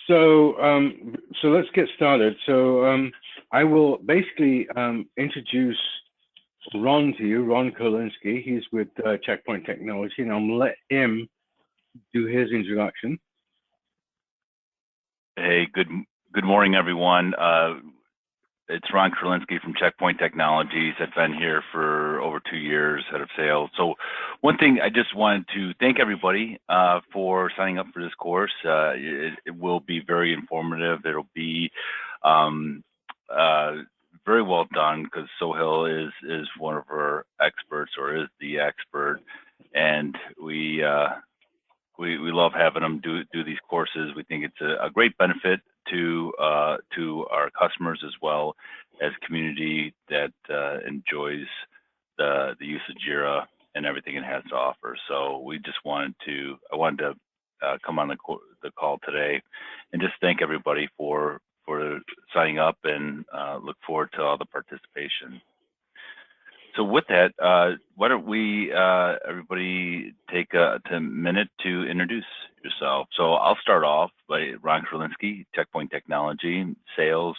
So let's get started. I will basically introduce Ron to you, Ron Kolinsky. He's with Checkpoint Technology, and I'm gonna let him do his introduction. Hey, good morning, everyone. It's Ron Kolinsky from Checkpoint Technologies. I've been here for over 2 years, head of sales. So one thing I just wanted to thank everybody for signing up for this course. It will be very informative. It'll be very well done because Sohail is one of our experts, or is the expert, and we love having them do these courses. We think it's a great benefit to our customers as well as community that enjoys the use of Jira and everything it has to offer. So we just wanted to come on the call today and just thank everybody for signing up, and look forward to all the participation. So with that, why don't we, everybody, take a minute to introduce yourself. So I'll start off by Ron Kolinsky, Checkpoint Technology, sales.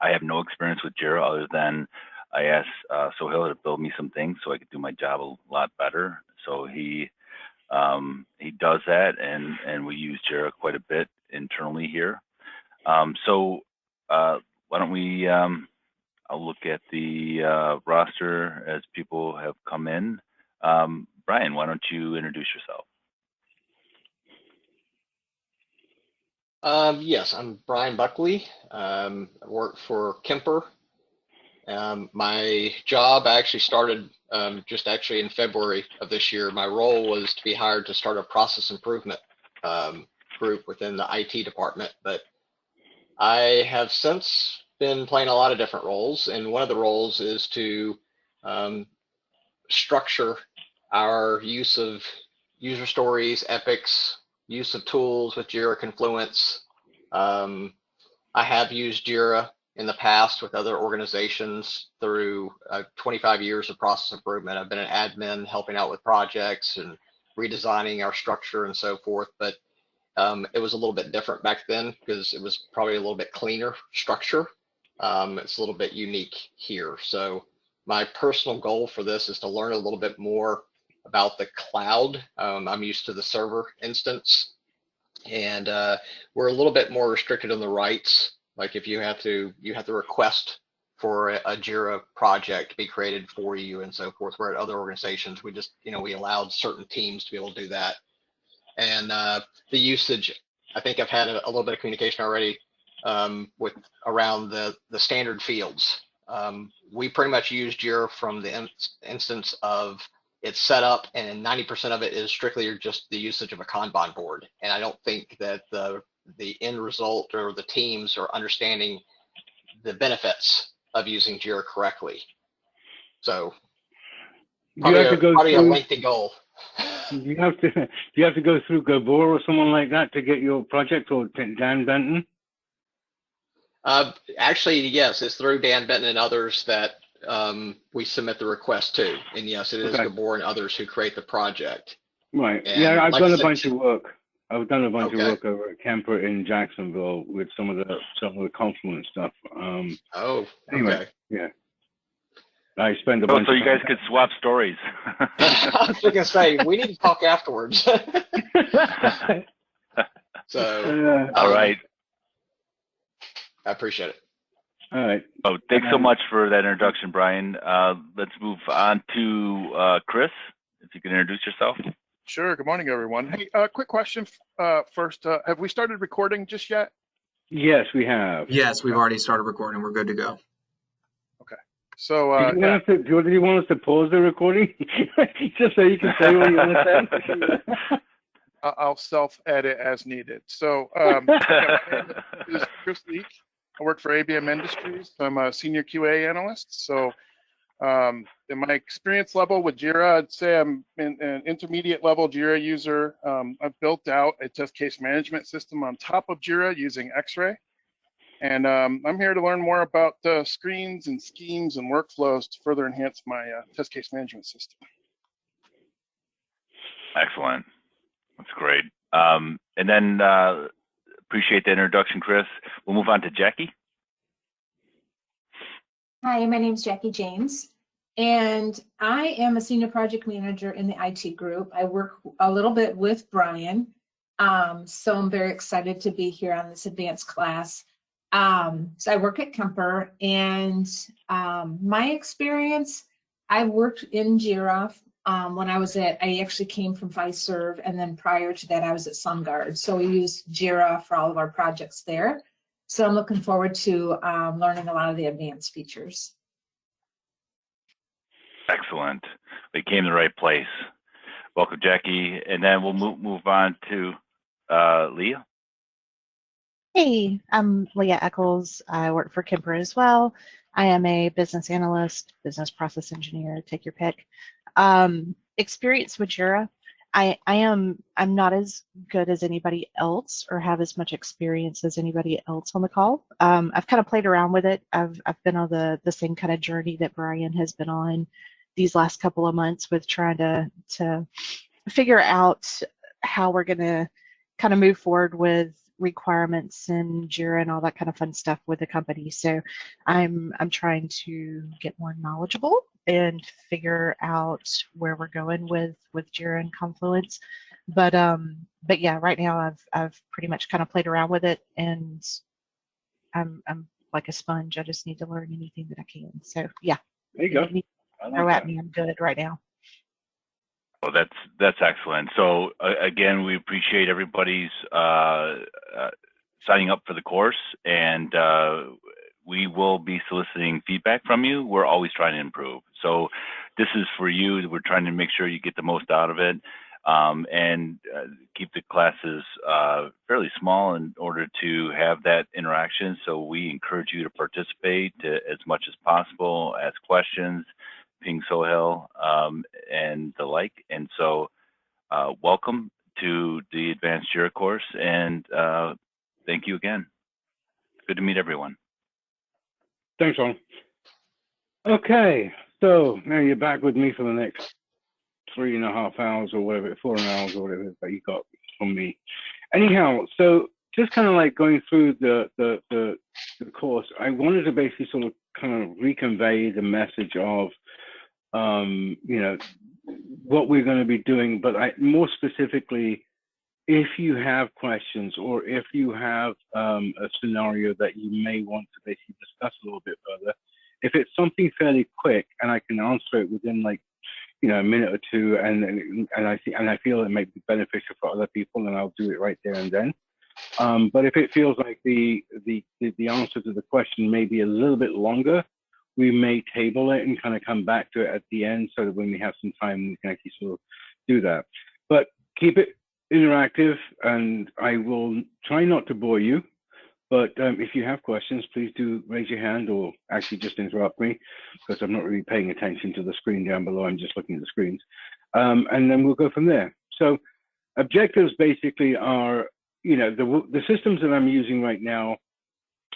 I have no experience with Jira other than I asked Sohail to build me some things so I could do my job a lot better. So he does that, and we use Jira quite a bit internally here. Why don't we, I'll look at the roster as people have come in. Brian, why don't you introduce yourself? Yes, I'm Brian Buckley. I work for Kemper. My job actually started just actually in February of this year. My role was to be hired to start a process improvement group within the IT department, but I have since been playing a lot of different roles, and one of the roles is to structure our use of user stories, epics, use of tools with Jira Confluence. I have used Jira in the past with other organizations through 25 years of process improvement. I've been an admin helping out with projects and redesigning our structure and so forth, but it was a little bit different back then because it was probably a little bit cleaner structure. It's a little bit unique here. So my personal goal for this is to learn a little bit more about the cloud. I'm used to the server instance, and we're a little bit more restricted on the rights. Like if you have to request for a Jira project to be created for you and so forth. Where at other organizations, we just, we allowed certain teams to be able to do that. And the usage, I think I've had a little bit of communication already with around the standard fields. We pretty much use Jira from the instance of it's set up, and 90% of it is strictly just the usage of a Kanban board. And I don't think that the end result or the teams are understanding the benefits of using Jira correctly. So probably a lengthy goal. Do you have to go through Gabor or someone like that to get your project, or Dan Benton? Actually, yes, it's through Dan Benton and others that we submit the request to. And yes, it is Gabor and others who create the project. Right. And yeah, I've done a bunch of work. I've done a bunch of work over at Kemper in Jacksonville with some of the Confluence stuff. Anyway, yeah. I spend a bunch. So you guys could swap stories. I was going to say, we need to talk afterwards. So. All right. I appreciate it. All right. Oh, thanks so much for that introduction, Brian. Let's move on to Chris, if you can introduce yourself. Sure. Good morning, everyone. Hey, quick question first. Have we started recording just yet? Yes, we have. Yes, we've already started recording. We're good to go. Okay. So, do you want us to pause the recording just so you can say what you want to say? I'll self-edit as needed. So, my name is Chris Leak. I work for ABM Industries. I'm a senior QA analyst. So, in my experience level with Jira, I'd say I'm an intermediate level Jira user. I've built out a test case management system on top of Jira using X-Ray. And I'm here to learn more about screens and schemes and workflows to further enhance my test case management system. Excellent. That's great. And then Appreciate the introduction, Chris. We'll move on to Jackie. Hi, my name is Jackie James, and I am a senior project manager in the IT group. I work a little bit with Brian, so I'm very excited to be here on this advanced class. So I work at Kemper, and my experience, I worked in Jira when I actually came from Fiserv, and then prior to that, I was at SunGard. So we use Jira for all of our projects there. So I'm looking forward to learning a lot of the advanced features. Excellent. We came to the right place. Welcome, Jackie. And then we'll move on to Leah. Hey, I'm Leah Eccles. I work for Kemper as well. I am a business analyst, business process engineer, take your pick. Experience with Jira. I'm not as good as anybody else or have as much experience as anybody else on the call. I've kind of played around with it. I've been on the same kind of journey that Brian has been on these last couple of months with trying to figure out how we're going to kind of move forward with requirements and Jira and all that kind of fun stuff with the company. So I'm trying to get more knowledgeable and figure out where we're going with Jira and Confluence. But yeah, right now I've pretty much kind of played around with it, and I'm like a sponge. I just need to learn anything that I can. So yeah, there you go. Throw at me. I'm good right now. Oh, that's excellent. So again, we appreciate everybody's signing up for the course, and we will be soliciting feedback from you. We're always trying to improve. So this is for you. We're trying to make sure you get the most out of it, and keep the classes fairly small in order to have that interaction. So we encourage you to participate as much as possible, ask questions, ping Sohail, and the like. And so welcome to the Advanced Jira course, and thank you again. Good to meet everyone. Thanks, Ron. Okay, so now you're back with me for the next 3.5 hours or whatever, 4 hours or whatever that you got from me. Anyhow, so just kind of like going through the course, I wanted to basically sort of kind of reconvey the message of you know, what we're going to be doing, but more specifically, if you have questions or if you have a scenario that you may want to basically discuss a little bit further, if it's something fairly quick and I can answer it within like, you know, a minute or two, and I feel it may be beneficial for other people, then I'll do it right there and then. But if it feels like the answer to the question may be a little bit longer, we may table it and kind of come back to it at the end, so that when we have some time, we can actually sort of do that. But keep it interactive, and I will try not to bore you. But if you have questions, please do raise your hand, or actually just interrupt me, because I'm not really paying attention to the screen down below. I'm just looking at the screens. And then we'll go from there. So objectives basically are, you know, the systems that I'm using right now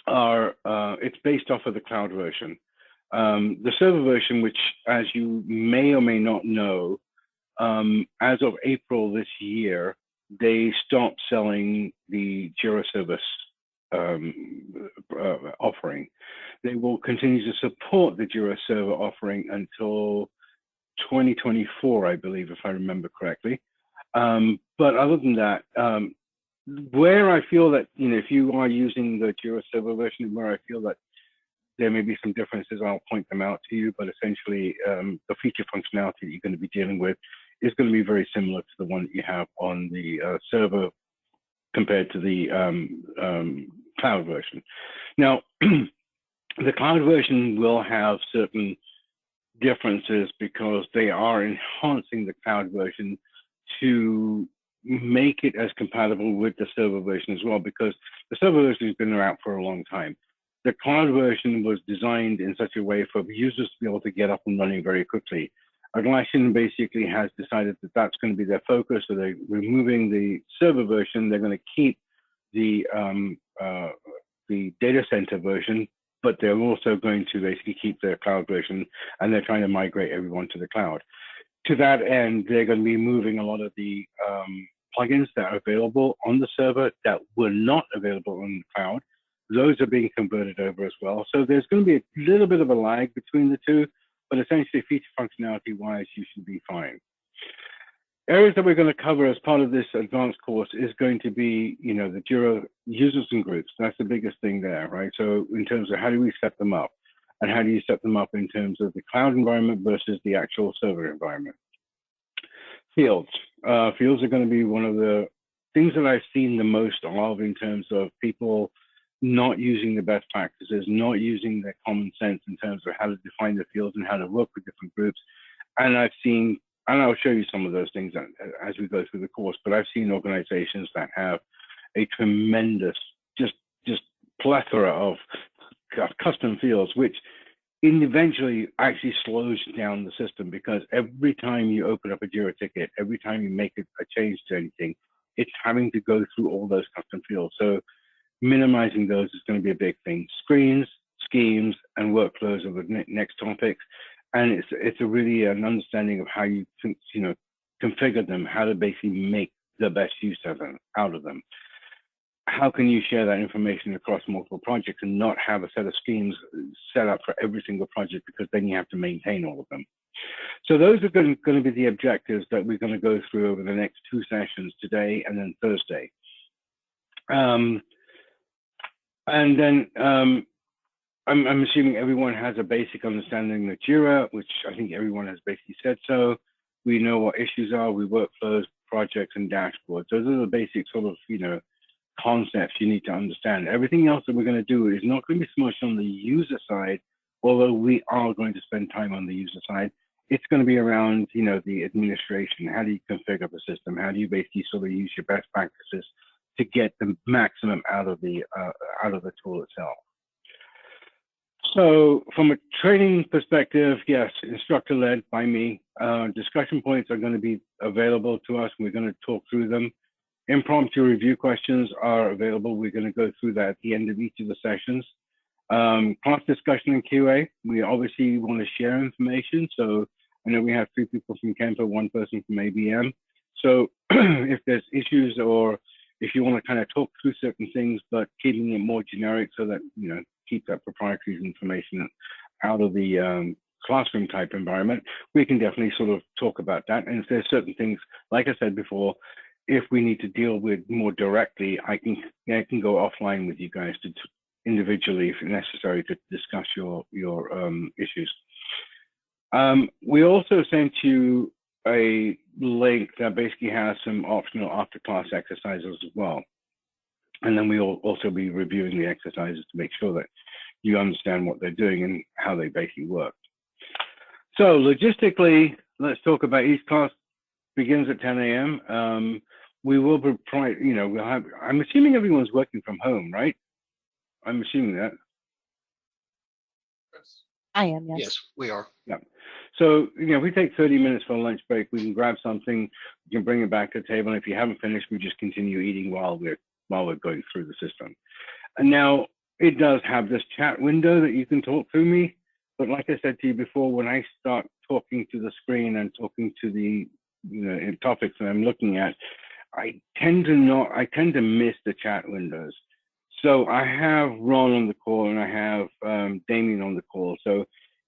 are, it's based off of the cloud version. The server version, which, as you may or may not know, as of April this year, they stopped selling the Jira service offering. They will continue to support the Jira server offering until 2024, I believe, if I remember correctly. But other than that, where I feel that, you know, if you are using the Jira server version, where I feel that there may be some differences, I'll point them out to you, but essentially the feature functionality that you're going to be dealing with is going to be very similar to the one that you have on the server compared to the cloud version. Now, the cloud version will have certain differences because they are enhancing the cloud version to make it as compatible with the server version as well, because the server version has been around for a long time. The cloud version was designed in such a way for users to be able to get up and running very quickly. Atlassian basically has decided that that's going to be their focus, so they're removing the server version. They're going to keep the data center version, but they're also going to basically keep their cloud version, and they're trying to migrate everyone to the cloud. To that end, they're going to be moving a lot of the plugins that are available on the server that were not available on the cloud. Those are being converted over as well. So there's going to be a little bit of a lag between the two, but essentially feature functionality wise, you should be fine. Areas that we're going to cover as part of this advanced course is going to be, you know, the Jira users and groups. That's the biggest thing there, right? So in terms of how do we set them up, and how do you set them up in terms of the cloud environment versus the actual server environment. Fields. Fields are going to be one of the things that I've seen the most of in terms of people not using the best practices, not using their common sense in terms of how to define the fields and how to work with different groups. And I've seen, and I'll show you some of those things as we go through the course, but I've seen organizations that have a tremendous, just plethora of custom fields, which eventually actually slows down the system, because every time you open up a Jira ticket, every time you make a change to anything, it's having to go through all those custom fields. So minimizing those is going to be a big thing. Screens, schemes, and workflows are the next topics. And it's a really an understanding of how you configure them, how to basically make the best use of them, out of them. How can you share that information across multiple projects and not have a set of schemes set up for every single project, because then you have to maintain all of them. So those are going to be the objectives that we're going to go through over the next 2 sessions, today and then Thursday. And then I'm assuming everyone has a basic understanding of Jira, which I think everyone has basically said so. We know what issues are, we workflows, projects, and dashboards. Those are the basic sort of, concepts you need to understand. Everything else that we're going to do is not going to be so much on the user side, although we are going to spend time on the user side. It's going to be around, the administration. How do you configure the system? How do you basically sort of use your best practices to get the maximum out of the tool itself? So from a training perspective, yes, instructor led by me. Discussion points are going to be available to us. We're going to talk through them. Impromptu review questions are available. We're going to go through that at the end of each of the sessions. Class discussion and QA. We obviously want to share information. So I know we have 3 people from Kemper, 1 person from ABM. So if there's issues, or if you want to kind of talk through certain things, but keeping it more generic so that, keep that proprietary information out of the classroom type environment, we can definitely sort of talk about that. And if there's certain things, like I said before, if we need to deal with more directly, I can go offline with you guys to individually, if necessary, to discuss your issues. We also sent you a link that basically has some optional after-class exercises as well. And then we'll also be reviewing the exercises to make sure that you understand what they're doing and how they basically work. So logistically, let's talk about each class. Begins at 10 a.m. We will be, we'll have, I'm assuming everyone's working from home, right? I'm assuming that. I am, yes. Yes, we are. Yeah. So, if we take 30 minutes for a lunch break, we can grab something, we can bring it back to the table. And if you haven't finished, we just continue eating while we're going through the system. And now it does have this chat window that you can talk through me. But like I said to you before, when I start talking to the screen and talking to the topics that I'm looking at, I tend to miss the chat windows. So I have Ron on the call and I have Damien on the call. So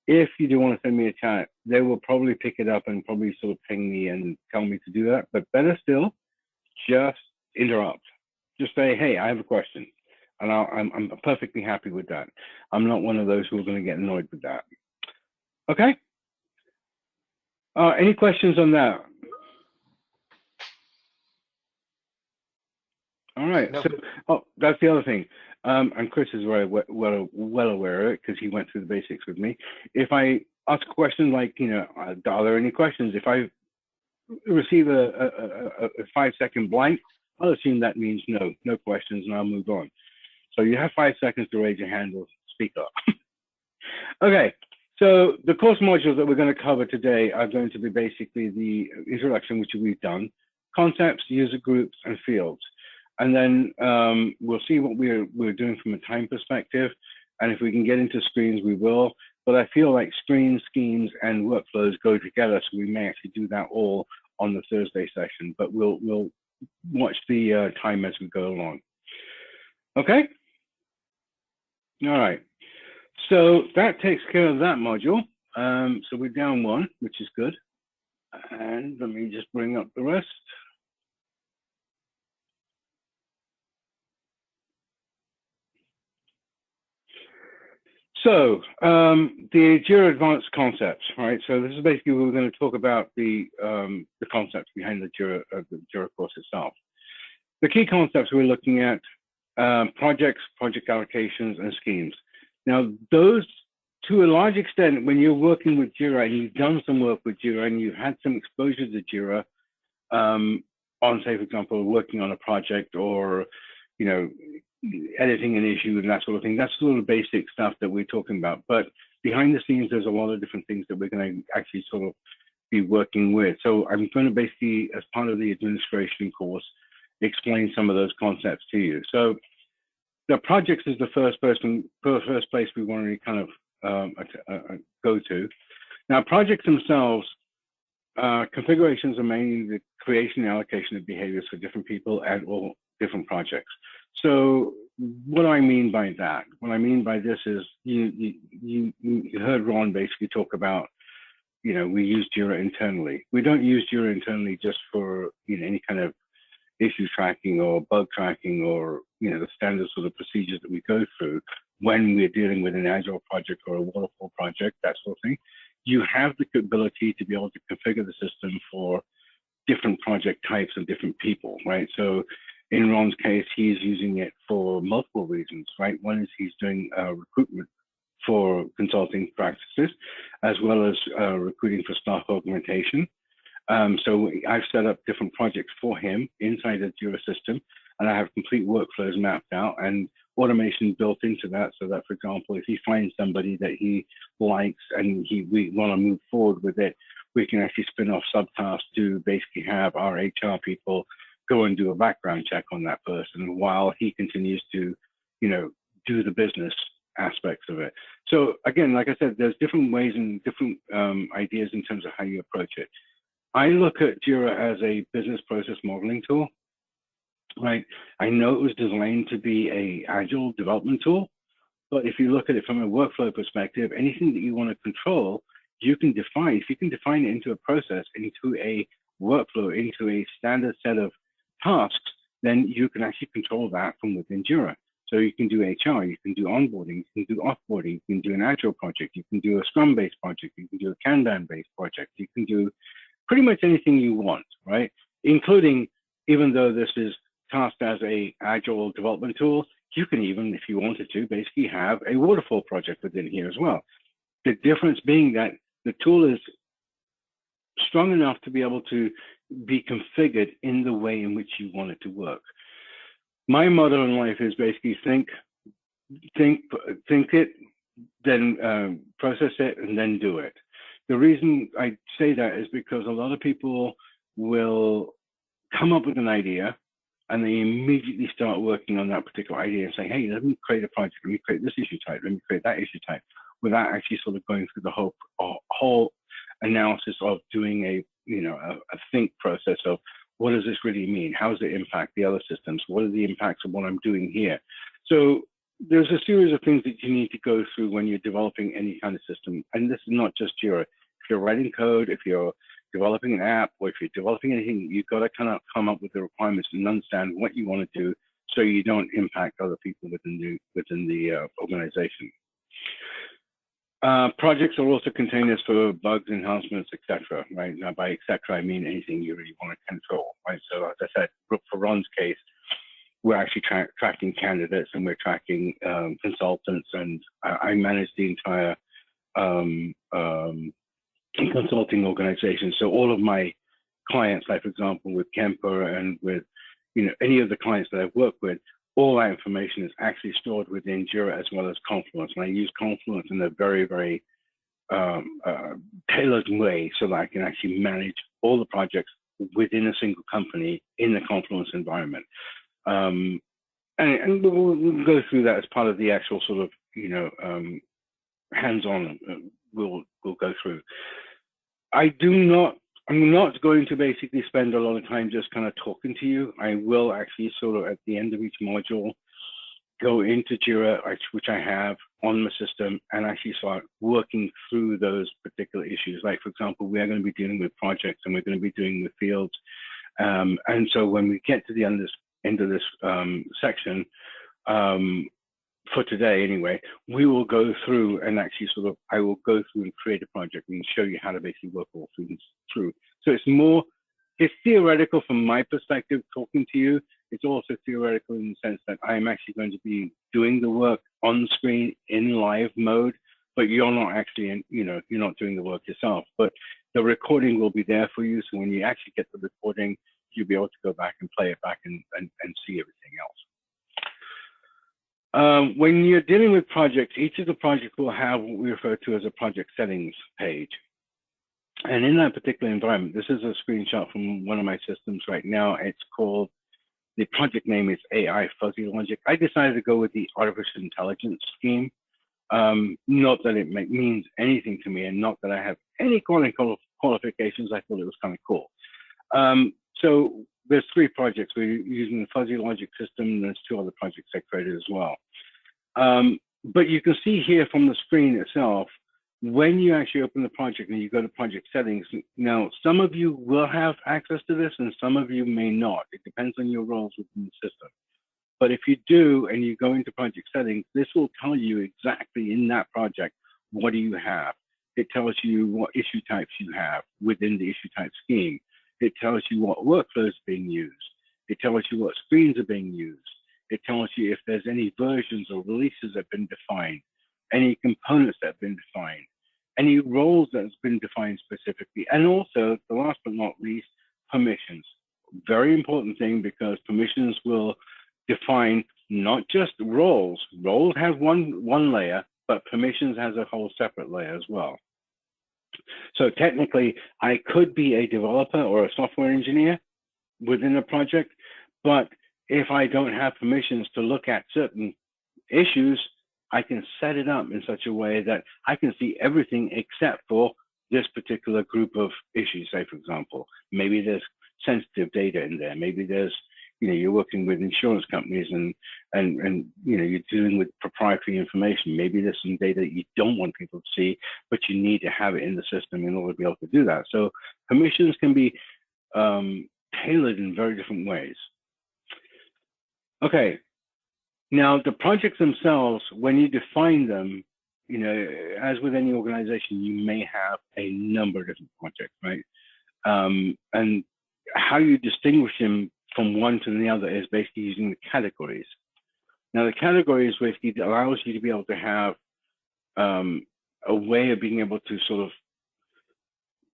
if you do want to send me a chat, they will probably pick it up and probably sort of ping me and tell me to do that. But better still, just interrupt. Just say, hey, I have a question. And I'm perfectly happy with that. I'm not one of those who are going to get annoyed with that. Okay? Any questions on that? All right. No. So, that's the other thing. And Chris is very well aware of it because he went through the basics with me. If I ask a question like, are there any questions? If I receive a 5-second blank, I'll assume that means no questions, and I'll move on. So you have 5 seconds to raise your hand or speak up. Okay. So the course modules that we're going to cover today are going to be basically the introduction, which we've done, concepts, user groups, and fields. And then we'll see what we're doing from a time perspective. And if we can get into screens, we will. But I feel like screens, schemes, and workflows go together. So we may actually do that all on the Thursday session. But we'll watch the time as we go along. Okay. All right. So that takes care of that module. So we're down one, which is good. And let me just bring up the rest. So the Jira advanced concepts, right? So this is basically we're going to talk about the concepts behind the Jira course itself. The key concepts we're looking at: projects, project allocations, and schemes. Now, those, to a large extent, when you're working with Jira and you've done some work with Jira and you've had some exposure to Jira, on, say, for example, working on a project or, you know, editing an issue and that sort of thing, that's sort of basic stuff that we're talking about. But behind the scenes, there's a lot of different things that we're going to actually sort of be working with. So I'm going to basically, as part of the administration course, explain some of those concepts to you. So the projects is the first place we want to kind of go to. Now, projects themselves, configurations are mainly the creation and allocation of behaviors for different people and or different projects. So what I mean by that, what I mean by this is you heard Ron basically talk about, you know, we use Jira internally. We don't use Jira internally just for, you know, any kind of issue tracking or bug tracking or, you know, the standard sort of procedures that we go through when we're dealing with an agile project or a waterfall project, that sort of thing. You have the ability to be able to configure the system for different project types and different people, right? So in Ron's case, he's using it for multiple reasons, right? One is he's doing recruitment for consulting practices, as well as recruiting for staff augmentation. So I've set up different projects for him inside the Jira system, and I have complete workflows mapped out and automation built into that, so that, for example, if he finds somebody that he likes and we want to move forward with it, we can actually spin off subtasks to basically have our HR people go and do a background check on that person while he continues to, you know, do the business aspects of it. So again, like I said, there's different ways and different ideas in terms of how you approach it. I look at Jira as a business process modeling tool, right? I know it was designed to be a agile development tool, but if you look at it from a workflow perspective, anything that you want to control, you can define. If you can define it into a process, into a workflow, into a standard set of tasks, then you can actually control that from within Jira. So you can do HR, you can do onboarding, you can do offboarding, you can do an agile project, you can do a Scrum-based project, you can do a Kanban-based project, you can do pretty much anything you want, right? Including, even though this is tasked as a agile development tool, you can even, if you wanted to, basically have a waterfall project within here as well. The difference being that the tool is strong enough to be able to be configured in the way in which you want it to work. My motto in life is basically think it, then process it, and then do it. The reason I say that is because a lot of people will come up with an idea and they immediately start working on that particular idea and say, hey, let me create a project, let me create this issue type, let me create that issue type, without actually sort of going through the whole analysis of doing a think process of what does this really mean? How does it impact the other systems? What are the impacts of what I'm doing here? So there's a series of things that you need to go through when you're developing any kind of system. And this is not just Jira. If you're writing code, if you're developing an app, or if you're developing anything, you've got to kind of come up with the requirements and understand what you want to do so you don't impact other people within the organization. Projects are also containers for bugs, enhancements, etc. Right? Now, by etc., I mean anything you really want to control. Right? So, as I said, for Ron's case, we're actually tracking candidates and we're tracking consultants, and I manage the entire consulting organization. So all of my clients, like for example with Kemper and with any of the clients that I've worked with, all that information is actually stored within Jira as well as Confluence. And I use Confluence in a very, very tailored way so that I can actually manage all the projects within a single company in the Confluence environment. And we'll go through that as part of the actual sort of, hands-on we'll go through. I do not I'm not going to basically spend a lot of time just kind of talking to you. I will actually sort of at the end of each module go into Jira, which I have on the system, and actually start working through those particular issues. Like, for example, we are going to be dealing with projects and we're going to be dealing with fields. And so when we get to the end of this section, for today anyway, we will go through and actually sort of, I will go through and create a project and show you how to basically work all through. So it's theoretical from my perspective talking to you. It's also theoretical in the sense that I'm actually going to be doing the work on screen in live mode, but you're not actually, you're not doing the work yourself. But the recording will be there for you. So when you actually get the recording, you'll be able to go back and play it back and see everything else. When you're dealing with projects, each of the projects will have what we refer to as a project settings page. And in that particular environment, this is a screenshot from one of my systems right now. It's called, the project name is AI Fuzzy Logic. I decided to go with the artificial intelligence scheme. Not that it means anything to me and not that I have any qualifications. I thought it was kind of cool. So there's 3 projects. We're using the Fuzzy Logic system, and there's 2 other projects I created as well. But you can see here from the screen itself, when you actually open the project and you go to project settings, now some of you will have access to this and some of you may not. It depends on your roles within the system. But if you do and you go into project settings, this will tell you exactly in that project, what do you have? It tells you what issue types you have within the issue type scheme. It tells you what workflows are being used. It tells you what screens are being used. It tells you if there's any versions or releases that have been defined, any components that have been defined, any roles that have been defined specifically, and also, the last but not least, permissions. Very important thing, because permissions will define not just roles. Roles have one layer, but permissions has a whole separate layer as well. So technically, I could be a developer or a software engineer within a project, but if I don't have permissions to look at certain issues, I can set it up in such a way that I can see everything except for this particular group of issues. Say, for example, maybe there's sensitive data in there. Maybe there's, you're working with insurance companies and you're dealing with proprietary information. Maybe there's some data that you don't want people to see, but you need to have it in the system in order to be able to do that. So permissions can be tailored in very different ways. Okay, now the projects themselves, when you define them, as with any organization, you may have a number of different projects, right? And how you distinguish them from one to the other is basically using the categories. Now, the categories basically allows you to be able to have a way of being able to sort of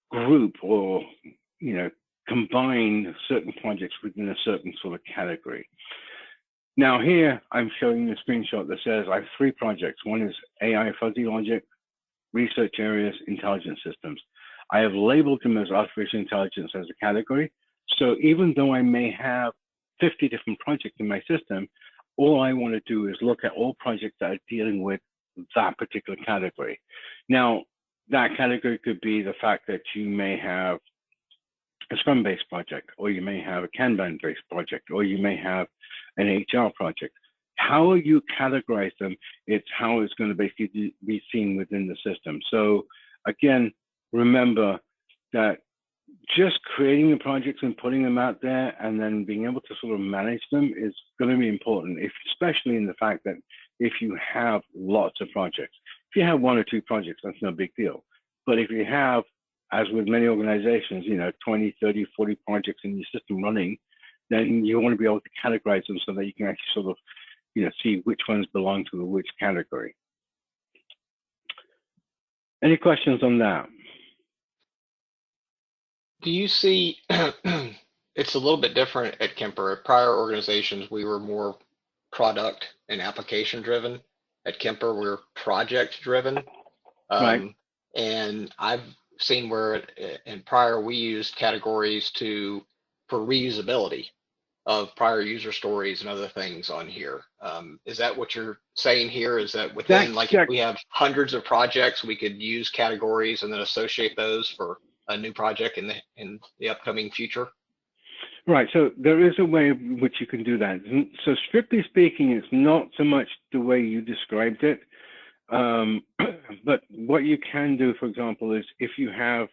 group or, combine certain projects within a certain sort of category. Now here, I'm showing you a screenshot that says I have 3 projects. One is AI Fuzzy Logic, Research Areas, Intelligent Systems. I have labeled them as artificial intelligence as a category. So even though I may have 50 different projects in my system, all I want to do is look at all projects that are dealing with that particular category. Now, that category could be the fact that you may have a Scrum-based project, or you may have a Kanban-based project, or you may have an HR project. How you categorize them, it's how it's going to basically be seen within the system. So again, remember that just creating the projects and putting them out there and then being able to sort of manage them is going to be important, especially in the fact that if you have lots of projects. If you have 1 or 2 projects, that's no big deal. But if you have, as with many organizations, 20, 30, 40 projects in your system running, then you want to be able to categorize them so that you can actually sort of, see which ones belong to which category. Any questions on that? Do you see, it's a little bit different at Kemper. At prior organizations, we were more product and application driven. At Kemper, we're project driven. Right. And I've seen where in prior we used categories for reusability of prior user stories and other things on here. Is that what you're saying here? Is that within, if we have hundreds of projects, we could use categories and then associate those for a new project in the upcoming future? Right. So there is a way in which you can do that. So strictly speaking, it's not so much the way you described it. But what you can do, for example, is if you have,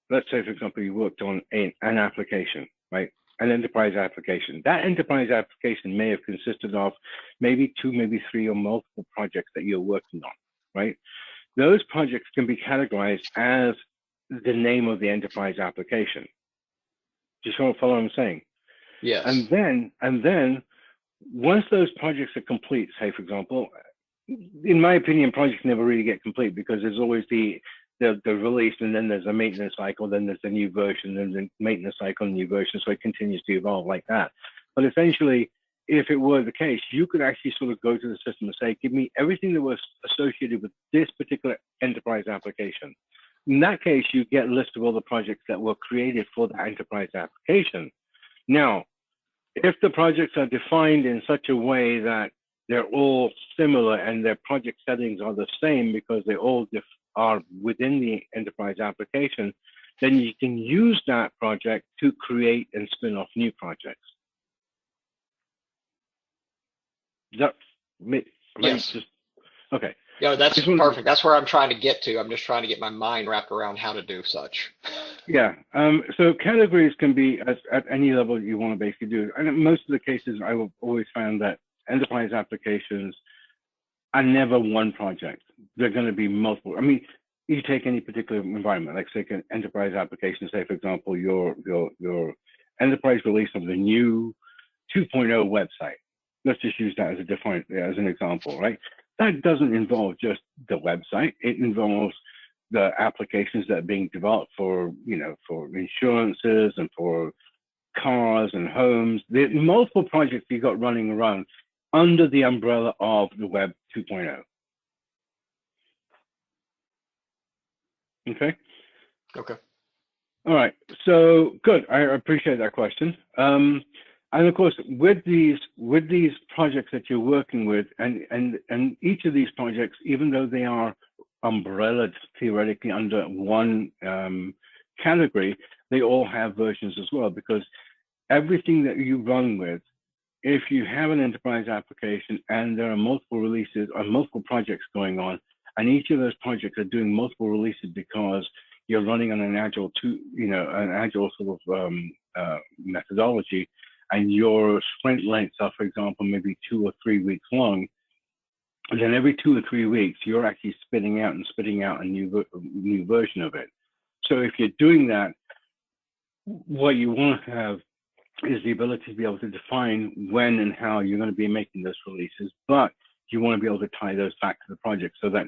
let's say, for example, you worked on an application, right? An enterprise application. That enterprise application may have consisted of maybe 2, maybe 3, or multiple projects that you're working on, right? Those projects can be categorized as the name of the enterprise application. Do you sort of follow what I'm saying? Yes. And then once those projects are complete, say, for example, in my opinion, projects never really get complete because there's always the release, and then there's a maintenance cycle, then there's a new version, then the maintenance cycle, and new version, so it continues to evolve like that. But essentially, if it were the case, you could actually sort of go to the system and say, give me everything that was associated with this particular enterprise application. In that case, you get a list of all the projects that were created for the enterprise application. Now, if the projects are defined in such a way that they're all similar and their project settings are the same because they all are within the enterprise application, then you can use that project to create and spin off new projects. Yes. Okay. Yeah, that's perfect. That's where I'm trying to get to. I'm just trying to get my mind wrapped around how to do such. Yeah. So categories can be at any level you want to basically do. And in most of the cases, I have always found that enterprise applications are never one project. They're going to be multiple. I mean, you take any particular environment, like say an enterprise application, say, for example, your enterprise release of the new 2.0 website. Let's just use that as an example, right? That doesn't involve just the website. It involves the applications that are being developed for, for insurances and for cars and homes. The multiple projects you got running around under the umbrella of the Web 2.0. Okay. Okay. All right. So good. I appreciate that question. And of course, with these projects that you're working with, and each of these projects, even though they are umbrellaed theoretically under one category, they all have versions as well, because everything that you run with, if you have an enterprise application and there are multiple releases or multiple projects going on, and each of those projects are doing multiple releases because you're running on an agile sort of methodology, and your sprint lengths are, for example, maybe 2 or 3 weeks long, and then every 2 or 3 weeks, you're actually spitting out a new version of it. So if you're doing that, what you want to have is the ability to be able to define when and how you're going to be making those releases, but you want to be able to tie those back to the project so that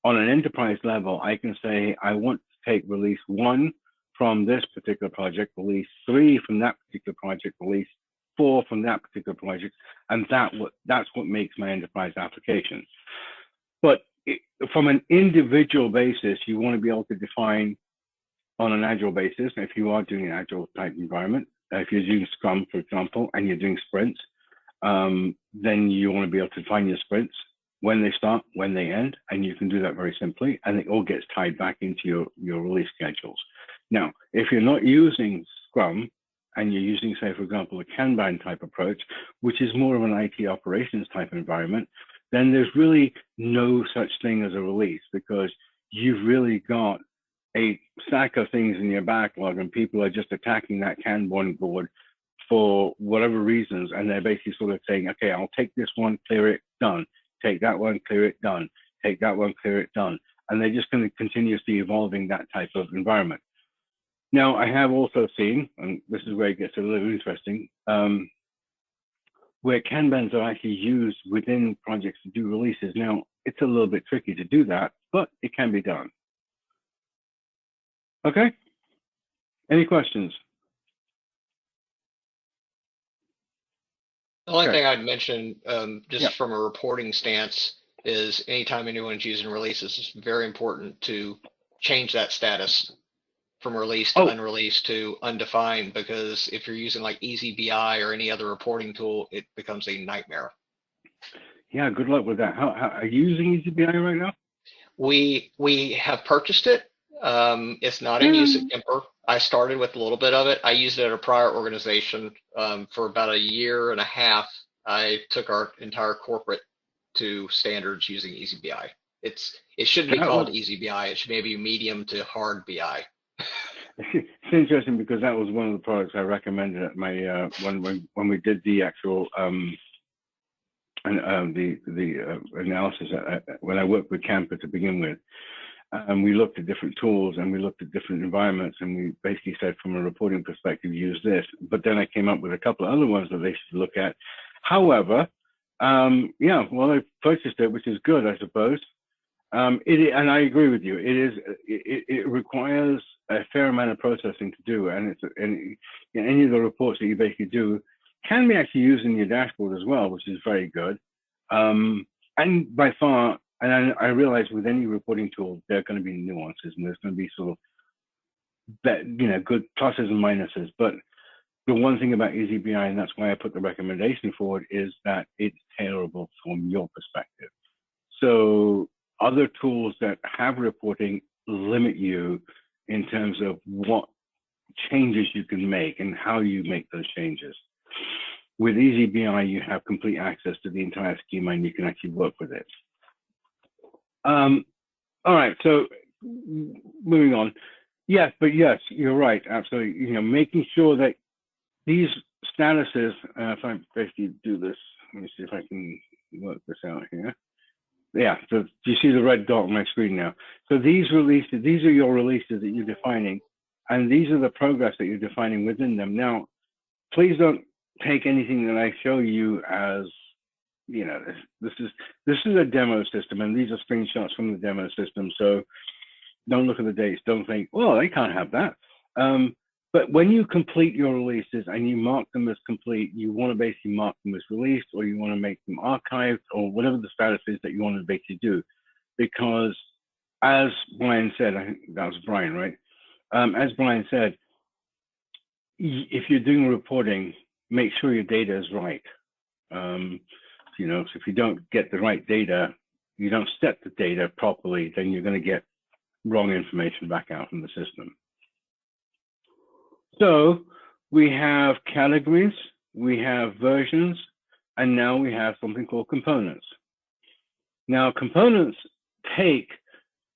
on an enterprise level, I can say, I want to take release 1 from this particular project, release 3 from that particular project, release 4 from that particular project, and that's what makes my enterprise application. But from an individual basis, you want to be able to define on an agile basis, if you are doing an agile type environment, if you're using Scrum, for example, and you're doing sprints, then you want to be able to define your sprints, when they start, when they end, and you can do that very simply, and it all gets tied back into your release schedules. Now, if you're not using Scrum, and you're using, say, for example, a Kanban type approach, which is more of an IT operations type environment, then there's really no such thing as a release, because you've really got a stack of things in your backlog and people are just attacking that Kanban board for whatever reasons. And they're basically sort of saying, okay, I'll take this one, clear it, done. Take that one, clear it, done. Take that one, clear it, done. And they're just going to continuously evolving that type of environment. Now, I have also seen, and this is where it gets a little interesting, where Kanbans are actually used within projects to do releases. Now, it's a little bit tricky to do that, but it can be done. Okay? Any questions? The only thing I'd mention, just from a reporting stance, is anytime anyone's using releases, it's very important to change that status from release to unreleased to undefined, because if you're using like EasyBI or any other reporting tool, it becomes a nightmare. Yeah, good luck with that. How are you using EasyBI right now? We have purchased it. It's not in use at Kemper. I started with a little bit of it. I used it at a prior organization for about a year and a half. I took our entire corporate to standards using EasyBI. It shouldn't be called EasyBI. It should maybe medium to hard BI. It's interesting because that was one of the products I recommended at my when we did the actual analysis when I worked with Camper to begin with. We looked at different tools and we looked at different environments, and we basically said from a reporting perspective, use this. But then I came up with a couple of other ones that they should look at. However, yeah, well, I purchased it, which is good, I suppose. And I agree with you. It requires a fair amount of processing to do, and any of the reports that you basically do can be actually used in your dashboard as well, which is very good. And by far, and I realize with any reporting tool, there are going to be nuances, and there's going to be sort of that, good pluses and minuses. But the one thing about EasyBI, and that's why I put the recommendation forward, is that it's tailorable from your perspective. So other tools that have reporting limit you in terms of what changes you can make and how you make those changes. With EasyBI, you have complete access to the entire schema, and you can actually work with it. All right, so moving on. Yes, you're right, absolutely. Making sure that these statuses, if I basically do this, let me see if I can work this out here. Yeah, so you see the red dot on my screen now. So these releases, these are your releases that you're defining, and these are the progress that you're defining within them. Now, please don't take anything that I show you as, this is a demo system, and these are screenshots from the demo system. So don't look at the dates. Don't think, well, they can't have that. But when you complete your releases and you mark them as complete, you want to basically mark them as released, or you want to make them archived, or whatever the status is that you want to basically do. Because as Brian said, I think that was Brian, right? As Brian said, if you're doing reporting, make sure your data is right. So if you don't get the right data, you don't set the data properly, then you're going to get wrong information back out from the system. So we have categories, we have versions, and now we have something called components. Now, components take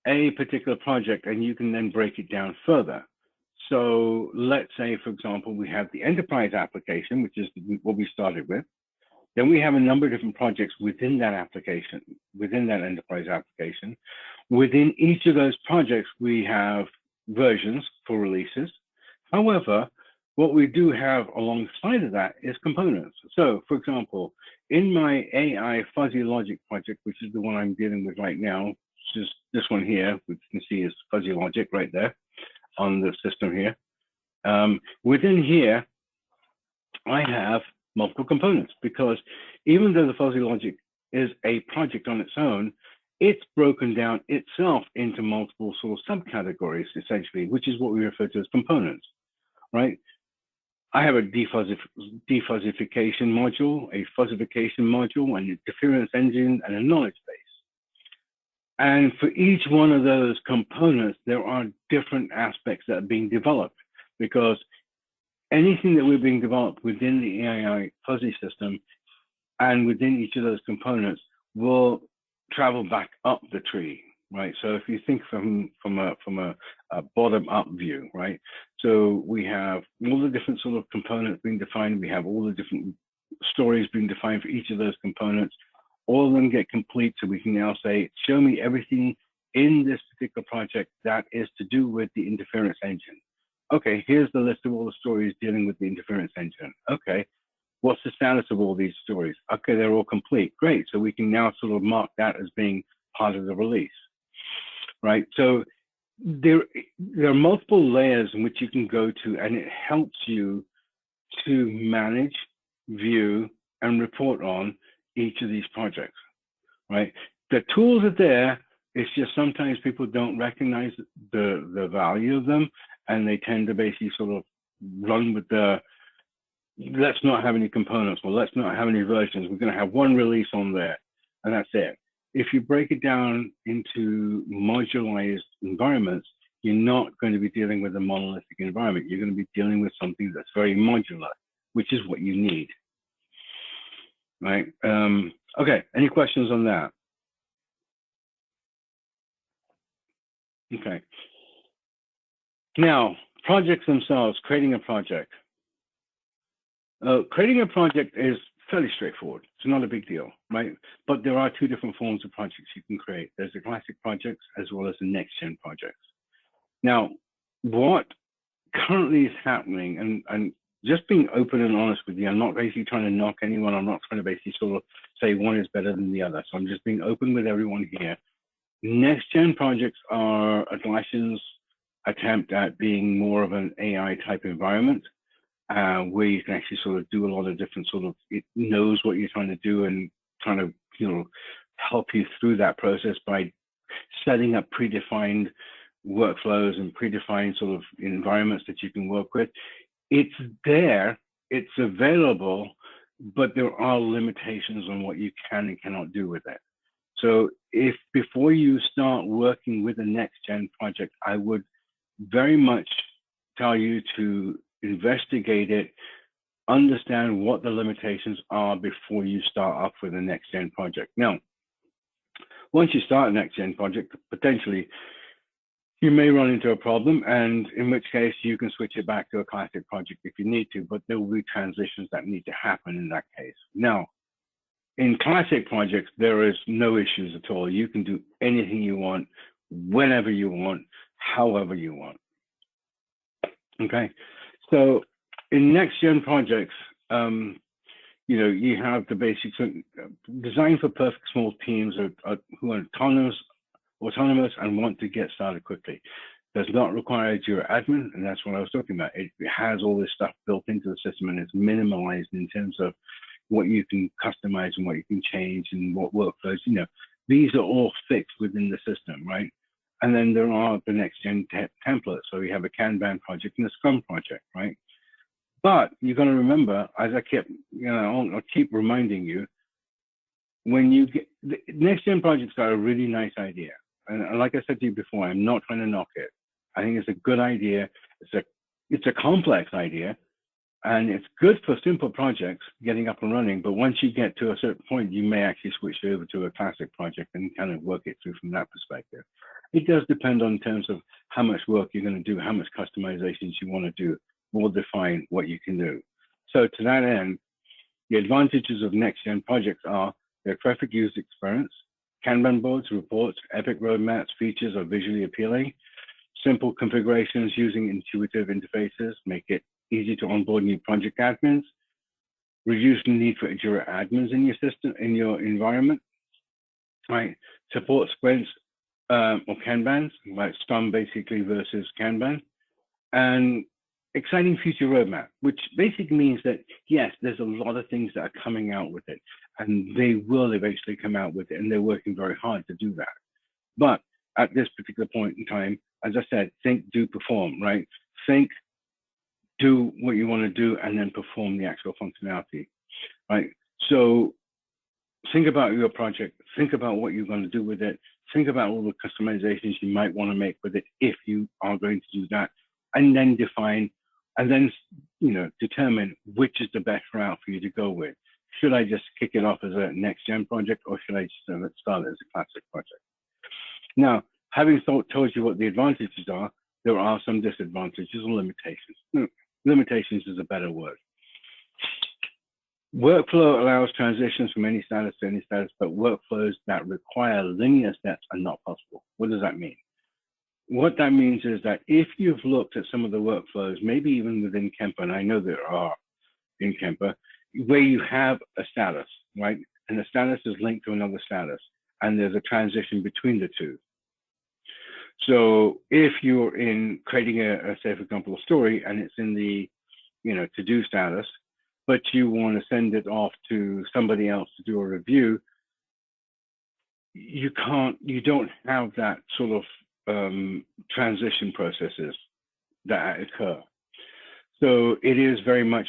a particular project and you can then break it down further. So let's say, for example, we have the enterprise application, which is what we started with. Then we have a number of different projects within that application, within that enterprise application. Within each of those projects, we have versions for releases. However, what we do have alongside of that is components. So, for example, in my AI fuzzy logic project, which is the one I'm dealing with right now, which is this one here, which you can see is fuzzy logic right there on the system here. Within here, I have multiple components, because even though the fuzzy logic is a project on its own, it's broken down itself into multiple sort of subcategories, essentially, which is what we refer to as components, right? I have a defuzzification module, a fuzzification module, an interference engine, and a knowledge base. And for each one of those components, there are different aspects that are being developed, because anything that we're being developed within the AI fuzzy system and within each of those components will travel back up the tree, right? So if you think from a bottom-up view, right? So we have all the different sort of components being defined. We have all the different stories being defined for each of those components. All of them get complete, so we can now say, show me everything in this particular project that is to do with the interference engine. Okay, here's the list of all the stories dealing with the interference engine. Okay, what's the status of all these stories? Okay, they're all complete. Great, so we can now sort of mark that as being part of the release, right? So there are multiple layers in which you can go to, and it helps you to manage, view, and report on each of these projects, right? The tools are there. It's just sometimes people don't recognize the value of them, and they tend to basically sort of run with the, let's not have any components, or let's not have any versions. We're going to have one release on there, and that's it. If you break it down into modularized environments, You're not going to be dealing with a monolithic environment. You're going to be dealing with something that's very modular, which is what you need, right? Okay, any questions on that? Okay. Now, projects themselves, creating a project. Creating a project is fairly straightforward. It's not a big deal, right? But there are two different forms of projects you can create. There's the classic projects as well as the next-gen projects. Now, what currently is happening, and just being open and honest with you, I'm not basically trying to knock anyone. I'm not trying to basically sort of say one is better than the other. So I'm just being open with everyone here. Next-gen projects are Atlassian's attempt at being more of an AI type environment. Where you can actually sort of do a lot of different sort of, it knows what you're trying to do and trying to, you know, help you through that process by setting up predefined workflows and predefined sort of environments that you can work with. It's there, it's available, but there are limitations on what you can and cannot do with it. So if before you start working with a next gen project, I would very much tell you to investigate it, understand what the limitations are before you start off with a next gen project. Now, once you start a next gen project, potentially you may run into a problem, and in which case you can switch it back to a classic project if you need to, but there will be transitions that need to happen in that case. Now, in classic projects, there is no issues at all. You can do anything you want, whenever you want, however you want. Okay. So in next-gen projects, you know, you have the basics designed for perfect small teams who are autonomous and want to get started quickly. Does not require a Jira admin, and that's what I was talking about. It has all this stuff built into the system, and it's minimalized in terms of what you can customize and what you can change and what workflows. You know, these are all fixed within the system, right? And then there are the next-gen templates. So we have a Kanban project and a Scrum project, right? But you're going to remember, as I kept, you know, I'll keep reminding you, when you get the next-gen projects are a really nice idea. And like I said to you before, I'm not trying to knock it. I think it's a good idea. It's a complex idea, and it's good for simple projects getting up and running. But once you get to a certain point, you may actually switch over to a classic project and kind of work it through from that perspective. It does depend on terms of how much work you're going to do, how much customizations you want to do, will define what you can do. So to that end, the advantages of next-gen projects are their perfect user experience, Kanban boards, reports, epic roadmaps, features are visually appealing, simple configurations using intuitive interfaces make it easy to onboard new project admins, reduce the need for Jira admins in your system, in your environment, right? Support sprints or Kanbans, like Scrum basically versus Kanban, and exciting future roadmap, which basically means that, yes, there's a lot of things that are coming out with it, and they will eventually come out with it, and they're working very hard to do that. But at this particular point in time, as I said, think, do, perform, right? Think, do what you want to do, and then perform the actual functionality, right? So think about your project, think about what you're going to do with it, think about all the customizations you might want to make with it if you are going to do that, and then define, and then, you know, determine which is the best route for you to go with. Should I just kick it off as a next-gen project, or should I just start it as a classic project? Now, having told you what the advantages are, there are some disadvantages or limitations. No, limitations is a better word. Workflow allows transitions from any status to any status, but workflows that require linear steps are not possible. What does that mean? What that means is that if you've looked at some of the workflows, maybe even within Kemper, and I know there are in Kemper, where you have a status, right? And the status is linked to another status, and there's a transition between the two. So if you're in creating say, for example, a story, and it's in the, you know, to-do status, but you want to send it off to somebody else to do a review, you don't have that sort of transition processes that occur. So it is very much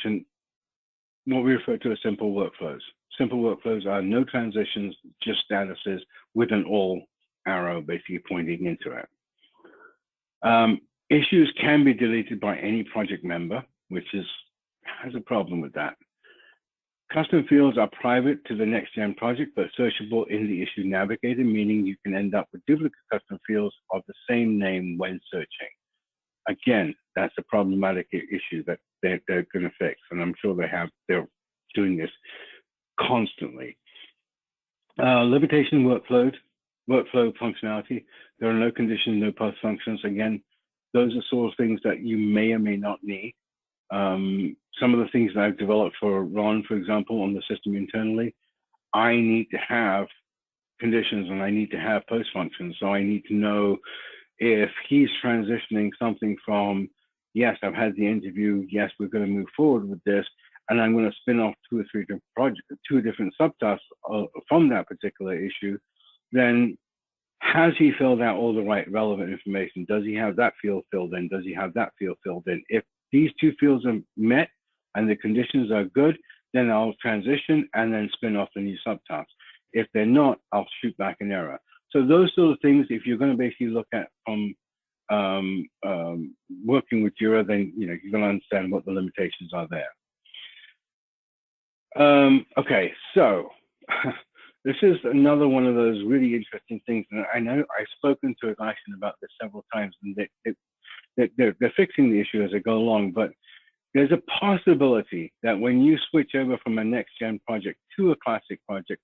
what we refer to as simple workflows. Simple workflows are no transitions, just statuses with an all arrow basically pointing into it. Issues can be deleted by any project member, which has a problem with that. Custom fields are private to the next-gen project, but searchable in the issue navigator, meaning you can end up with duplicate custom fields of the same name when searching. Again, that's a problematic issue that they're going to fix, and I'm sure they're doing this constantly. Limitation workflow functionality. There are no conditions, no post functions. Again, those are sort of things that you may or may not need. Some of the things that I've developed for Ron, for example, on the system internally, I need to have conditions and I need to have post functions. So I need to know if he's transitioning something from, yes, I've had the interview, yes, we're going to move forward with this, and I'm going to spin off 2 or 3 different projects, 2 different subtasks from that particular issue, then has he filled out all the right relevant information? Does he have that field filled in? Does he have that field filled in? If these 2 fields are met and the conditions are good, then I'll transition and then spin off the new subtasks. If they're not, I'll shoot back an error. So those sort of things, if you're going to basically look at from working with Jira, then you're going to understand what the limitations are there. Okay, so this is another one of those really interesting things, and I know I've spoken to Elisha about this several times, and they're fixing the issue as they go along, but there's a possibility that when you switch over from a next-gen project to a classic project,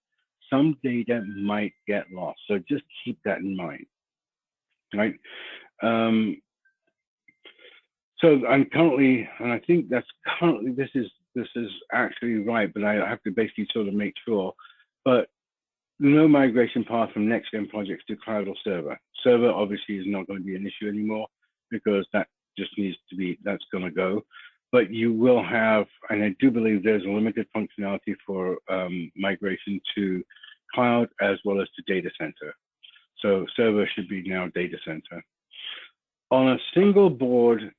some data might get lost. So just keep that in mind, right? So I'm currently, and I think that's currently, this is actually right, but I have to basically sort of make sure, but no migration path from next-gen projects to cloud or server. Server obviously is not going to be an issue anymore because that just needs to be, that's going to go. But you will have, and I do believe there's a limited functionality for migration to cloud as well as to data center. So server should be now data center. On a single board,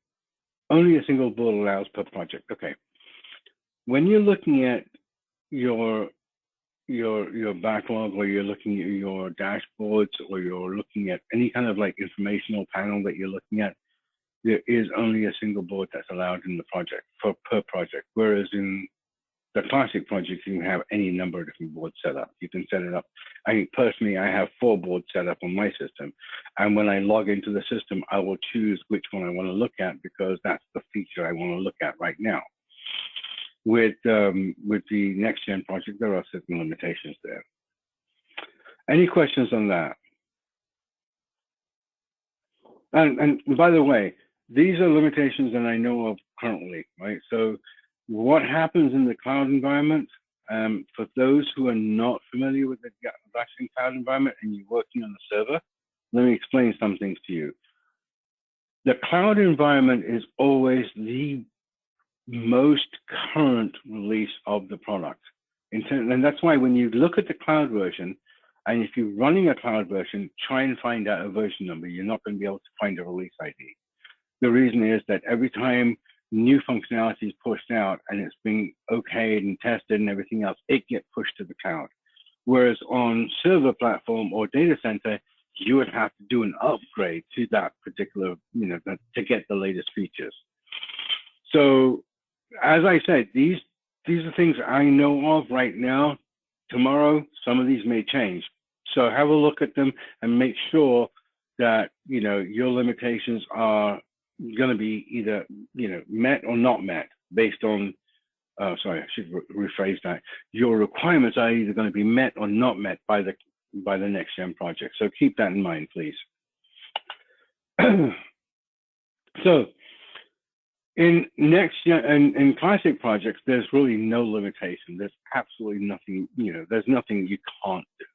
only a single board allows per project. Okay. When you're looking at your backlog, or you're looking at your dashboards, or you're looking at any kind of like informational panel that you're looking at, there is only a single board that's allowed in the project per project. Whereas in the classic project, you can have any number of different boards set up. You can set it up. I mean, personally, I have 4 boards set up on my system. And when I log into the system, I will choose which one I want to look at because that's the feature I want to look at right now. With the next gen project, there are certain limitations there. Any questions on that? And by the way, these are limitations that I know of currently, right? So what happens in the cloud environment, for those who are not familiar with the Atlassian cloud environment and you're working on the server, let me explain some things to you. The cloud environment is always the most current release of the product. And that's why when you look at the cloud version, and if you're running a cloud version, try and find out a version number. You're not going to be able to find a release ID. The reason is that every time new functionality is pushed out and it's being okayed and tested and everything else, it gets pushed to the cloud. Whereas on server platform or data center, you would have to do an upgrade to that particular, to get the latest features. So as I said, these are things I know of right now. Tomorrow, some of these may change. So have a look at them and make sure that, your limitations are going to be either, met or not met based on, sorry, I should rephrase that. Your requirements are either going to be met or not met by the next gen project. So keep that in mind, please. So in next gen and in classic projects, there's really no limitation. There's absolutely nothing, there's nothing you can't do.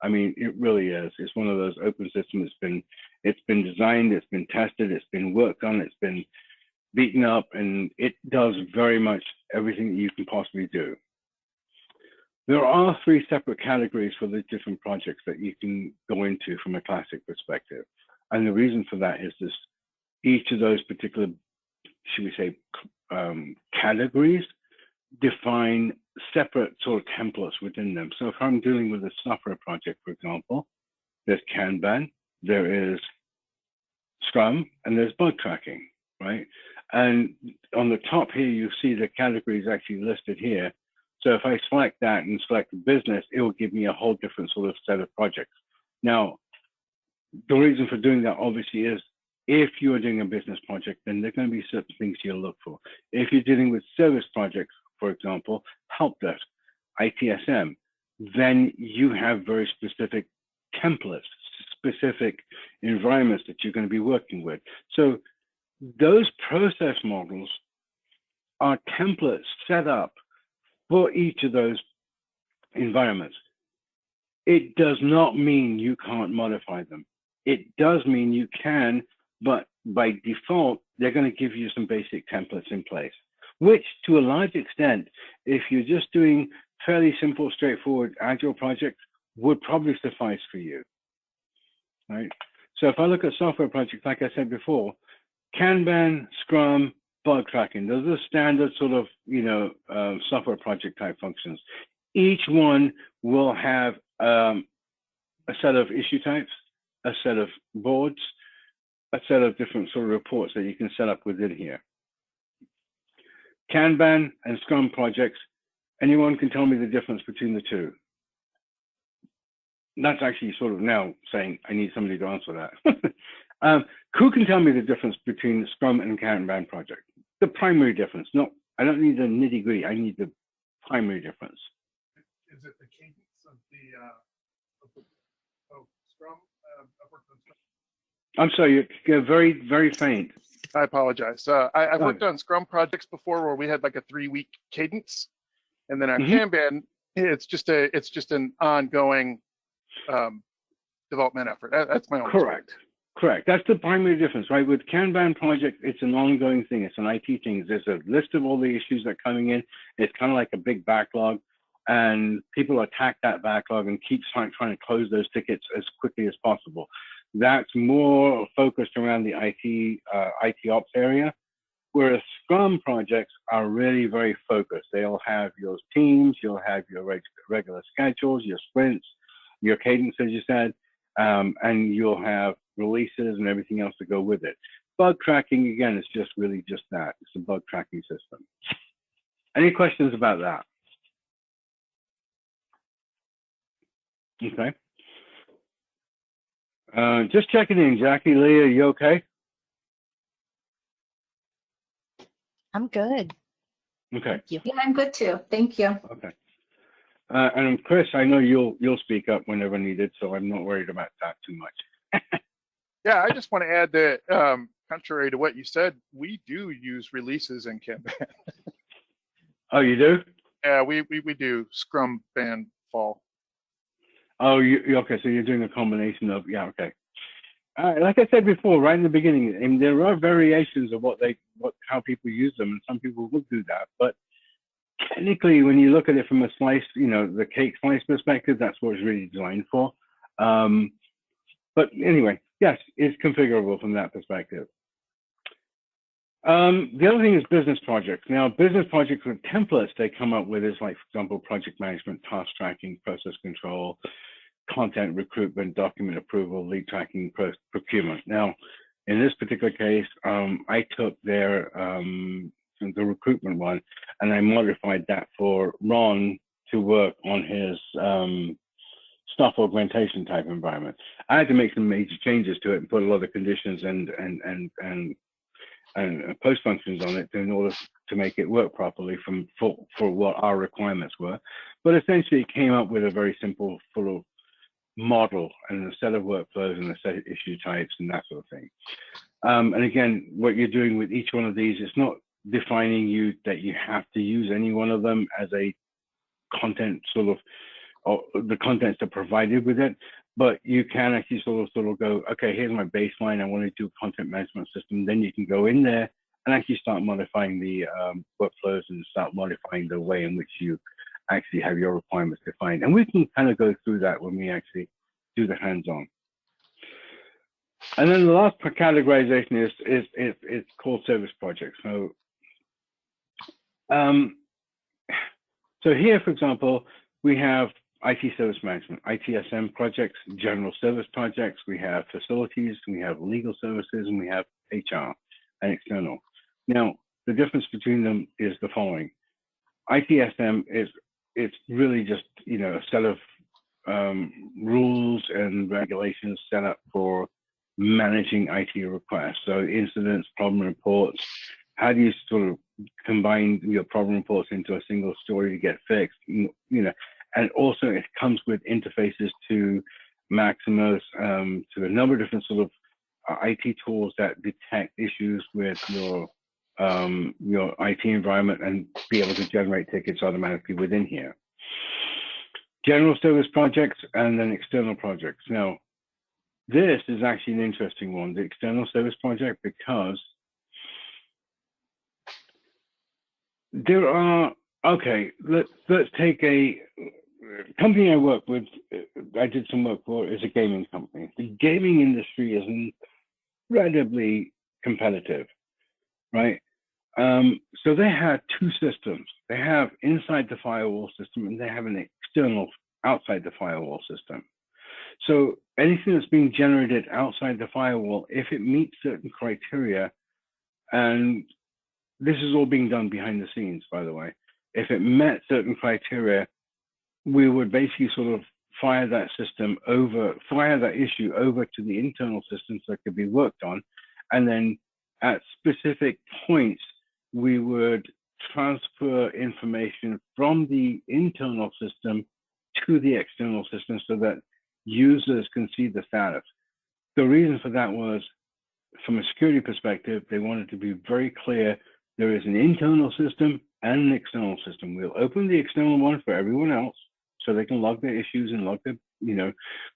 I mean, it really is. It's one of those open systems. It's been designed, it's been tested, it's been worked on, it's been beaten up, and it does very much everything that you can possibly do. There are 3 separate categories for the different projects that you can go into from a classic perspective. And the reason for that is this, each of those particular, should we say, categories define separate sort of templates within them. So if I'm dealing with a software project, for example, there's Kanban, there is Scrum, and there's bug tracking, right? And on the top here, you see the categories actually listed here. So if I select that and select business, it will give me a whole different sort of set of projects. Now, the reason for doing that obviously is if you are doing a business project, then there are going to be certain things you'll look for. If you're dealing with service projects, for example, help desk, ITSM, then you have very specific templates, specific environments that you're going to be working with. So those process models are templates set up for each of those environments. It does not mean you can't modify them. It does mean you can, but by default, they're going to give you some basic templates in place, which to a large extent, if you're just doing fairly simple, straightforward Agile projects, would probably suffice for you, right? So if I look at software projects, like I said before, Kanban, Scrum, bug tracking, those are standard sort of, software project type functions. Each one will have a set of issue types, a set of boards, a set of different sort of reports that you can set up within here. Kanban and Scrum projects, anyone can tell me the difference between the two? That's actually sort of now saying I need somebody to answer that. Who can tell me the difference between Scrum and Kanban project? The primary difference. No, I don't need the nitty gritty. I need the primary difference. Is it the cadence of Scrum? I've worked on Scrum. I'm sorry, you're very, very faint. I apologize. I've worked on Scrum projects before where we had like a 3-week cadence, and then on Kanban, it's just an ongoing development effort. That's my own. Correct. Correct. That's the primary difference, right? With Kanban project, it's an ongoing thing. It's an IT thing. There's a list of all the issues that are coming in. It's kind of like a big backlog, and people attack that backlog and keep trying to close those tickets as quickly as possible. That's more focused around the IT ops area, whereas Scrum projects are really very focused. They'll have your teams, you'll have your regular schedules, your sprints, your cadence, as you said, and you'll have releases and everything else to go with it. Bug tracking, again, is just really just that. It's a bug tracking system. Any questions about that? Okay. Just checking in, Jackie, Leah, you okay? I'm good. Okay. Thank you. Yeah, I'm good too. Thank you. Okay. And Chris, I know you'll speak up whenever needed, so I'm not worried about that too much. Yeah, I just want to add that, contrary to what you said, we do use releases in Kanban. Oh, you do? Yeah, we do Scrum, Ban, Fall. Oh, okay. So you're doing a combination of, yeah, okay. Like I said before, right in the beginning, and there are variations of how people use them, and some people will do that. But technically, when you look at it from a slice, the cake slice perspective, that's what it's really designed for. But anyway, yes, it's configurable from that perspective. The other thing is business projects. Now, business projects with templates they come up with is like, for example, project management, task tracking, process control, content recruitment, document approval, lead tracking, procurement. Now, in this particular case, I took the recruitment one and I modified that for Ron to work on his staff augmentation type environment. I had to make some major changes to it and put a lot of conditions and post functions on it in order to make it work properly for what our requirements were. But essentially, it came up with a very simple sort of model and a set of workflows and a set of issue types and that sort of thing. And again, what you're doing with each one of these, it's not defining that you have to use any one of them as a content sort of, or the contents are provided with it, but you can actually sort of go, okay, here's my baseline. I want to do a content management system. Then you can go in there and actually start modifying the workflows and start modifying the way in which you actually have your requirements defined. And we can kind of go through that when we actually do the hands-on. And then the last categorization is called service projects. So, so here, for example, we have IT service management, ITSM projects, general service projects, we have facilities, we have legal services, and we have HR and external. Now, the difference between them is the following. ITSM it's really just, you know, a set of rules and regulations set up for managing IT requests. So incidents, problem reports, how do you sort of combine your problem reports into a single story to get fixed, you know, and also it comes with interfaces to Maximus, to a number of different sort of IT tools that detect issues with your IT environment and be able to generate tickets automatically within here. General service projects and then external projects. Now, this is actually an interesting one, the external service project, because there are, okay, let's take a company I work with, I did some work for, is a gaming company. The gaming industry is incredibly competitive, right? So they have two systems. They have inside the firewall system and they have an external outside the firewall system. So anything that's being generated outside the firewall, if it meets certain criteria, and this is all being done behind the scenes, by the way, if it met certain criteria, we would basically sort of fire that issue over to the internal systems that could be worked on. And then at specific points, we would transfer information from the internal system to the external system so that users can see the status. The reason for that was, from a security perspective, they wanted to be very clear there is an internal system and an external system. We'll open the external one for everyone else so they can log their issues and log their, you know,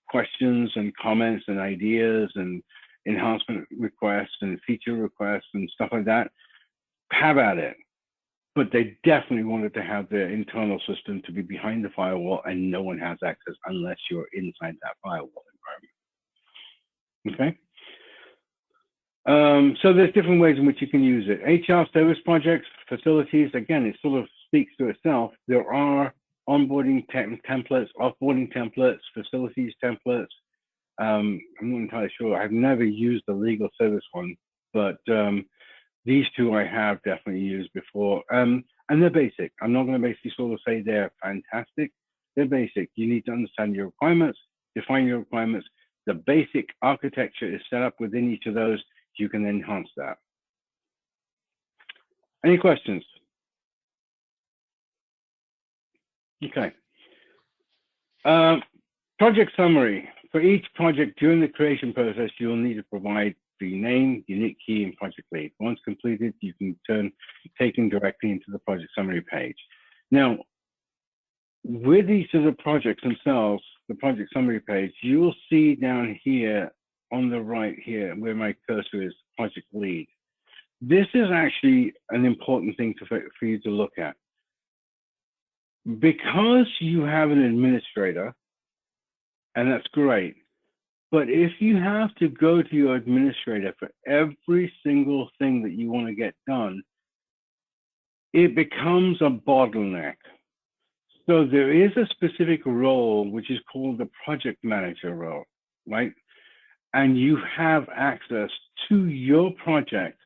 questions and comments and ideas and enhancement requests and feature requests and stuff like that. Have at it. But they definitely wanted to have their internal system to be behind the firewall and no one has access unless you're inside that firewall environment. Okay. So there's different ways in which you can use it. HR service projects, facilities, again, it sort of speaks to itself. There are onboarding templates, offboarding templates, facilities templates. I'm not entirely sure. I've never used the legal service one, but these two I have definitely used before. And they're basic. I'm not going to basically sort of say they're fantastic. They're basic. You need to understand your requirements, define your requirements. The basic architecture is set up within each of those. You can enhance that. Any questions? Okay. Project summary. For each project during the creation process, you'll need to provide the name, unique key, and project lead. Once completed, you can take them directly into the project summary page. Now, with each of the projects themselves, the project summary page, you'll see down here on the right here, where my cursor is, project lead. This is actually an important thing for you to look at. Because you have an administrator, and that's great, but if you have to go to your administrator for every single thing that you want to get done, it becomes a bottleneck. So there is a specific role, which is called the project manager role, right? And you have access to your project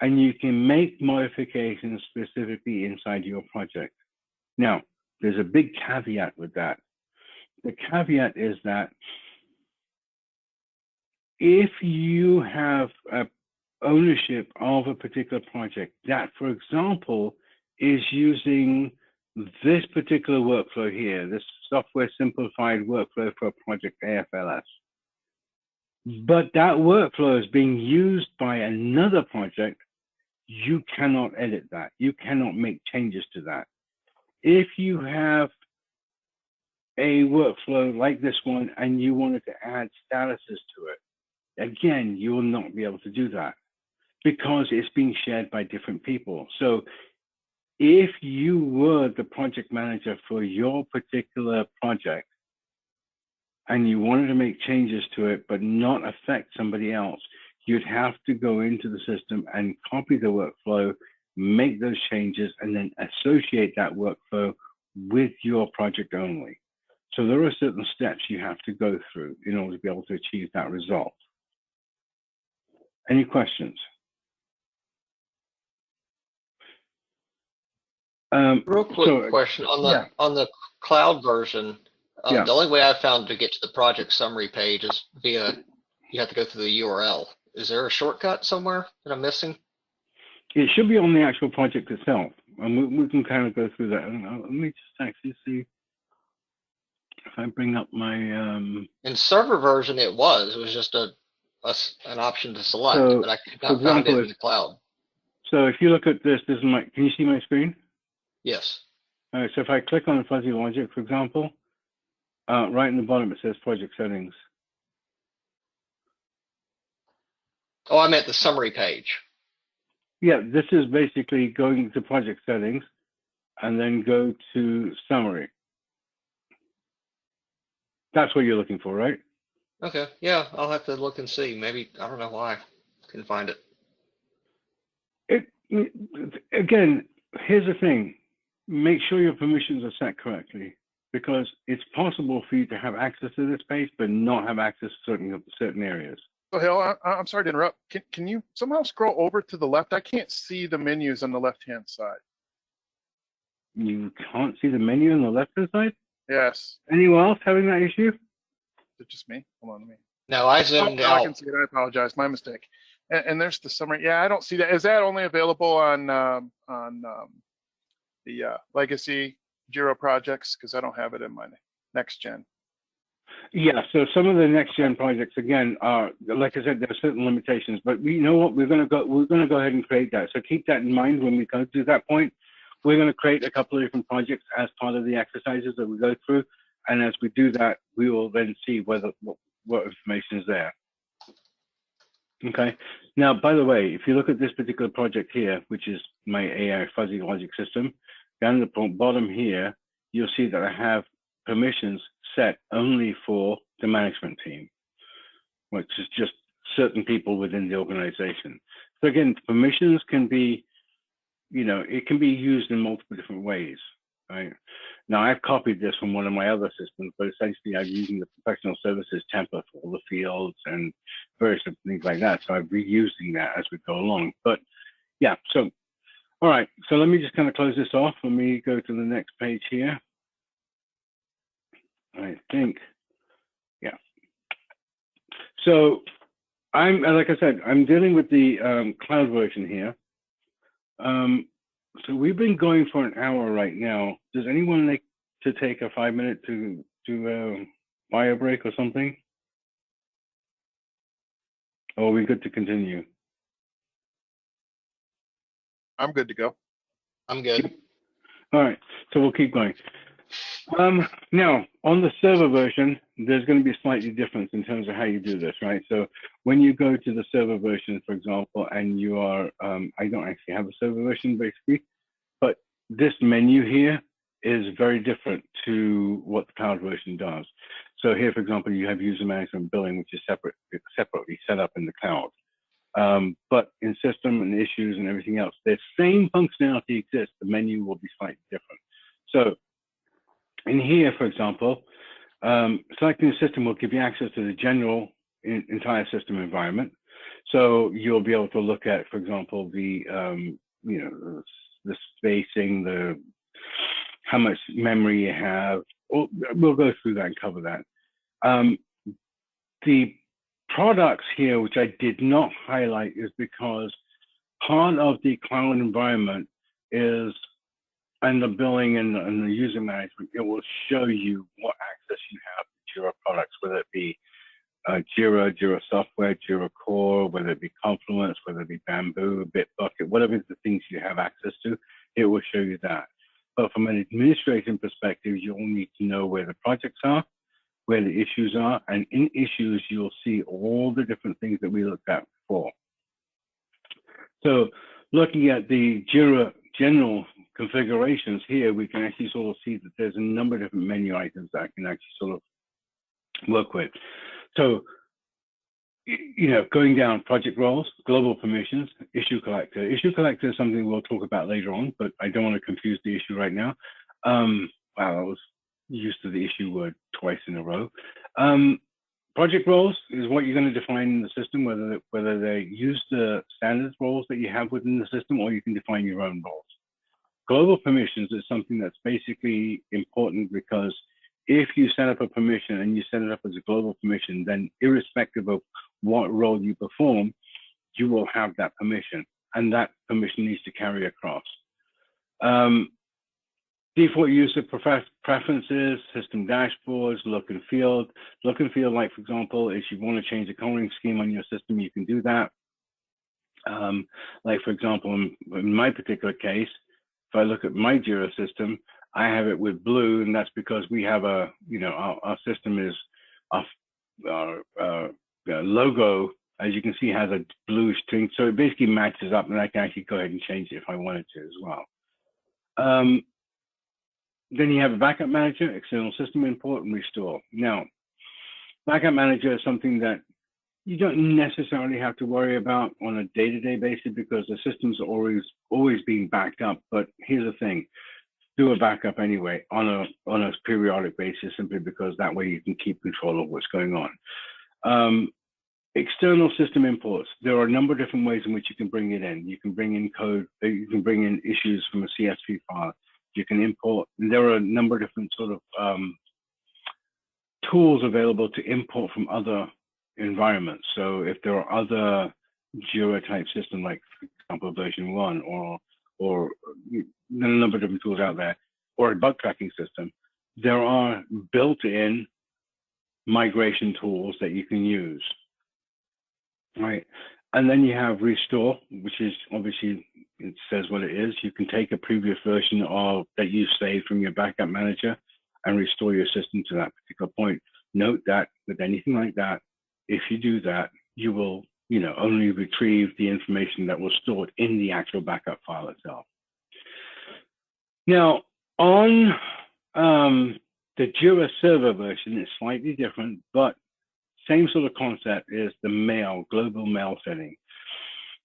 and you can make modifications specifically inside your project. Now, there's a big caveat with that. The caveat is that if you have ownership of a particular project that, for example, is using this particular workflow here, this software simplified workflow for a project AFLS, but that workflow is being used by another project, you cannot edit that. You cannot make changes to that. If you have a workflow like this one and you wanted to add statuses to it, again, you will not be able to do that because it's being shared by different people. So if you were the project manager for your particular project and you wanted to make changes to it but not affect somebody else, you'd have to go into the system and copy the workflow, make those changes, and then associate that workflow with your project only. So there are certain steps you have to go through in order to be able to achieve that result. Any questions? Real quick question on the cloud version. Yeah. The only way I found to get to the project summary page is via you have to go through the URL. Is there a shortcut somewhere that I'm missing? It should be on the actual project itself, and we can kind of go through that. Let me just actually see if I bring up my. In server version, it was just an option to select, So, but I could for not find it example, in the cloud. So if you look at this is my. Can you see my screen? Yes. All right. So if I click on fuzzy logic, for example, right in the bottom it says project settings. Oh, I meant the summary page. Yeah, this is basically going to project settings and then go to summary. That's what you're looking for, right? Okay. Yeah, I'll have to look and see. Maybe I don't know why I couldn't find it. Again, here's the thing. Make sure your permissions are set correctly, because it's possible for you to have access to this page but not have access to certain areas. So Hill, I'm sorry to interrupt. Can you somehow scroll over to the left? I can't see the menus on the left-hand side. You can't see the menu on the left-hand side? Yes. Anyone else having that issue? Is it just me? Hold on a minute. No, I Oh, zoomed now I out. can see it. I apologize. My mistake. And there's the summary. Yeah, I don't see that. Is that only available on the legacy Jira projects? Because I don't have it in my next gen. Yeah, so some of the next gen projects again are, like I said, there are certain limitations, but you know what, we're gonna go ahead and create that. So keep that in mind when we go to that point. We're gonna create a couple of different projects as part of the exercises that we go through, and as we do that, we will then see whether what information is there. Okay. Now, by the way, if you look at this particular project here, which is my AI fuzzy logic system, down at the bottom here, you'll see that I have permissions set only for the management team, which is just certain people within the organization. So again, permissions can be, it can be used in multiple different ways, right? Now, I've copied this from one of my other systems, but essentially I'm using the professional services template for all the fields and various things like that. So I'm reusing that as we go along. But yeah, so, all right. So let me just kind of close this off. Let me go to the next page here. I think, yeah. So like I said, I'm dealing with the cloud version here. So we've been going for an hour right now. Does anyone like to take a 5-minute to bio break or something? Or are we good to continue? I'm good to go. I'm good. All right, so we'll keep going. Now, on the server version, there's going to be a slightly difference in terms of how you do this, right? So when you go to the server version, for example, and you are, I don't actually have a server version basically, but this menu here is very different to what the cloud version does. So here, for example, you have user management billing, which is separately set up in the cloud. But in system and issues and everything else, the same functionality exists. The menu will be slightly different. So in here, for example, selecting the system will give you access to the general entire system environment. So you'll be able to look at, for example, the the spacing, how much memory you have. We'll go through that and cover that. The products here, which I did not highlight, is because part of the cloud environment is, and the billing and the user management, it will show you what access you have to Jira products, whether it be Jira, Jira Software, Jira Core, whether it be Confluence, whether it be Bamboo, Bitbucket, whatever the things you have access to, it will show you that. But from an administrative perspective, you'll need to know where the projects are, where the issues are, and in issues, you'll see all the different things that we looked at before. So looking at the Jira general configurations here, we can actually sort of see that there's a number of different menu items that I can actually sort of work with. So, going down project roles, global permissions, issue collector. Issue collector is something we'll talk about later on, but I don't want to confuse the issue right now. wow, I was used to the issue word twice in a row. Project roles is what you're going to define in the system, whether they use the standard roles that you have within the system, or you can define your own roles. Global permissions is something that's basically important, because if you set up a permission and you set it up as a global permission, then irrespective of what role you perform, you will have that permission, and that permission needs to carry across. Default user preferences, system dashboards, look and feel. Look and feel, like for example, if you want to change the coloring scheme on your system, you can do that. Like for example, in my particular case, if I look at my Jira system, I have it with blue, and that's because we have a, our system is, our logo, as you can see, has a bluish tint, so it basically matches up, and I can actually go ahead and change it if I wanted to as well. Then you have a backup manager, external system import, and restore. Now, backup manager is something that you don't necessarily have to worry about on a day-to-day basis, because the system's always being backed up. But here's the thing: do a backup anyway on a periodic basis, simply because that way you can keep control of what's going on. External system imports. There are a number of different ways in which you can bring it in. You can bring in code. You can bring in issues from a CSV file. You can import. There are a number of different sort of tools available to import from other environments. So if there are other Jira type systems, like for example version 1, or a number of different tools out there, or a bug tracking system, there are built-in migration tools that you can use, right? And then you have restore, which is obviously, it says what it is. You can take a previous version of that you saved from your backup manager and restore your system to that particular point. Note that with anything like that, if you do that, you will, only retrieve the information that was stored in the actual backup file itself. Now, on the Jira server version, it's slightly different, but same sort of concept is the global mail setting.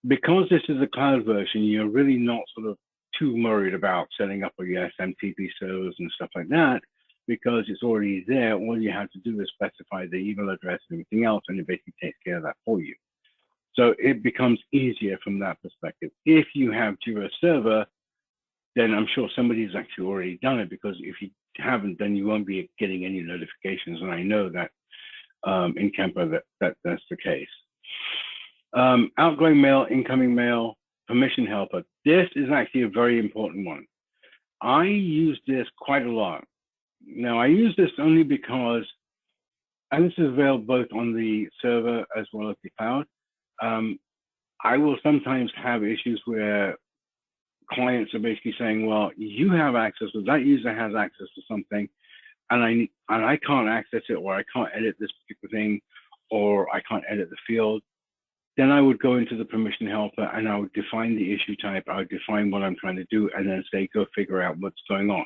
Because this is a cloud version, you're really not sort of too worried about setting up your SMTP servers and stuff like that, because it's already there. All you have to do is specify the email address and everything else, and it basically takes care of that for you. So it becomes easier from that perspective. If you have Jira Server, then I'm sure somebody's actually already done it, because if you haven't, then you won't be getting any notifications. And I know that in Kemper that's the case. Outgoing mail, incoming mail, permission helper. This is actually a very important one. I use this quite a lot. Now, I use this only because, and this is available both on the server as well as the cloud, I will sometimes have issues where clients are basically saying, well, you have access, or that user has access to something, and I can't access it, or I can't edit this particular thing, or I can't edit the field. Then I would go into the permission helper and I would define the issue type. I would define what I'm trying to do, and then say, go figure out what's going on.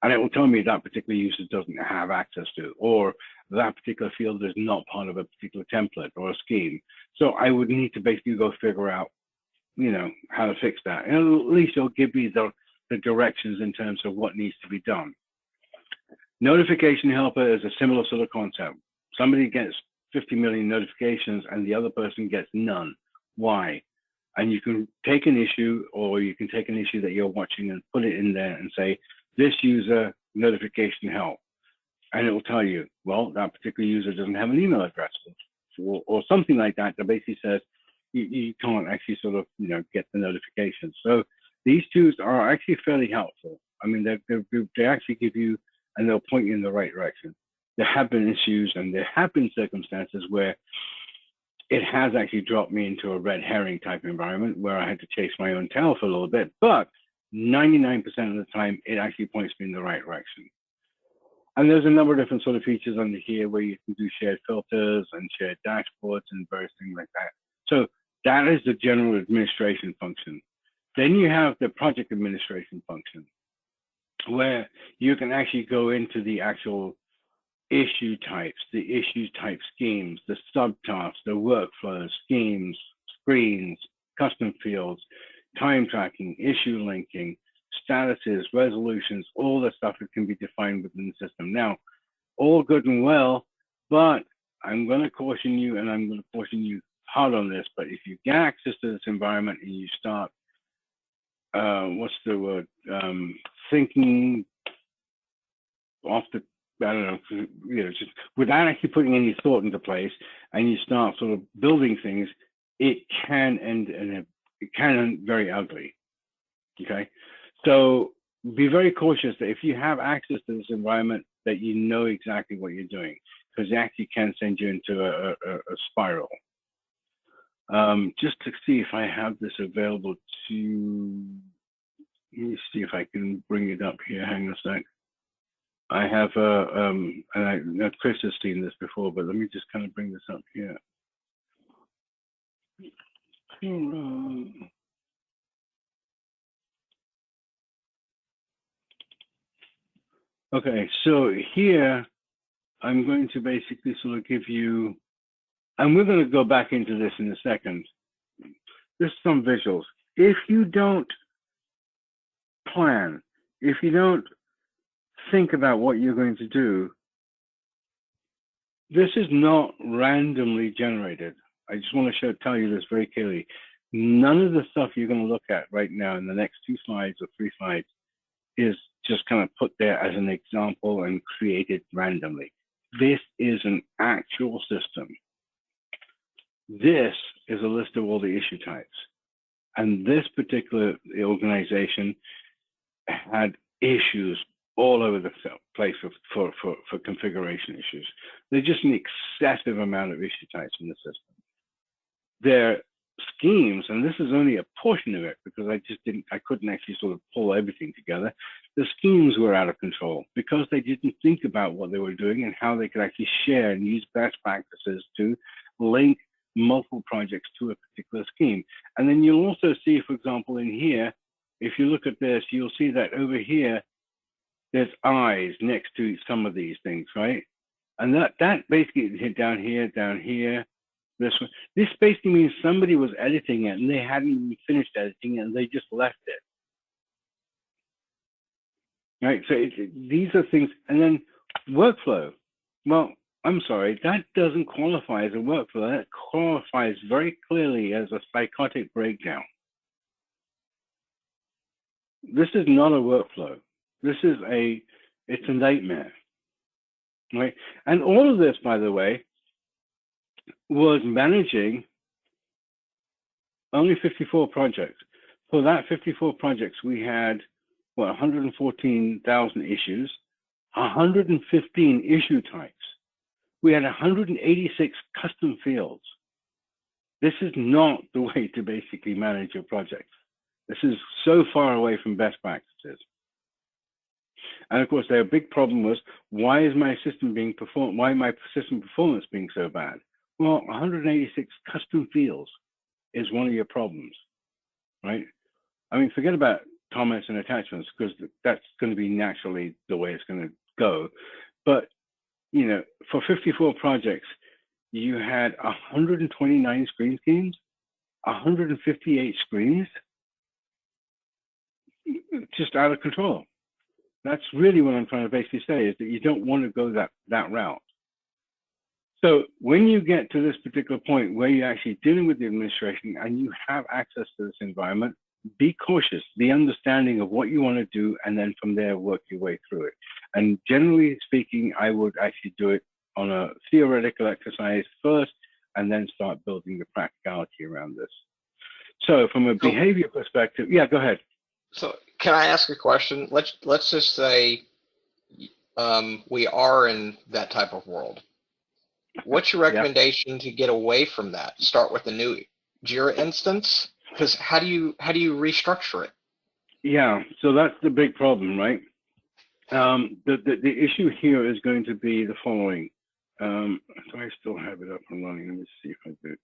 And it will tell me that particular user doesn't have access to, or that particular field is not part of a particular template or a scheme. So I would need to basically go figure out, how to fix that. And at least it'll give me the directions in terms of what needs to be done. Notification helper is a similar sort of concept. Somebody gets 50 million notifications and the other person gets none. Why? And you can take an issue, or you can take an issue that you're watching and put it in there and say, this user notification help. And it will tell you, well, that particular user doesn't have an email address, or something like that basically says you can't actually sort of, get the notifications. So these tools are actually fairly helpful. I mean, they actually give you, and they'll point you in the right direction. There have been issues and there have been circumstances where it has actually dropped me into a red herring type environment where I had to chase my own tail for a little bit, but 99% of the time, it actually points me in the right direction. And there's a number of different sort of features under here where you can do shared filters and shared dashboards and various things like that. So that is the general administration function. Then you have the project administration function, where you can actually go into the actual issue types, the issue type schemes, the subtasks, the workflows, schemes, screens, custom fields, time tracking, issue linking, statuses, resolutions, all the stuff that can be defined within the system. Now, all good and well, but I'm going to caution you, and I'm going to caution you hard on this, but if you get access to this environment and you start, what's the word, thinking off the, I don't know, you know, just without actually putting any thought into place, and you start sort of building things, it can end very ugly. Okay, so be very cautious that if you have access to this environment, that you know exactly what you're doing, because it actually can send you into a spiral. Just to see if I have this available to, let me see if I can bring it up here. Hang on a sec. I have, and I know Chris has seen this before, but let me just kind of bring this up here. Okay, so here I'm going to basically sort of give you, and we're going to go back into this in a second. Just some visuals. If you don't plan, if you don't think about what you're going to do, this is not randomly generated. I just want to tell you this very clearly. None of the stuff you're going to look at right now in the next 2 slides or 3 slides is just kind of put there as an example and created randomly. This is an actual system. This is a list of all the issue types. And this particular organization had issues all over the place for configuration issues. There's just an excessive amount of issue types in the system. Their schemes, and this is only a portion of it because I couldn't actually sort of pull everything together. The schemes were out of control because they didn't think about what they were doing and how they could actually share and use best practices to link multiple projects to a particular scheme. And then you'll also see, for example, in here, if you look at this, you'll see that over here, there's eyes next to some of these things, right? And that basically hit down here, this one. This basically means somebody was editing it and they hadn't even finished editing it and they just left it. Right, so these are things, and then workflow. Well, I'm sorry, that doesn't qualify as a workflow. That qualifies very clearly as a psychotic breakdown. This is not a workflow. This is it's a nightmare, right? And all of this, by the way, was managing only 54 projects. For that 54 projects, we had, what, 114,000 issues, 115 issue types. We had 186 custom fields. This is not the way to basically manage your projects. This is so far away from best practices. And of course, their big problem was, why is my system why my system performance being so bad? Well, 186 custom fields is one of your problems, right? I mean, forget about comments and attachments because that's going to be naturally the way it's going to go. But, you know, for 54 projects, you had 129 screen schemes, 158 screens, just out of control. That's really what I'm trying to basically say, is that you don't want to go that route. So when you get to this particular point where you're actually dealing with the administration and you have access to this environment, be cautious, be understanding of what you want to do, and then from there work your way through it. And generally speaking, I would actually do it on a theoretical exercise first, and then start building the practicality around this. So from a behavior perspective, yeah, go ahead. So can I ask a question? Let's just say we are in that type of world. What's your recommendation to get away from that? Start with a new Jira instance? Because how do you restructure it? Yeah, so that's the big problem, right? The issue here is going to be the following. So I still have it up and running. Let me see if I do.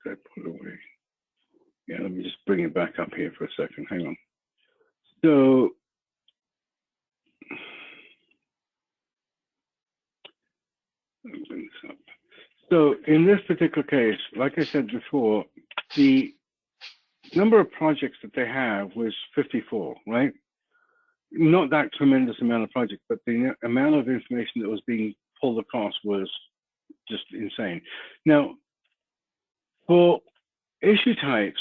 Did I put it away? Yeah, let me just bring it back up here for a second. Hang on. So let me bring this up. So in this particular case, like I said before, the number of projects that they have was 54, right? Not that tremendous amount of projects, but the amount of information that was being pulled across was just insane. Now, for issue types,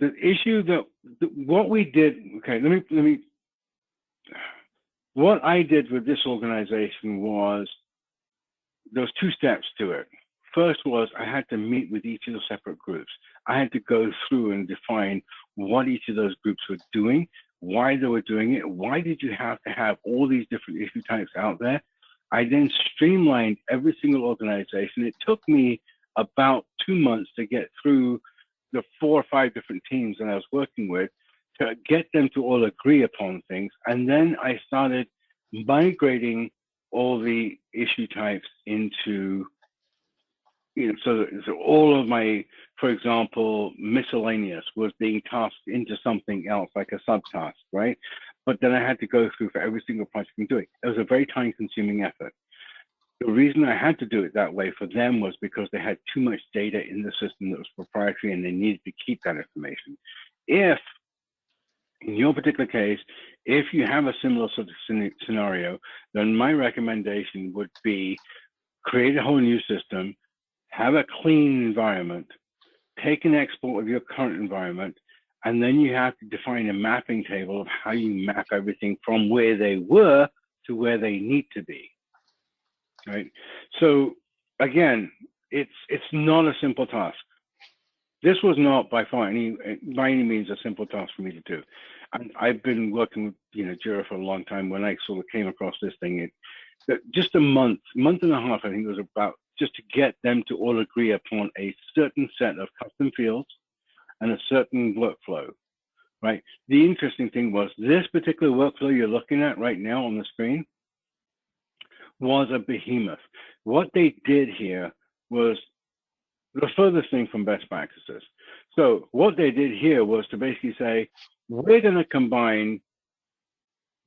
the issue that what we did, okay, let me, what I did with this organization was there was 2 steps to it. First was I had to meet with each of the separate groups. I had to go through and define what each of those groups were doing, why they were doing it, why did you have to have all these different issue types out there. I then streamlined every single organization. It took me about 2 months to get through the 4 or 5 different teams that I was working with to get them to all agree upon things. And then I started migrating all the issue types into, so all of my, for example, miscellaneous was being tasked into something else, like a subtask, right? But then I had to go through for every single project I'm doing. It was a very time-consuming effort. The reason I had to do it that way for them was because they had too much data in the system that was proprietary and they needed to keep that information. If, in your particular case, if you have a similar sort of scenario, then my recommendation would be create a whole new system, have a clean environment, take an export of your current environment, and then you have to define a mapping table of how you map everything from where they were to where they need to be. Right. So again, it's not a simple task. This was not by any means a simple task for me to do. And I've been working with Jira for a long time. When I sort of came across this thing, just a month and a half, I think it was about, just to get them to all agree upon a certain set of custom fields and a certain workflow. Right. The interesting thing was this particular workflow you're looking at right now on the screen was a behemoth. What they did here was the furthest thing from best practices. So what they did here was to basically say, we're going to combine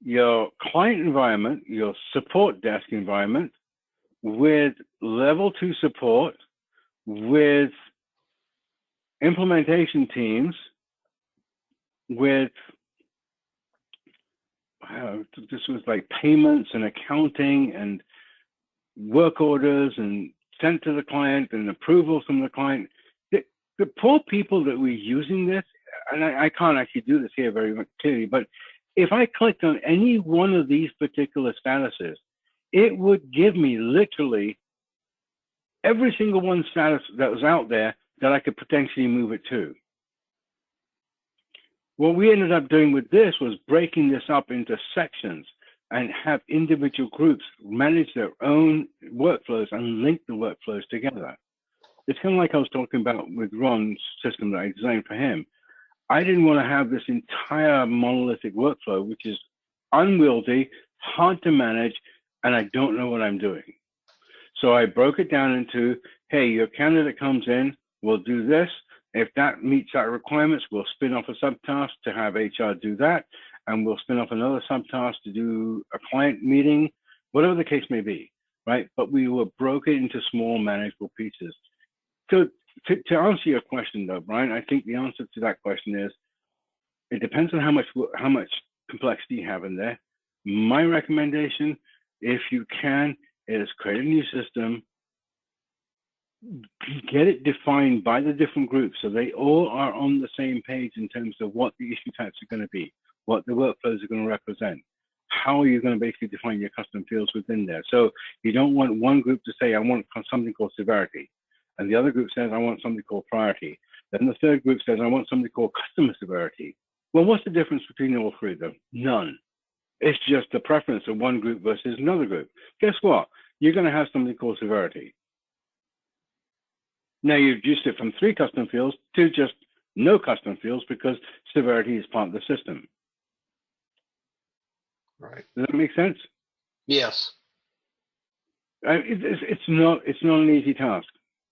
your client environment, your support desk environment, with level 2 support, with implementation teams, with this was like payments and accounting and work orders and sent to the client and approval from the client. The poor people that were using this, and I can't actually do this here very much clearly, but if I clicked on any one of these particular statuses, it would give me literally every single one status that was out there that I could potentially move it to. What we ended up doing with this was breaking this up into sections and have individual groups manage their own workflows and link the workflows together. It's kind of like I was talking about with Ron's system that I designed for him. I didn't want to have this entire monolithic workflow, which is unwieldy, hard to manage, and I don't know what I'm doing. So I broke it down into, hey, your candidate comes in, we'll do this. If that meets our requirements, we'll spin off a subtask to have HR do that, and we'll spin off another subtask to do a client meeting, whatever the case may be, right? But we were broken into small manageable pieces. So to answer your question though, Brian, I think the answer to that question is, it depends on how much complexity you have in there. My recommendation, if you can, is create a new system, get it defined by the different groups so they all are on the same page in terms of what the issue types are going to be, what the workflows are going to represent, how are you going to basically define your custom fields within there. So you don't want one group to say, I want something called severity, and the other group says, I want something called priority. Then the third group says, I want something called customer severity. Well, what's the difference between all three of them? None. It's just the preference of one group versus another group. Guess what? You're going to have something called severity. Now you've reduced it from 3 custom fields to just no custom fields because severity is part of the system. Right. Does that make sense? Yes. It's not an easy task,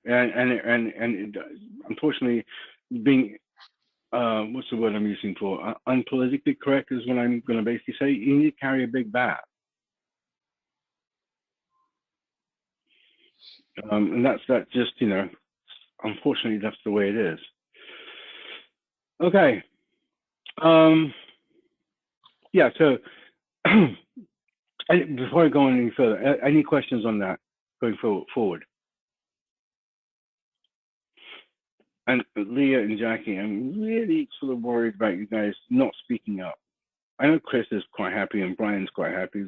and unfortunately, being what's the word I'm using for? Unpolitically correct is what I'm going to basically say. You need to carry a big bat. And that's just, unfortunately, that's the way it is. Okay. Yeah. So before I go on any further, any questions on that going forward? And Leah and Jackie, I'm really sort of worried about you guys not speaking up. I know Chris is quite happy and Brian's quite happy.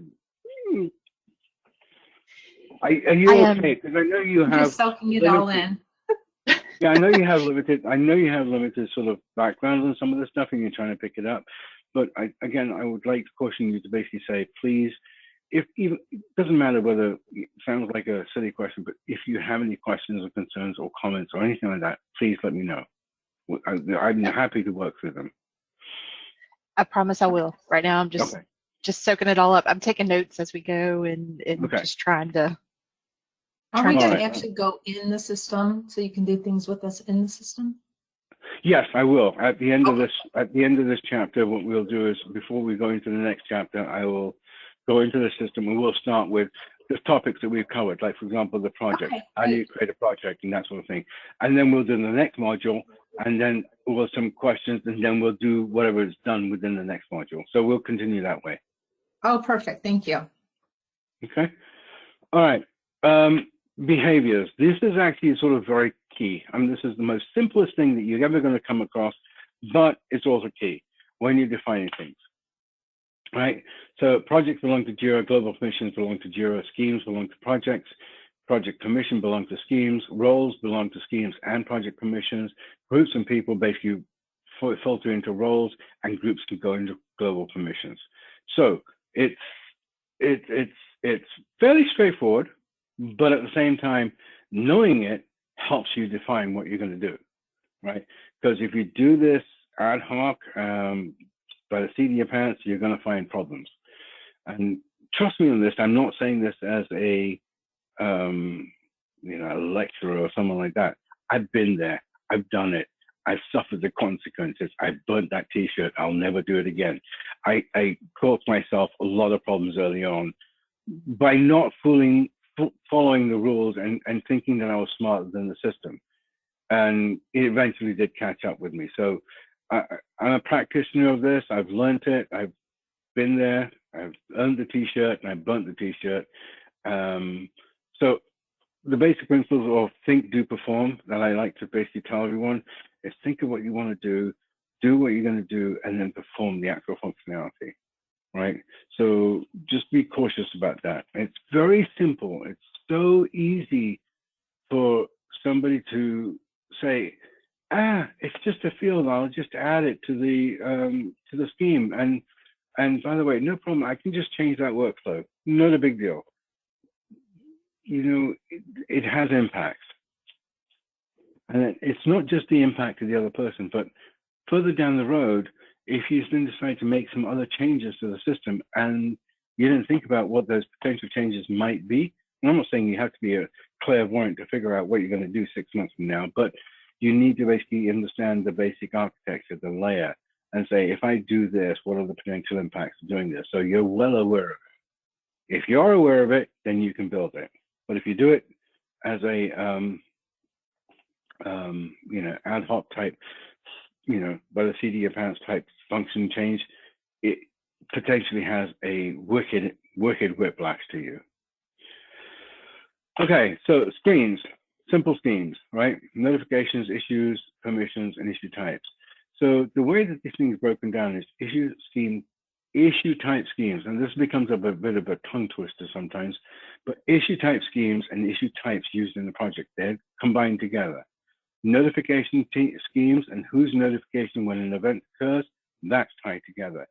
Are you okay? Because I know you I'm have just soaking it all in. Yeah, I know you have limited. I know you have limited sort of background on some of this stuff, and you're trying to pick it up. But I would like to caution you to basically say, please, if even it doesn't matter whether it sounds like a silly question, but if you have any questions or concerns or comments or anything like that, please let me know. I'm happy to work through them. I promise I will. Right now, I'm Okay. just soaking it all up. I'm taking notes as we go and Okay. just trying to. Are we All going right. to actually go in the system so you can do things with us in the system? Yes, I will. At the end of this chapter, what we'll do is before we go into the next chapter, I will go into the system and we'll start with the topics that we've covered, like for example, the project. Okay, How do you create a project and that sort of thing. And then we'll do the next module and then we'll some questions and then we'll do whatever is done within the next module. So we'll continue that way. Oh, perfect. Thank you. Okay. All right. Behaviors. This is actually sort of very key. I mean, this is the most simplest thing that you're ever going to come across, but it's also key when you're defining things, right? So projects belong to Jira, global permissions belong to Jira, schemes belong to projects, project permission belong to schemes, roles belong to schemes and project permissions, groups and people basically filter into roles, and groups can go into global permissions. So it's fairly straightforward, but at the same time, knowing it helps you define what you're going to do, right? Because if you do this ad hoc by the seat of your pants, you're going to find problems. And trust me on this, I'm not saying this as a lecturer or someone like that. I've been there. I've done it. I've suffered the consequences. I burnt that T-shirt. I'll never do it again. I caused myself a lot of problems early on by not following the rules and thinking that I was smarter than the system. And it eventually did catch up with me. So I'm a practitioner of this. I've learned it. I've been there. I've earned the T-shirt and I burnt the T-shirt. So the basic principles of think, do, perform that I like to basically tell everyone is think of what you want to do what you're going to do, and then perform the actual functionality. Right? So just be cautious about that. It's very simple. It's so easy for somebody to say, it's just a field. I'll just add it to the scheme. And by the way, no problem. I can just change that workflow. Not a big deal. You know, it has impacts. And it's not just the impact of the other person, but further down the road, if you then decide to make some other changes to the system and you didn't think about what those potential changes might be, and I'm not saying you have to be a clairvoyant to figure out what you're going to do 6 months from now, but you need to basically understand the basic architecture, the layer, and say, if I do this, what are the potential impacts of doing this? So you're well aware of it. If you're aware of it, then you can build it. But if you do it as a ad hoc type, by the seat of your pants type function change, it potentially has a wicked whiplash to you. Okay, so screens, simple schemes, right? Notifications, issues, permissions, and issue types. So the way that this thing is broken down is issue type schemes, and this becomes a bit of a tongue twister sometimes, but issue type schemes and issue types used in the project, they're combined together. Notification schemes and whose notification when an event occurs, that's tied together.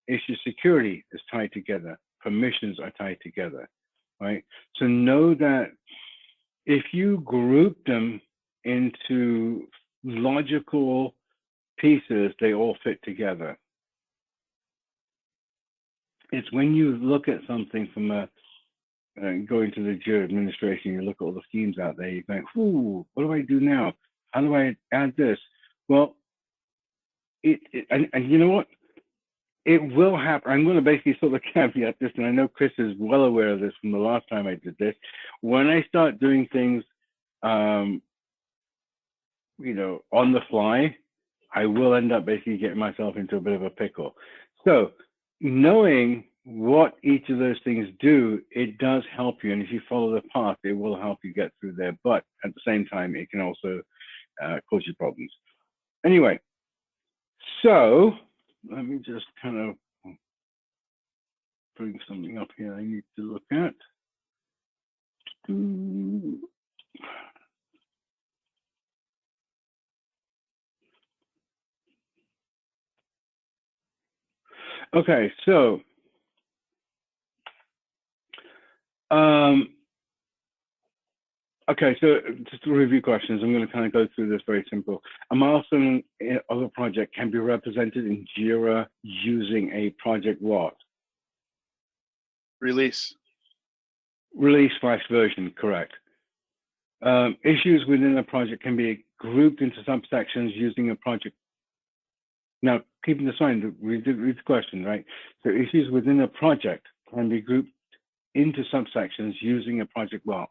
Issue security is tied together. Permissions are tied together, right? So know that if you group them into logical pieces, they all fit together. It's when you look at something from going to the Jira administration, you look at all the schemes out there, you think, ooh, what do I do now? How do I add this? Well, and you know what? It will happen. I'm going to basically sort of caveat this, and I know Chris is well aware of this from the last time I did this. When I start doing things, on the fly, I will end up basically getting myself into a bit of a pickle. So knowing what each of those things do, it does help you. And if you follow the path, it will help you get through there. But at the same time, it can also cause you problems. Anyway, so let me just kind of bring something up here I need to look at. Okay, so okay, so just to review questions, I'm going to kind of go through this very simple. A milestone of a project can be represented in Jira using a project what? Release. Release/version, correct. Issues within a project can be grouped into subsections using a project. Now, keep in mind, read the question, right? So issues within a project can be grouped into subsections using a project what?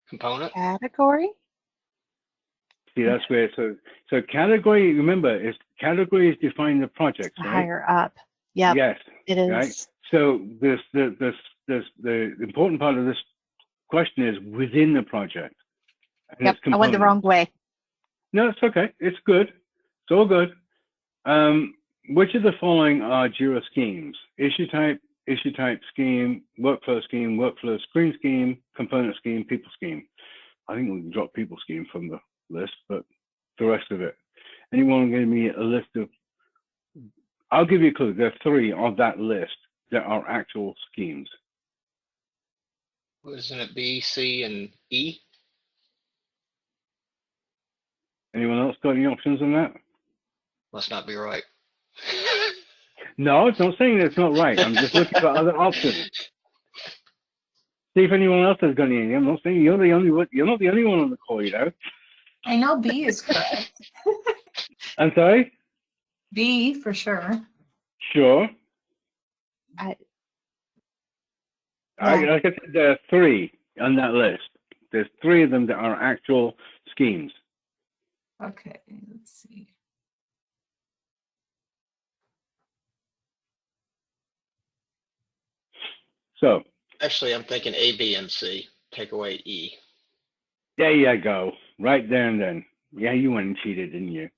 Component. Category? See, that's where, so category, remember, categories define the projects, right? Higher up. Yep, Yes, it is. right? So the important part of this question is within the project. And Yep, it's I went the wrong way. No, it's okay. It's good. It's all good. Which of the following are Jira schemes? Issue type scheme, workflow screen scheme, component scheme, people scheme. I think we can drop people scheme from the list, but the rest of it. Anyone give me a list of, I'll give you a clue. There are 3 on that list that are actual schemes. Wasn't it B, C, and E? Anyone else got any options on that? Must not be right. No, it's not saying it's not right. I'm just looking for other options. See if anyone else has got any. I'm not saying you're the only one. You're not the only one on the call, you know. I know B is correct. I'm sorry. B for sure. Sure. Yeah. Like I said, there are 3 on that list. There's 3 of them that are actual schemes. Okay, let's see. So Actually, I'm thinking A, B, and C. Take away E. there you go. Right there and then. Yeah, you went and cheated, didn't you?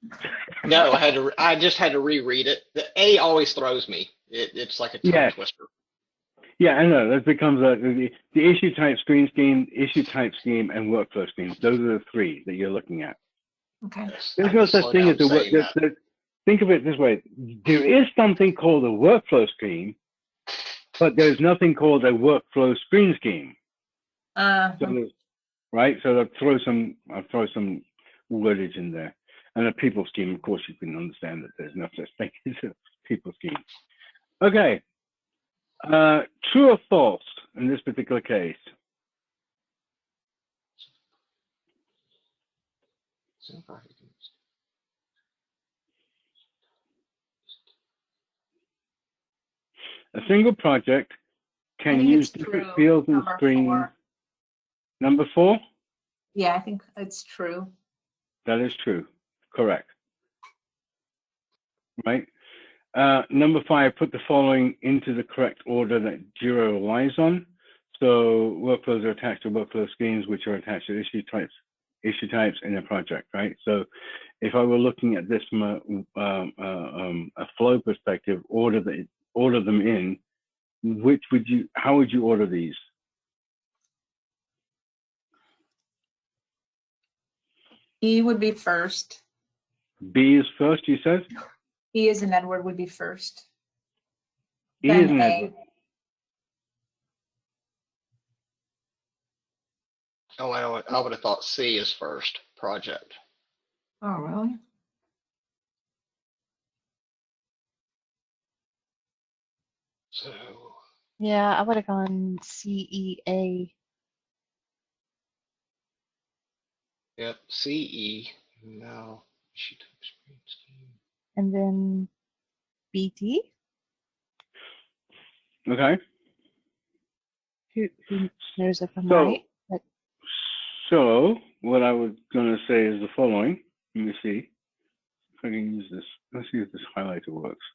No, I just had to reread it. The A always throws me. It's like a tongue twister. Yeah, I know. That becomes the issue type screen scheme, issue type scheme, and workflow schemes. Those are the 3 that you're looking at. Okay. There's no such thing as think of it this way. There is something called a workflow scheme, but there's nothing called a workflow screen scheme. So right? So I'll throw some wordage in there. And a people scheme, of course, you can understand that there's no such thing as a people scheme. Okay. True or false in this particular case? A single project can use different fields and screens. 4. Number 4? Yeah, I think it's true. That is true. Correct. Right. Number 5, put the following into the correct order that Jira relies on. So workflows are attached to workflow schemes, which are attached to issue types in a project, right? So if I were looking at this from a flow perspective, order them in, how would you order these? E would be first. B is first, you said? E as in Edward would be first. E as in Edward. Oh, I would have thought C is first, project. Oh, really? So. Yeah, I would have gone CEA. Yep, CE. No. And then BT. Okay. Who knows if I'm right? But... So what I was going to say is the following. Let me see. if I can use this, let's see if this highlighter works.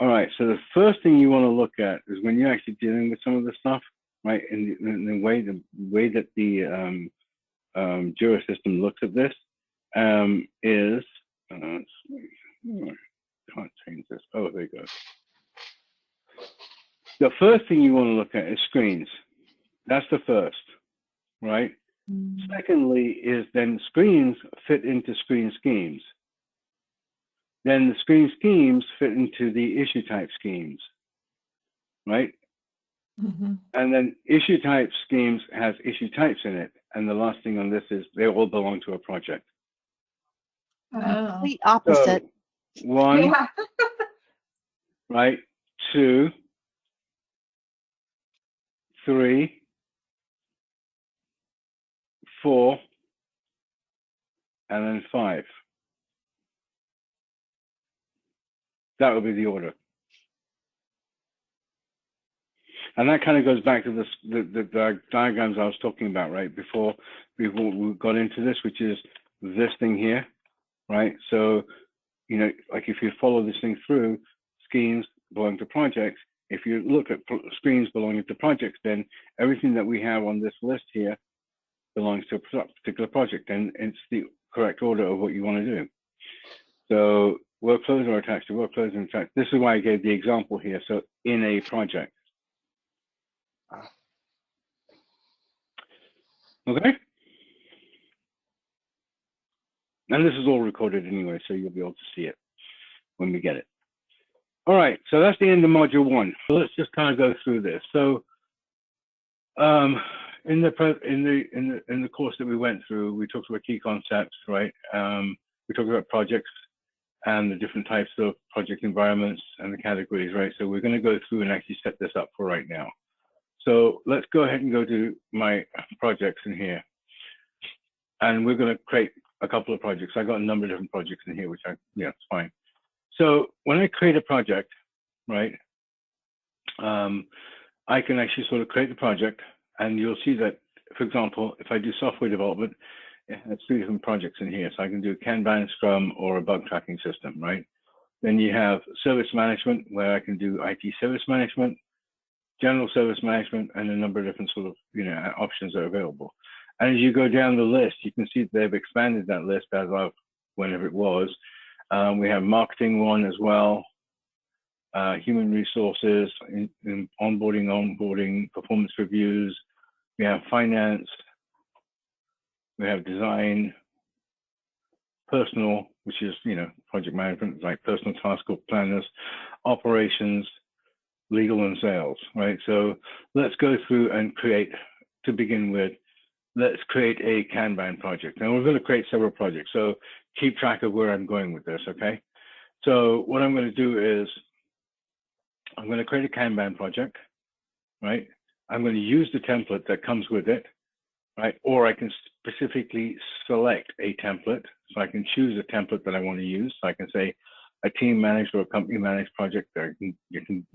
All right, so the first thing you want to look at is when you're actually dealing with some of the stuff, right? In the way that the Jira system looks at this is, let's see, can't change this. Oh, there you go. The first thing you want to look at is screens. That's the first, right? Secondly is then screens fit into screen schemes. Then the screen schemes fit into the issue type schemes, right? Mm-hmm. And then issue type schemes has issue types in it. And the last thing on this is they all belong to a project. Oh. Complete opposite. So 1, Yeah. right? 2, 3, 4, and then 5. That would be the order. And that kind of goes back to this, the diagrams I was talking about, right? Before we got into this, which is this thing here, right? So, you know, like if you follow this thing through, schemes belong to projects. If you look at screens belonging to projects, then everything that we have on this list here belongs to a particular project, and it's the correct order of what you want to do. So workflows are attached to workflows. In fact, this is why I gave the example here. So in a project. Okay. And this is all recorded anyway, so you'll be able to see it when we get it. All right, so that's the end of module 1. So let's just kind of go through this. So in the course that we went through, we talked about key concepts, right? We talked about projects and the different types of project environments and the categories, right? So we're going to go through and actually set this up for right now. So let's go ahead and go to my projects in here. And we're going to create a couple of projects. I got a number of different projects in here, which it's fine. So when I create a project, right, I can actually sort of create the project, and you'll see that, for example, if I do software development, it has 3 different projects in here. So I can do Kanban, Scrum, or a bug tracking system, right? Then you have service management, where I can do IT service management, general service management, and a number of different sort of, options that are available. And as you go down the list, you can see they've expanded that list as of whenever it was. We have marketing one as well, human resources, in onboarding, performance reviews. We have finance. We have design, personal, which is, project management, like personal task or planners, operations, legal, and sales, right? So let's go through and create, to begin with, let's create a Kanban project. Now we're going to create several projects, so keep track of where I'm going with this, okay? So what I'm going to do is I'm going to create a Kanban project, right? I'm going to use the template that comes with it, right? Or I can specifically select a template. So I can choose a template that I want to use. So I can say a team managed or a company managed project. You can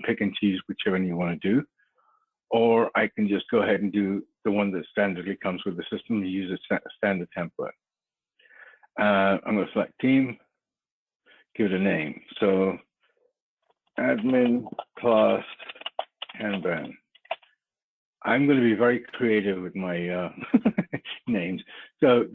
pick and choose whichever one you want to do. Or I can just go ahead and do the one that standardly comes with the system and use a standard template. I'm going to select team, give it a name. So admin class Kanban. I'm going to be very creative with my names. So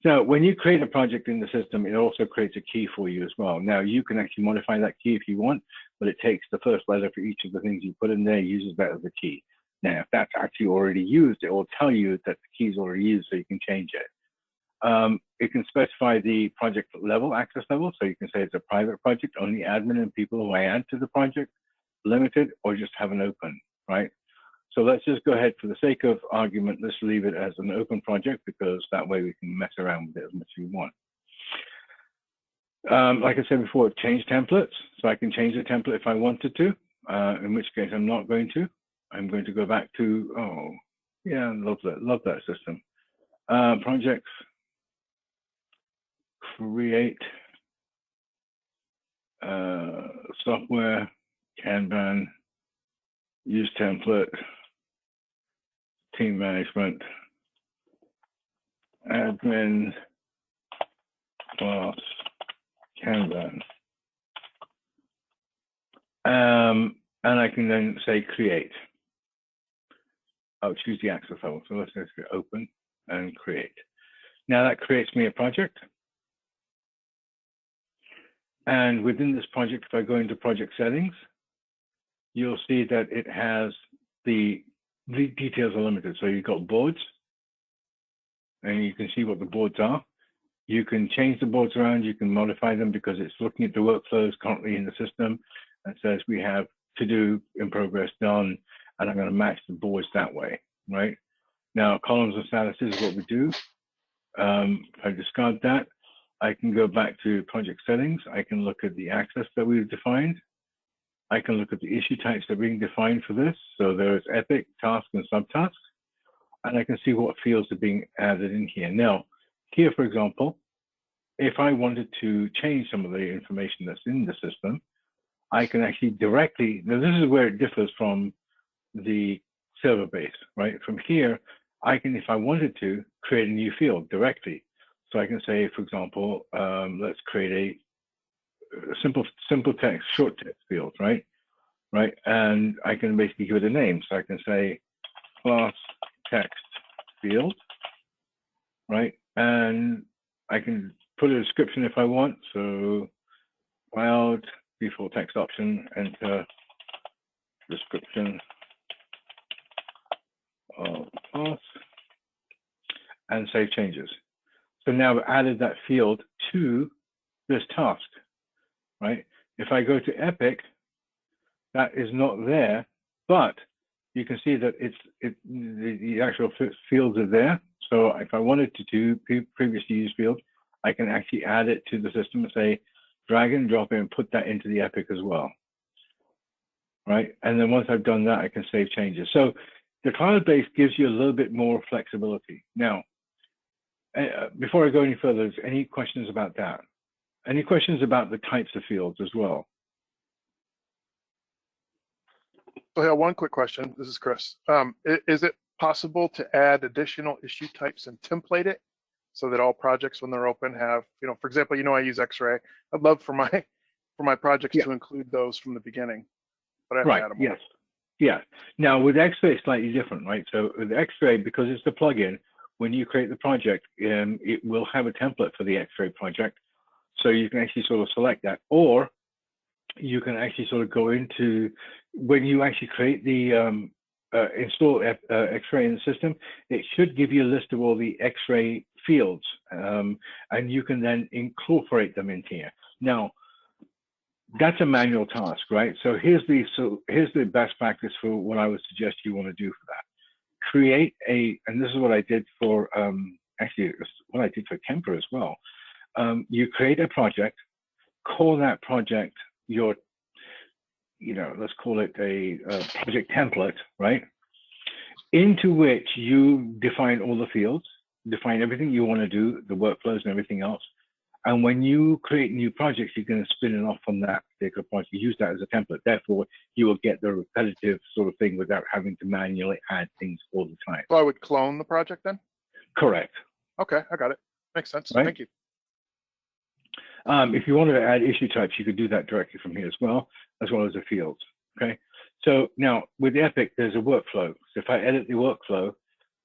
when you create a project in the system, it also creates a key for you as well. Now you can actually modify that key if you want, but it takes the first letter for each of the things you put in there, uses that as a key. Now, if that's actually already used, it will tell you that the key is already used, so you can change it. It can specify the project level, access level, so you can say it's a private project, only admin and people who I add to the project, limited, or just have an open, right? So let's just go ahead, for the sake of argument, let's leave it as an open project, because that way we can mess around with it as much as we want. Like I said before, change templates. So I can change the template if I wanted to, in which case I'm not going to. I'm going to go back to, oh, yeah, love that system. Projects, create, software, Kanban, use template, team management, admin class Kanban. And I can then say create. I'll choose the access level. So let's just open and create. Now that creates me a project. And within this project, if I go into project settings, you'll see that it has the details are limited. So you've got boards, and you can see what the boards are. You can change the boards around, you can modify them because it's looking at the workflows currently in the system and says we have to do, in progress, done, and I'm going to match the boards that way, right? Now, columns and statuses is what we do. If I discard that, I can go back to project settings. I can look at the access that we've defined. I can look at the issue types that are being defined for this. So there's epic, task, and subtasks. And I can see what fields are being added in here. Now, here, for example, if I wanted to change some of the information that's in the system, I can actually directly, now this is where it differs from the server base, right? From here, I can, if I wanted to, create a new field directly. So I can say, for example, let's create a simple text, short text field, right? Right, and I can basically give it a name. So I can say class text field, right? And I can put a description if I want. So wild default text option, enter description of class, and save changes. So now I've added that field to this task, right? If I go to Epic, that is not there, but you can see that the actual fields are there. So if I wanted to do previously used field, I can actually add it to the system and say, drag and drop it and put that into the Epic as well, right? And then once I've done that, I can save changes. So the cloud-based gives you a little bit more flexibility. Now, before I go any further, any questions about that? Any questions about the types of fields as well? So yeah, one quick question. This is Chris. Is it possible to add additional issue types and template it so that all projects, when they're open, have, for example, I use X-ray. I'd love for my projects to include those from the beginning, but I have to add them. Yes. Yeah. Now with X-ray, it's slightly different, right? So with X-ray, because it's the plugin, when you create the project, it will have a template for the X-ray project. So you can actually sort of select that, or you can actually sort of go into, when you actually create the install X-ray in the system, it should give you a list of all the X-ray fields, and you can then incorporate them in here. Now, that's a manual task, right? So here's the best practice for what I would suggest you want to do for that. Create and this is what I did for, actually, what I did for Kemper as well. You create a project, call that project your, let's call it a project template, right? Into which you define all the fields, define everything you want to do, the workflows and everything else. And when you create new projects, you're going to spin it off from that particular project. You use that as a template. Therefore, you will get the repetitive sort of thing without having to manually add things all the time. So I would clone the project then? Correct. Okay, I got it. Makes sense. Right? Thank you. If you wanted to add issue types, you could do that directly from here as well as the fields. Okay. So now with Epic, there's a workflow. So if I edit the workflow,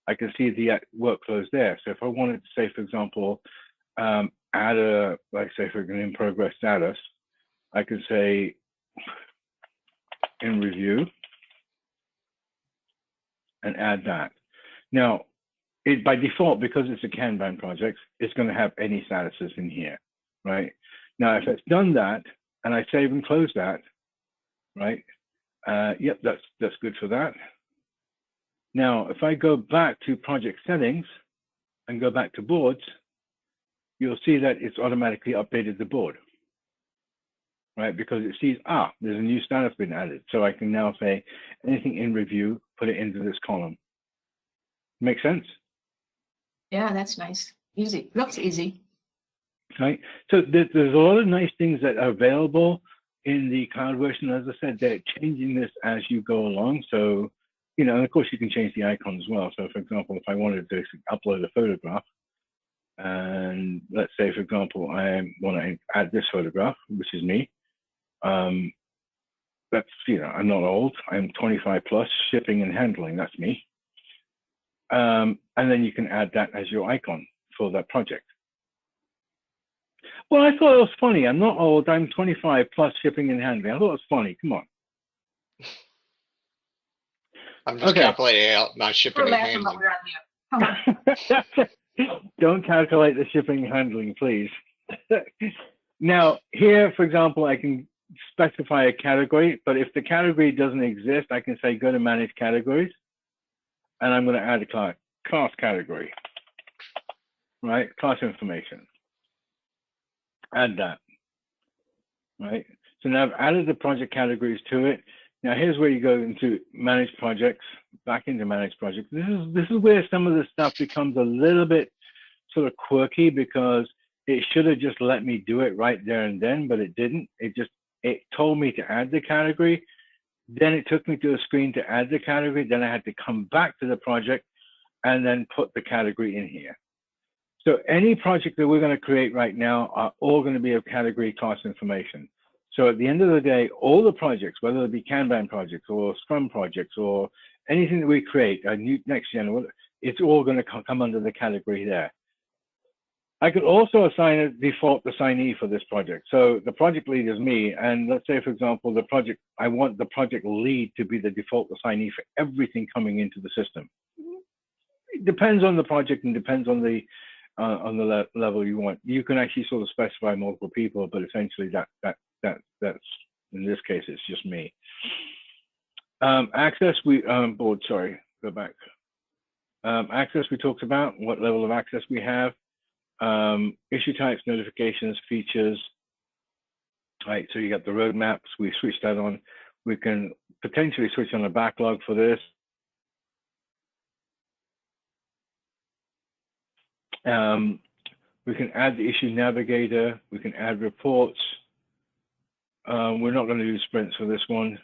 I can see the workflows there. So if I wanted to say, for example, add a, like say for an in progress status, I can say in review and add that. Now, by default, because it's a Kanban project, it's going to have any statuses in here, right? Now, if it's done that and I save and close that, right? Yep, that's good for that. Now, if I go back to project settings and go back to boards, you'll see that it's automatically updated the board, right? Because it sees, there's a new status been added. So I can now say anything in review, put it into this column. Make sense? Yeah, that's nice. Easy. Looks easy. Right. So there's a lot of nice things that are available in the cloud version. As I said, they're changing this as you go along. So, and of course you can change the icon as well. So for example, if I wanted to upload a photograph, And let's say, for example, I want to add this photograph, which is me. That's, I'm not old. I'm 25 plus, shipping and handling. That's me. And then you can add that as your icon for that project. Well, I thought it was funny. I'm not old. I'm 25 plus, shipping and handling. I thought it was funny. Come on. I'm just calculating out my shipping and handling. Come on. Don't calculate the shipping and handling, please. Now, here, for example, I can specify a category, but if the category doesn't exist, I can say go to manage categories, and I'm going to add a class category, right? Class information. Add that, right? So now I've added the project categories to it. Now here's where you go into manage projects, back into manage projects. This is where some of the stuff becomes a little bit sort of quirky, because it should have just let me do it right there and then, but it didn't. It told me to add the category. Then it took me to a screen to add the category. Then I had to come back to the project and then put the category in here. So any project that we're going to create right now are all going to be of category class information. So at the end of the day, all the projects, whether it be Kanban projects or Scrum projects or anything that we create, a new next gen, it's all going to come under the category there. I could also assign a default assignee for this project. So the project lead is me. And let's say, for example, I want the project lead to be the default assignee for everything coming into the system. It depends on the project and depends on the level you want. You can actually sort of specify multiple people, but essentially that's in this case, it's just me. Access, board, sorry, go back. Access, we talked about what level of access we have. Issue types, notifications, features. Right, so you got the roadmaps. We switched that on. We can potentially switch on a backlog for this. We can add the issue navigator. We can add reports. We're not going to do sprints for this one.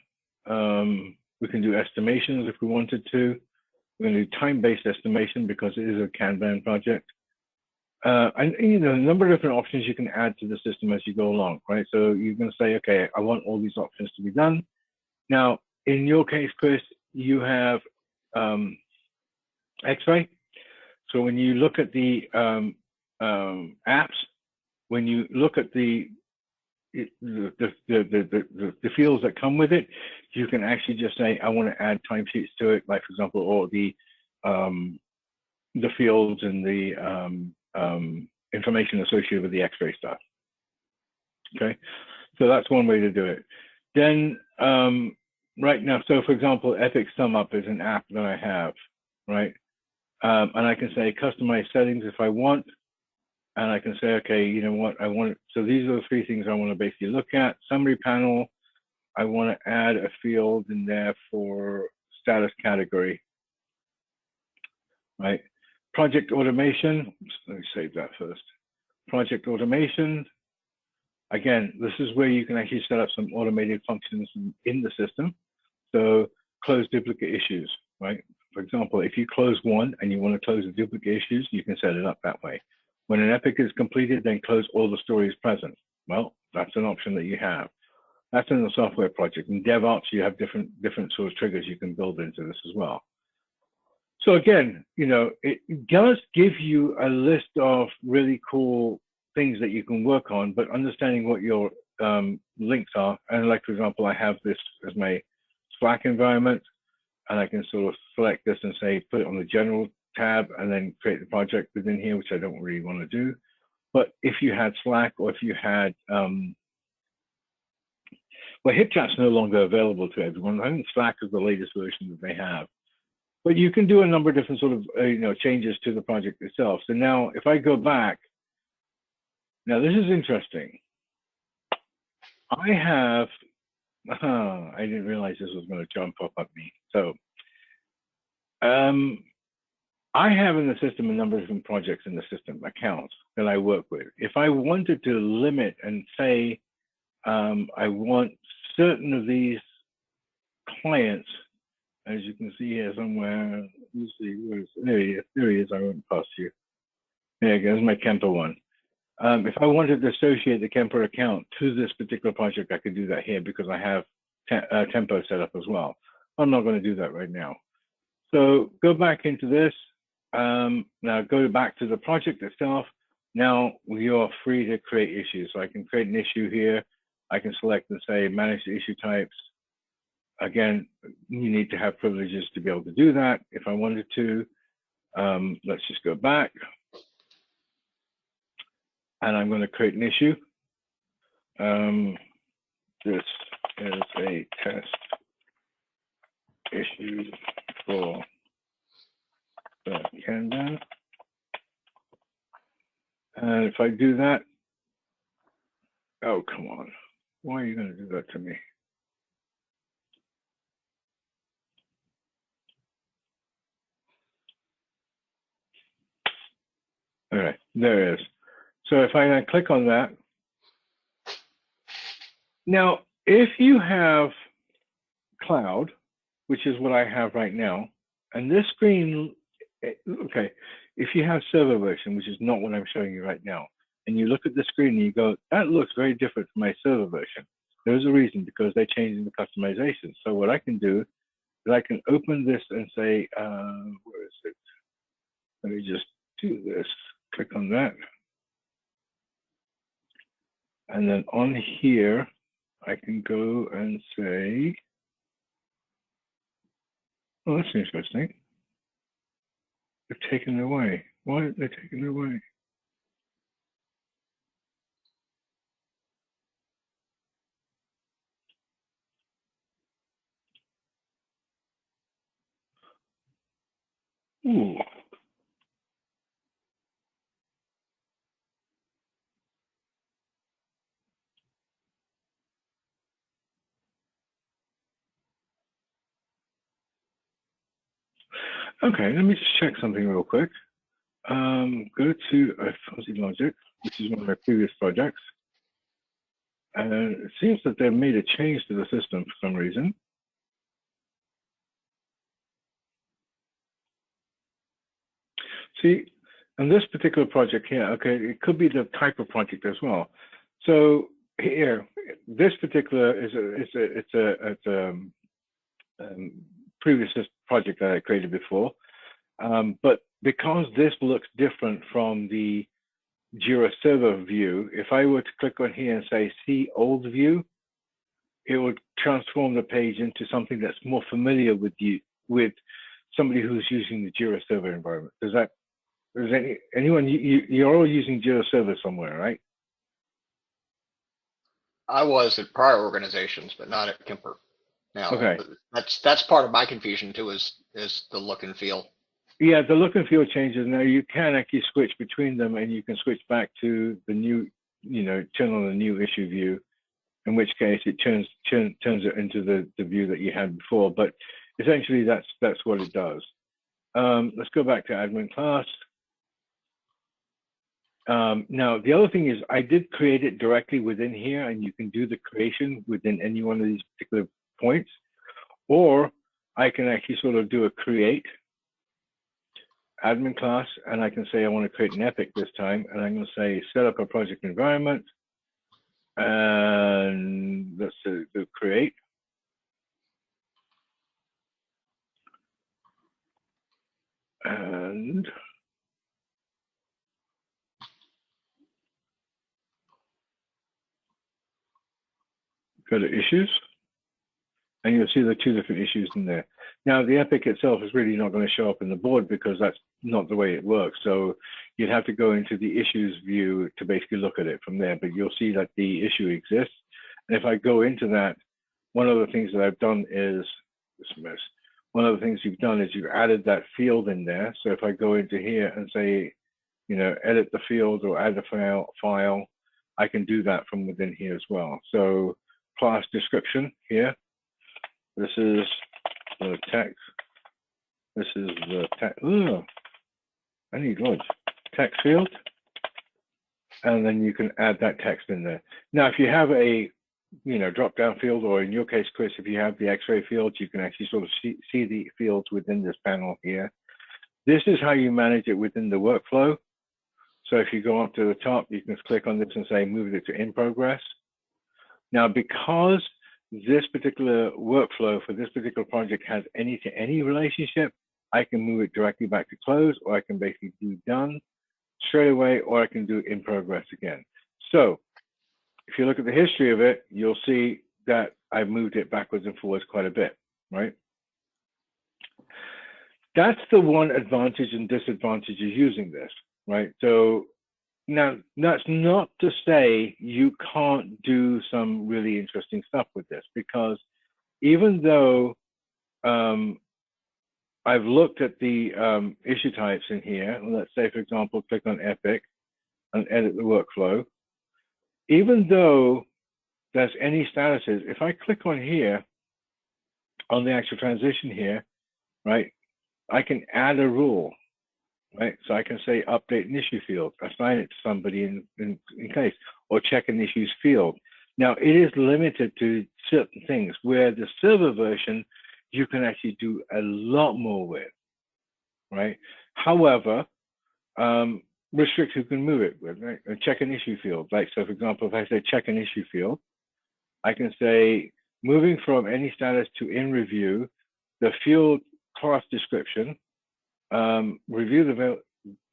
We can do estimations if we wanted to. We're going to do time-based estimation because it is a Kanban project. And a number of different options you can add to the system as you go along, right? So you're going to say, okay, I want all these options to be done. Now, in your case, Chris, you have X-ray. So when you look at the apps, when you look at the fields that come with it, you can actually just say, I want to add timesheets to it, like for example, or the fields and the information associated with the X-ray stuff. Okay, so that's one way to do it. Then right now, so for example, Epic SumUp is an app that I have, right? And I can say customize settings if I want. And I can say, okay, you know what, so these are the three things I want to basically look at. Summary panel, I want to add a field in there for status category, right? Project automation, let me save that first. Project automation, again, this is where you can actually set up some automated functions in the system. So close duplicate issues, right? For example, if you close one and you want to close the duplicate issues, you can set it up that way. When an epic is completed, then close all the stories present. Well, that's an option that you have. That's in the software project. In DevOps, you have different sort of triggers you can build into this as well. So again, it does give you a list of really cool things that you can work on, but understanding what your links are. And like, for example, I have this as my Slack environment, and I can sort of select this and say, put it on the general tab and then create the project within here, which I don't really want to do. But if you had Slack, or if you had, well, HipChat's no longer available to everyone. I think Slack is the latest version that they have. But you can do a number of different sort of, changes to the project itself. So now if I go back, now this is interesting. I have, I didn't realize this was going to jump up at me. So I have in the system a number of different projects in the system, accounts that I work with. If I wanted to limit and say, I want certain of these clients, as you can see here somewhere, let's see, there he is, I went past you. There goes my Kemper one. If I wanted to associate the Kemper account to this particular project, I could do that here because I have Tempo set up as well. I'm not going to do that right now. So go back into this. Now go back to the project itself. Now you're free to create issues. So I can create an issue here. I can select and say manage the issue types. Again, you need to have privileges to be able to do that. If I wanted to, let's just go back. And I'm going to create an issue. This is a test issue for the Kanban. And if I do that, oh, come on. Why are you going to do that to me? All right, there it is. So if I click on that, now, if you have cloud, which is what I have right now, and this screen, okay, if you have server version, which is not what I'm showing you right now, and you look at the screen and you go, that looks very different from my server version. There's a reason, because they're changing the customization. So what I can do is I can open this and say, where is it? Let me just do this, click on that. And then on here, I can go and say, oh, that's interesting. They've taken it away. Why are they taking it away? Ooh. Okay, let me just check something real quick. Go to Fuzzy Logic, which is one of my previous projects. And it seems that they've made a change to the system for some reason. See, on this particular project here, okay, it could be the type of project as well. So here, this particular is a previous project that I created before. But because this looks different from the Jira server view, if I were to click on here and say see old view, it would transform the page into something that's more familiar with you, with somebody who's using the Jira server environment. Does anyone, you're all using Jira server somewhere, right? I was at prior organizations, but not at Kemper. Now, Okay. that's part of my confusion too, is the look and feel. Yeah, the look and feel changes. Now you can actually switch between them, and you can switch back to the new, turn on the new issue view, in which case it turns it into the view that you had before. But essentially, that's what it does. Let's go back to admin class. Now, the other thing is I did create it directly within here, and you can do the creation within any one of these particular points, or I can actually sort of do a create admin class, and I can say I want to create an epic this time, and I'm going to say set up a project environment, and let's do create. And go to issues, and you'll see the two different issues in there. Now, the epic itself is really not going to show up in the board because that's not the way it works. So you'd have to go into the issues view to basically look at it from there, but you'll see that the issue exists. And if I go into that, one of the things that I've done is, one of the things you've done is you've added that field in there. So if I go into here and say, edit the field or add a file, I can do that from within here as well. So class description here. This is the text. This is the text. Oh, I need loads. Text field. And then you can add that text in there. Now, if you have a drop down field, or in your case, Chris, if you have the X-ray fields, you can actually sort of see the fields within this panel here. This is how you manage it within the workflow. So if you go up to the top, you can click on this and say, move it to in progress. Now, because this particular workflow for this particular project has any to any relationship, I can move it directly back to close, or I can basically do done straight away, or I can do in progress again. So if you look at the history of it, you'll see that I've moved it backwards and forwards quite a bit, right? That's the one advantage and disadvantage of using this, right? So now that's not to say you can't do some really interesting stuff with this, because even though I've looked at the issue types in here, let's say, for example, click on Epic and edit the workflow, even though there's any statuses, if I click on here, on the actual transition here, right, I can add a rule, right? So I can say update an issue field, assign it to somebody in case, or check an issues field. Now, it is limited to certain things, where the server version, you can actually do a lot more with, right? However, restrict who can move it with, right? Check an issue field. Like, so for example, if I say check an issue field, I can say moving from any status to in review, the field class description, review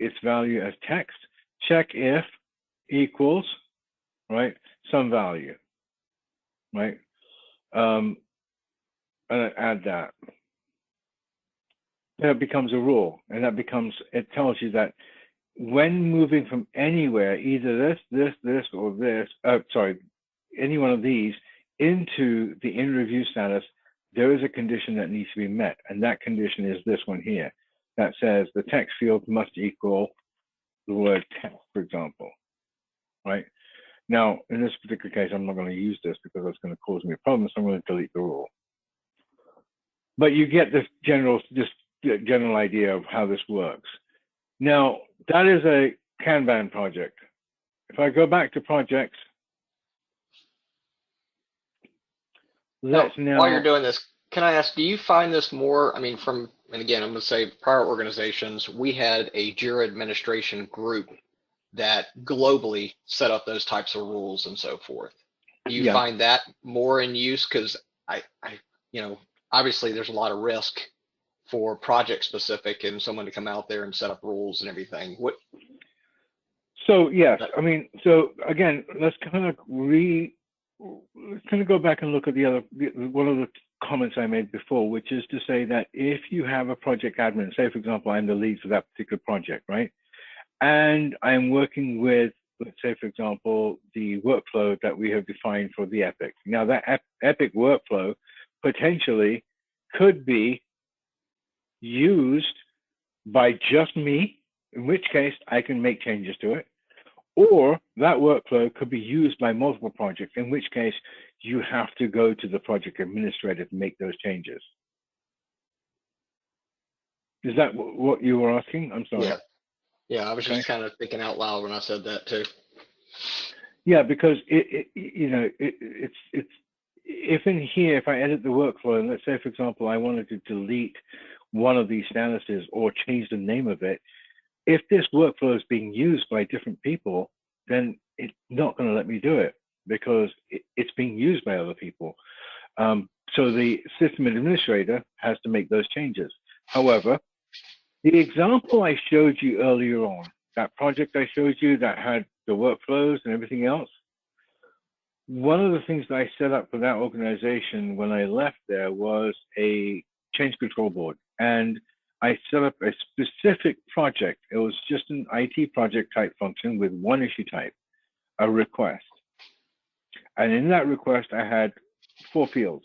its value as text, check if equals, right, some value, right? And I add that. That becomes a rule, and that becomes, it tells you that when moving from anywhere, either this, or this, sorry, any one of these into the in review status, there is a condition that needs to be met, and that condition is this one here that says the text field must equal the word text, for example, right? Now, in this particular case, I'm not going to use this because that's going to cause me a problem, so I'm going to delete the rule. But you get this general idea of how this works. Now, that is a Kanban project. If I go back to projects, let's now. While you're doing this, can I ask, do you find this more, I mean, from, and again, I'm going to say prior organizations, we had a Jira administration group that globally set up those types of rules and so forth. Do you find that more in use? Because I, you know, obviously there's a lot of risk for project specific and someone to come out there and set up rules and everything. What? So yes, I mean, so again, let's kind of go back and look at one of the comments I made before, which is to say that if you have a project admin, say for example, I'm the lead for that particular project, right? And I'm working with, let's say for example, the workflow that we have defined for the Epic. Now that Epic workflow potentially could be used by just me, in which case I can make changes to it, or that workflow could be used by multiple projects, in which case you have to go to the project administrator to make those changes. Is that what you were asking? I'm sorry. Yeah, I was just kind of thinking out loud when I said that too. Yeah, because it's if in here, if I edit the workflow, and let's say, for example, I wanted to delete one of these statuses or change the name of it, if this workflow is being used by different people, then it's not going to let me do it because it's being used by other people. So the system administrator has to make those changes. However, the example I showed you earlier on, that project I showed you that had the workflows and everything else, one of the things that I set up for that organization when I left there was a change control board. And I set up a specific project. It was just an IT project type function with one issue type, a request. And in that request, I had 4 fields,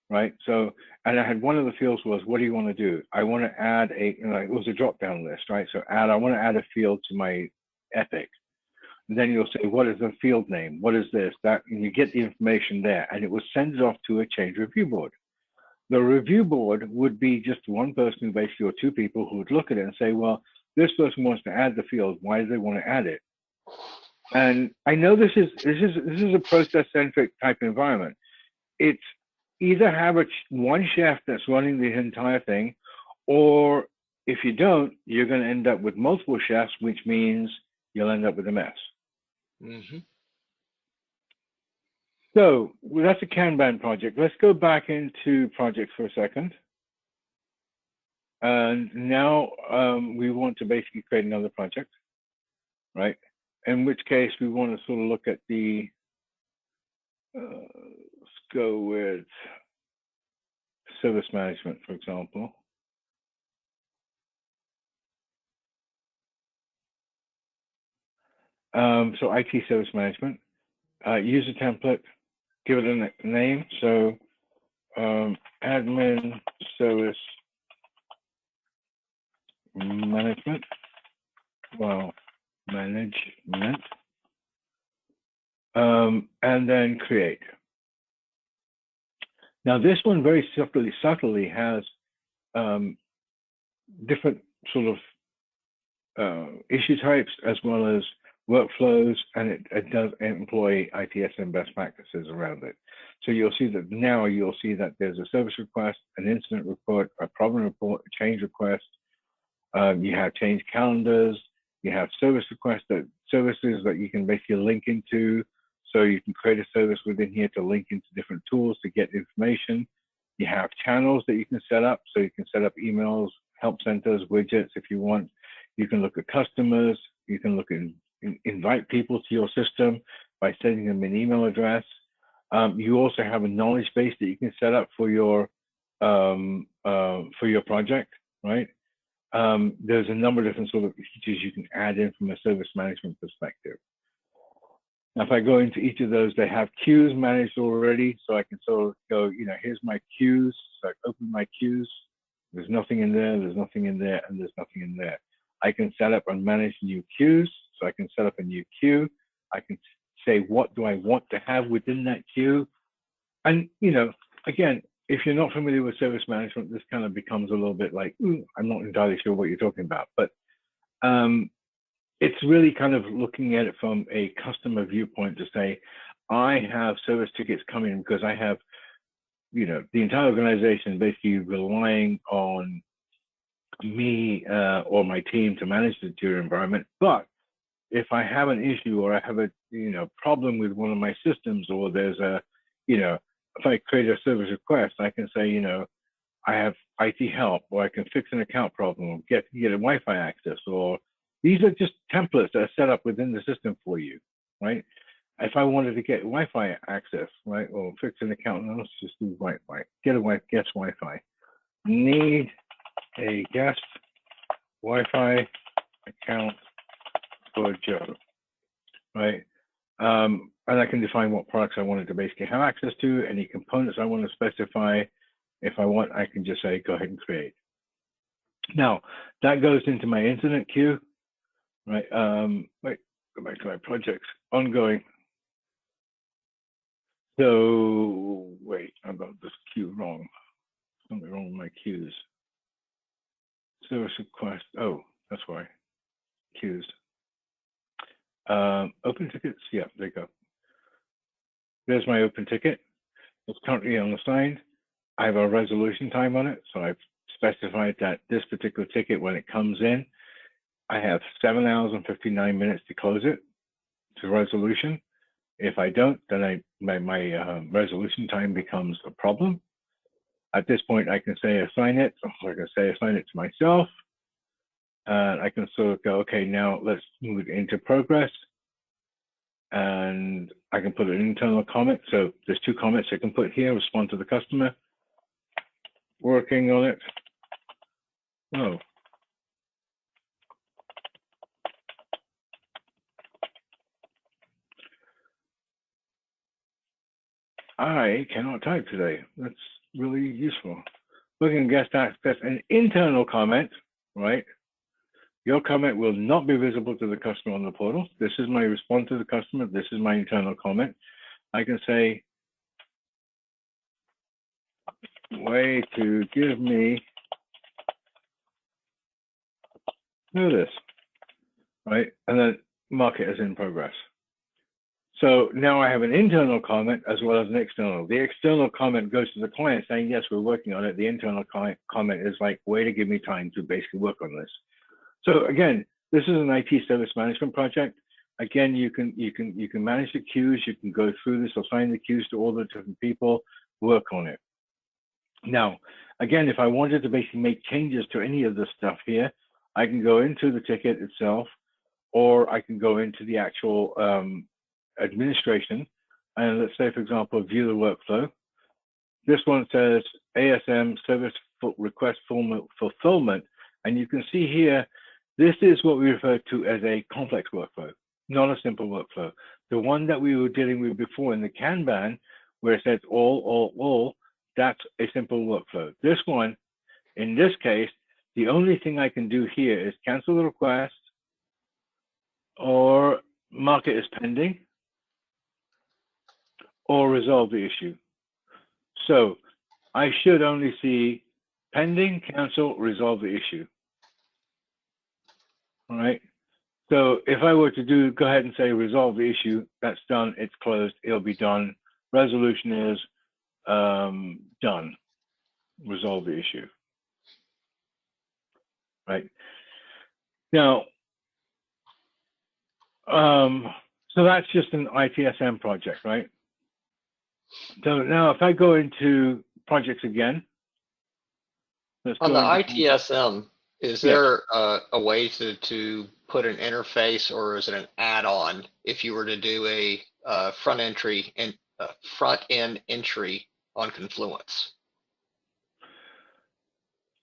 right? So, and I had one of the fields was, what do you want to do? I want to add it was a drop down list, right? So I want to add a field to my Epic. And then you'll say, what is the field name? What is this, that? And you get the information there, and it will send it off to a change review board. The review board would be just one person, basically, or 2 people who would look at it and say, well, this person wants to add the field. Why do they want to add it? And I know this is a process-centric type environment. It's either have one chef that's running the entire thing, or if you don't, you're going to end up with multiple chefs, which means you'll end up with a mess. Mm-hmm. So well, that's a Kanban project. Let's go back into projects for a second. And now we want to basically create another project, right? In which case we want to sort of look at the, let's go with service management, for example. So IT service management, use a template, give it a name. So admin service management, well, management, and then create. Now this one very subtly has different sort of issue types as well as workflows, and it does employ ITSM best practices around it. So you'll see that now you'll see that there's a service request, an incident report, a problem report, a change request. You have change calendars. You have service requests, services that you can basically link into. So you can create a service within here to link into different tools to get information. You have channels that you can set up. So you can set up emails, help centers, widgets if you want. You can look at customers. You can look at invite people to your system by sending them an email address. You also have a knowledge base that you can set up for your project, right? There's a number of different sort of features you can add in from a service management perspective. Now, if I go into each of those, they have queues managed already, so I can sort of go, you know, here's my queues. So I open my queues. There's nothing in there, there's nothing in there, and there's nothing in there. I can set up and manage new queues. So I can set up a new queue. I can say, what do I want to have within that queue? And, you know, again, if you're not familiar with service management, this kind of becomes a little bit like, I'm not entirely sure what you're talking about. But it's really kind of looking at it from a customer viewpoint to say, I have service tickets coming because I have, you know, the entire organization basically relying on me or my team to manage the Jira environment. But if I have an issue or I have a, you know, problem with one of my systems, or there's a, you know, if I create a service request, I can say, you know, I have IT help, or I can fix an account problem, or get a Wi-Fi access, or these are just templates that are set up within the system for you, right? If I wanted to get Wi-Fi access, right, or fix an account, let's just do Wi-Fi, get a guest Wi-Fi. Need a guest Wi-Fi account for Joe, right? And I can define what products I wanted to basically have access to, any components I want to specify. If I want, I can just say, go ahead and create. Now, that goes into my incident queue, right? Wait, go back to my projects, ongoing. So, wait, I got this queue wrong. Something wrong with my queues. Service request, oh, that's why, queues. Open tickets, yeah, there you go. There's my open ticket. It's currently unassigned. I have a resolution time on it, so I've specified that this particular ticket, when it comes in, I have 7 hours and 59 minutes to close it to resolution. If I don't, then my resolution time becomes a problem. At this point, I can say assign it, or I can say assign it to myself. I can sort of go, okay, now let's move it into progress. And I can put an internal comment. So there's 2 comments I can put here, respond to the customer. Working on it. Oh. I cannot type today. That's really useful. Looking at guest access, an internal comment, right? Your comment will not be visible to the customer on the portal. This is my response to the customer. This is my internal comment. I can say, way to give me notice, right? And then mark it as in progress. So now I have an internal comment as well as an external. The external comment goes to the client saying, yes, we're working on it. The internal comment is like, way to give me time to basically work on this. So again, This is an IT service management project. Again, you can manage the queues. You can go through this, assign the queues to all the different people, work on it. Now, again, if I wanted to basically make changes to any of this stuff here, I can go into the ticket itself, or I can go into the actual administration. And let's say, for example, view the workflow. This one says ASM service request fulfillment. And you can see here, this is what we refer to as a complex workflow, not a simple workflow. The one that we were dealing with before in the Kanban, where it says all, that's a simple workflow. This one, in this case, the only thing I can do here is cancel the request or mark it as pending or resolve the issue. So I should only see pending, cancel, resolve the issue. All right. So if I were to go ahead and say resolve the issue, that's done, it's closed, it'll be done. Resolution is done. Resolve the issue. Right. Now, so that's just an ITSM project, right? So now if I go into projects again. On the ITSM, is there a way to put an interface, or is it an add-on if you were to do a front end entry on Confluence?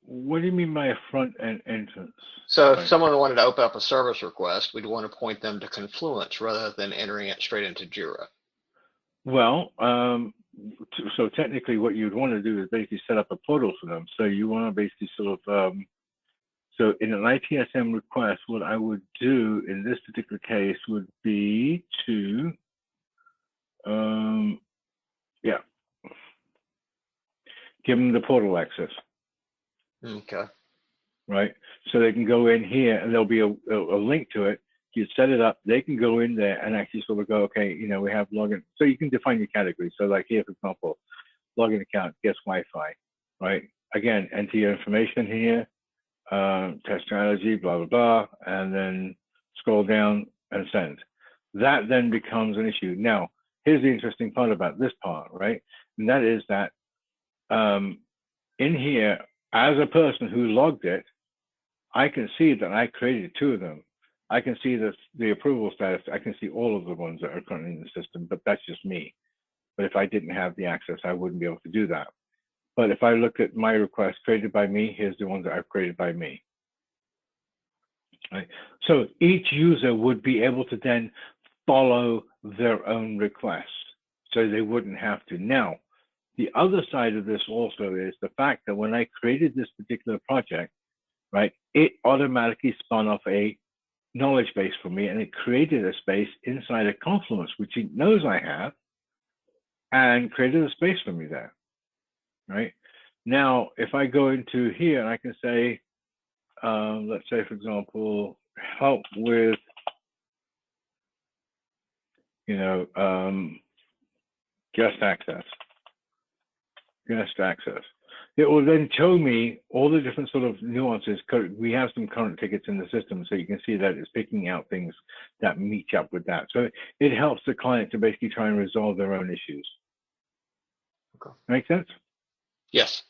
What do you mean by a front end entrance? So if someone wanted to open up a service request, we'd want to point them to Confluence rather than entering it straight into Jira. Well, so technically what you'd want to do is basically set up a portal for them. So you want to basically sort of, so in an ITSM request, what I would do in this particular case would be to, give them the portal access. Okay. Right. So they can go in here and there'll be a link to it. You set it up, they can go in there and actually sort of go, okay, we have login. So you can define your categories. So like here, for example, login account, guest Wi-Fi, right? Again, enter your information here, test strategy, blah, blah, blah, and then scroll down and send. That then becomes an issue. Now, here's the interesting part about this part, right? And that is that in here, as a person who logged it, I can see that I created 2 of them. I can see the approval status. I can see all of the ones that are currently in the system, but that's just me. But if I didn't have the access, I wouldn't be able to do that. But if I look at my requests created by me, here's the ones that I've created by me. Right? So each user would be able to then follow their own requests, so they wouldn't have to. Now, the other side of this also is the fact that when I created this particular project, right, it automatically spun off a knowledge base for me, and it created a space inside of Confluence, which it knows I have, and created a space for me there, right? Now, if I go into here and I can say, let's say, for example, help with, guest access. It will then show me all the different sort of nuances. We have some current tickets in the system, so you can see that it's picking out things that meet up with that. So it helps the client to basically try and resolve their own issues. Okay. Make sense? Yes.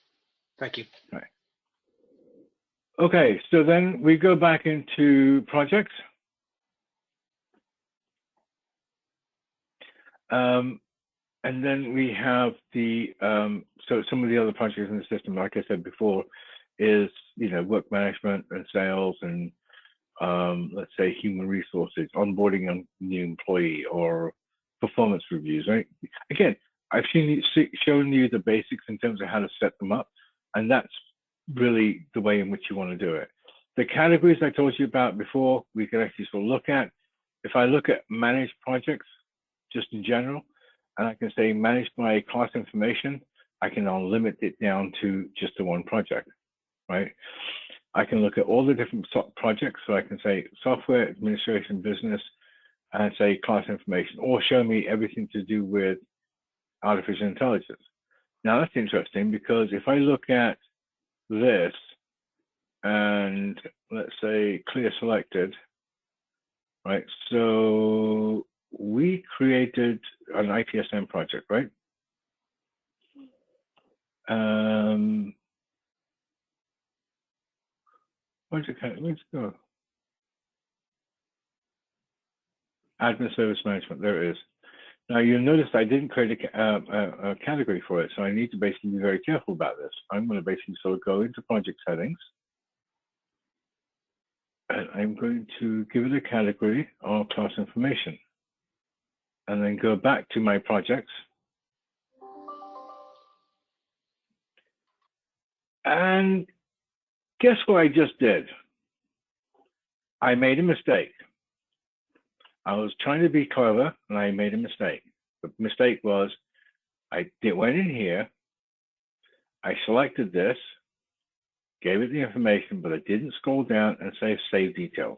Thank you. Right. Okay, so then we go back into projects. And then we have the, so some of the other projects in the system, like I said before, is, work management and sales and, let's say, human resources, onboarding a new employee or performance reviews, right? Again, I've shown you the basics in terms of how to set them up, and that's really the way in which you want to do it. The categories I told you about before, we can actually sort of look at. If I look at managed projects, just in general, and I can say managed by class information, I can now limit it down to just the one project, right? I can look at all the different projects. So I can say software, administration, business, and say class information, or show me everything to do with artificial intelligence. Now that's interesting, because if I look at this and let's say clear selected, right? So we created an ITSM project, right? Where's it go? Admin service management, there it is. Now you'll notice I didn't create a category for it, so I need to basically be very careful about this. I'm going to basically sort of go into project settings, and I'm going to give it a category of class information, and then go back to my projects. And guess what I just did? I made a mistake. I was trying to be clever, and I made a mistake. The mistake was I went in here, I selected this, gave it the information, but I didn't scroll down and say save details.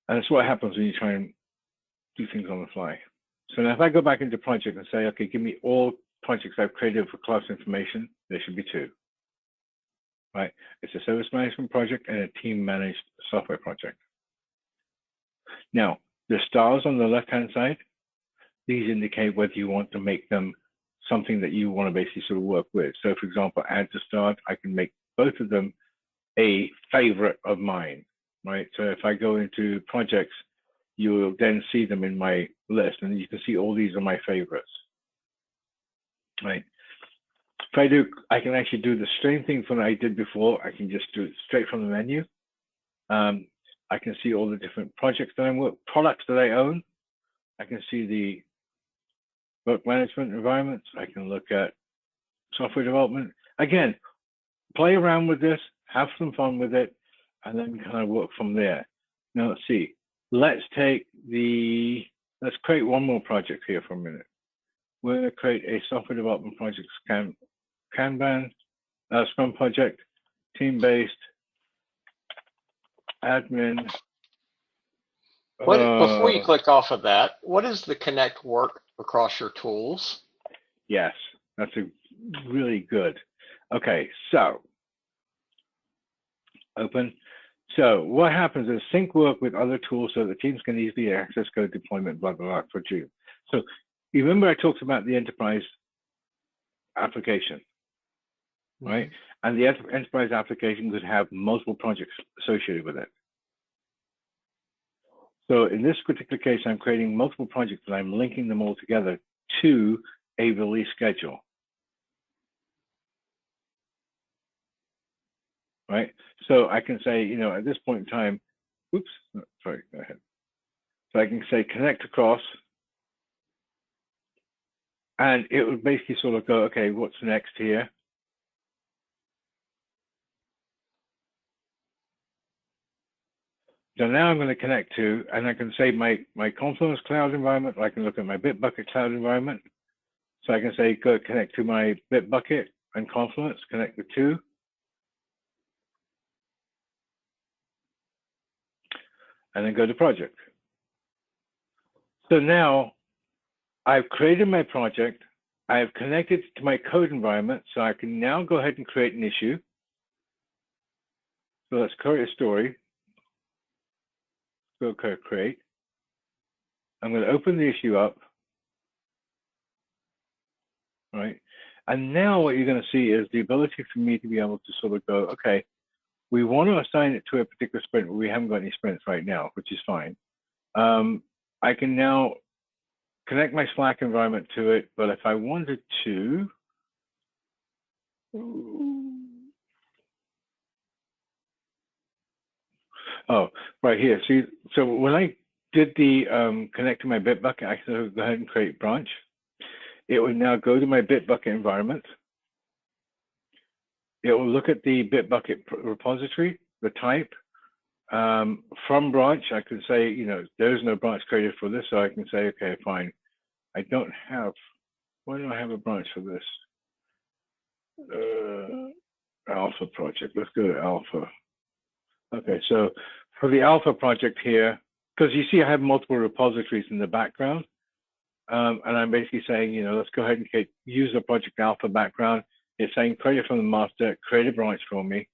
And that's what happens when you try and do things on the fly. So now if I go back into project and say, okay, give me all projects I've created for class information, there should be 2. Right? It's a service management project and a team managed software project. Now, the stars on the left-hand side, these indicate whether you want to make them something that you want to basically sort of work with. So for example, add to start, I can make both of them a favorite of mine, right? So if I go into projects, you will then see them in my list, and you can see all these are my favorites, right? If I can actually do the same thing from what I did before. I can just do it straight from the menu. I can see all the different projects that products that I own. I can see the work management environments. I can look at software development. Again, play around with this, have some fun with it, and then kind of work from there. Now let's see. Let's create one more project here for a minute. We're going to create a software development project, Kanban, Scrum project, team-based, admin. Before you click off of that, what does the connect work across your tools? Yes, that's a really good. Okay, so open. So what happens is sync work with other tools so that teams can easily access code deployment, blah, blah, blah, for June. So you remember I talked about the enterprise application, right? And the enterprise application could have multiple projects associated with it. So in this particular case, I'm creating multiple projects and I'm linking them all together to a release schedule. Right? So I can say, at this point in time, oops, sorry, go ahead. So I can say connect across, and it would basically sort of go, okay, what's next here? So now I'm going to connect to, and I can say my Confluence cloud environment, or I can look at my Bitbucket cloud environment. So I can say go connect to my Bitbucket and Confluence, connect the two. And then go to project. So now I've created my project. I have connected to my code environment. So I can now go ahead and create an issue. So let's create a story. Go create. I'm going to open the issue up. Right. And now what you're going to see is the ability for me to be able to sort of go, okay, we want to assign it to a particular sprint, but we haven't got any sprints right now, which is fine. I can now connect my Slack environment to it, but if I wanted to, oh, right here. See, so when I did the connect to my Bitbucket, I can go ahead and create branch. It will now go to my Bitbucket environment. It will look at the Bitbucket repository, the type. From branch, I can say, there's no branch created for this, so I can say, okay, fine. I don't have, why don't I have a branch for this? Alpha project, let's go to Alpha. Okay, so for the Alpha project here, because you see I have multiple repositories in the background, and I'm basically saying, let's go ahead and use the project Alpha background. It's saying create it from the master, create a branch for me.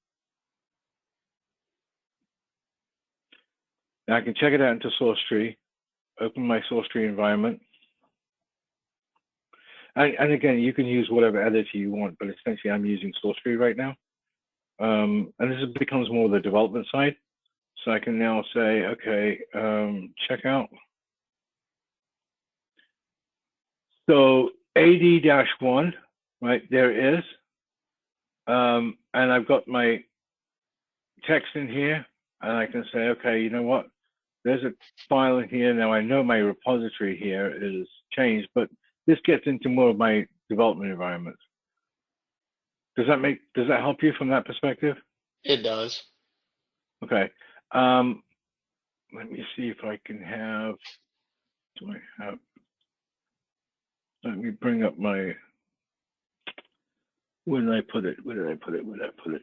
Now I can check it out into source tree, open my source tree environment. And again, you can use whatever editor you want, but essentially I'm using source tree right now. And this becomes more the development side. So I can now say, okay, check out. So AD-1, right, there is. And I've got my text in here, and I can say, okay, you know what? There's a file in here. Now I know my repository here is changed, but this gets into more of my development environment. Does that help you from that perspective? It does. Okay. Let me see if I can have, let me bring up my, where did I put it? Where did I put it? Where did I put it?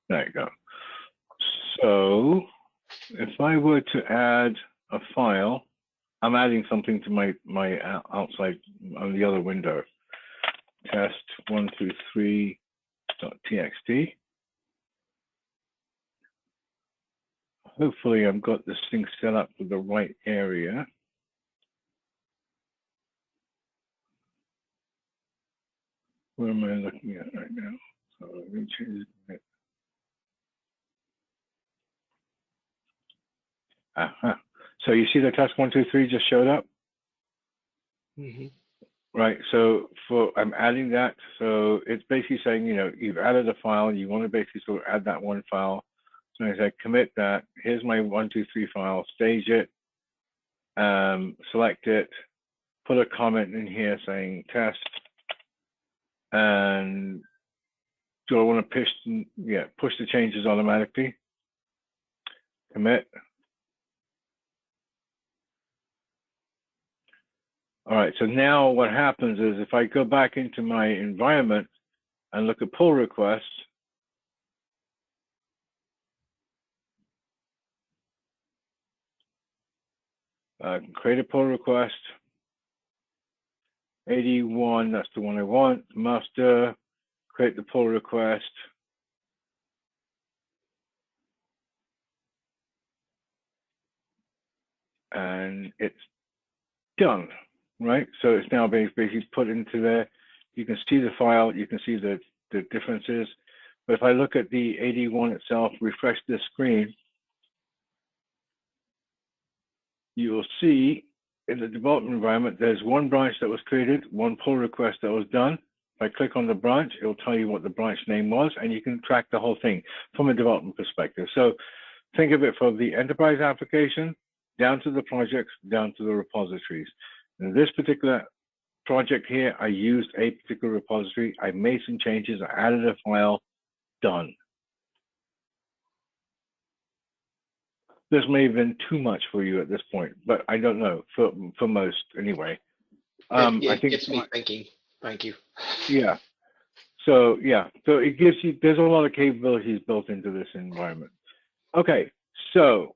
There you go. So if I were to add a file, I'm adding something to my outside on the other window. Test123.txt. Hopefully I've got this thing set up for the right area. Where am I looking at right now? So let me change it. So you see the test123 just showed up? Mm-hmm. Right, so I'm adding that. So it's basically saying, you know, you've added a file, you want to basically sort of add that one file. So I say commit that. Here's my 123 file, stage it, select it, put a comment in here saying test, and do I want to push the changes automatically? Commit. All right, so now what happens is if I go back into my environment and look at pull requests, create a pull request, 81, that's the one I want, master, create the pull request. And it's done, right? So it's now basically put into there. You can see the file, you can see the differences. But if I look at the 81 itself, refresh this screen, you will see in the development environment, there's one branch that was created, one pull request that was done. If I click on the branch, it will tell you what the branch name was, and you can track the whole thing from a development perspective. So think of it from the enterprise application, down to the projects, down to the repositories. In this particular project here, I used a particular repository. I made some changes, I added a file, done. This may have been too much for you at this point, but I don't know, for most anyway. I think gets me thinking. Thank you. Yeah. So it gives you, there's a lot of capabilities built into this environment. Okay, so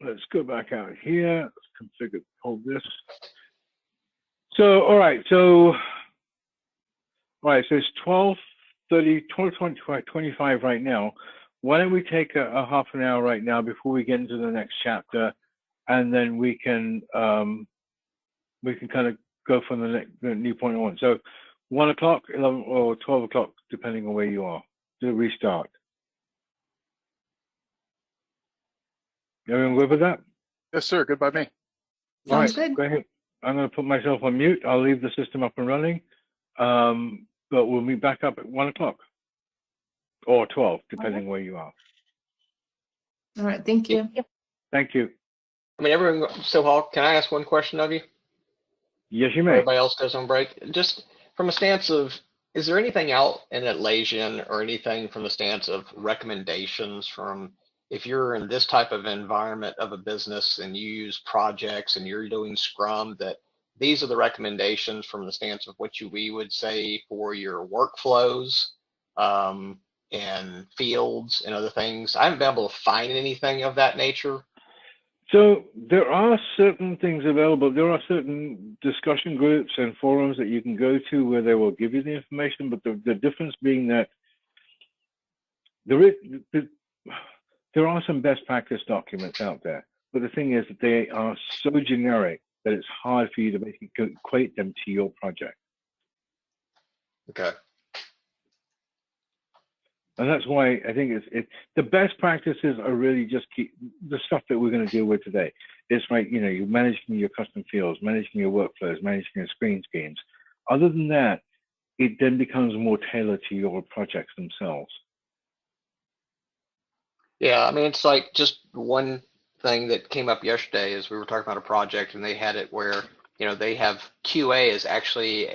let's go back out here. Let's configure, hold this. So, all right, so it's 12:30, 12:25 right now. Why don't we take a half an hour right now before we get into the next chapter, and then we can kind of go from the new point on. So 1 o'clock, 11 or 12 o'clock, depending on where you are, to restart. Everyone good with that? Yes, sir. Good by me. All right, Sounds good. go ahead. I'm going to put myself on mute. I'll leave the system up and running, but we'll meet back up at 1 o'clock or 12, depending where you are. All right, thank you. Thank you. I mean, everyone, so Hall, can I ask one question of you? Yes, you Before may. everybody else goes on break. Just from a stance of, is there anything out in Atlassian or anything from the stance of recommendations from, if you're in this type of environment of a business and you use projects and you're doing Scrum, that these are the recommendations from the stance of what we would say for your workflows and fields and other things. I haven't been able to find anything of that nature. So there are certain things available. There are certain discussion groups and forums that you can go to where they will give you the information, but the difference being that there are some best practice documents out there, but the thing is that they are so generic that it's hard for you to basically equate them to your project. Okay. And that's why I think it's the best practices are really just keep the stuff that we're going to deal with today. It's like, you know, you're managing your custom fields, managing your workflows, managing your screen schemes. Other than that, it then becomes more tailored to your projects themselves. Yeah, I mean, it's like just one thing that came up yesterday is we were talking about a project and they had it where, you know, they have QA is actually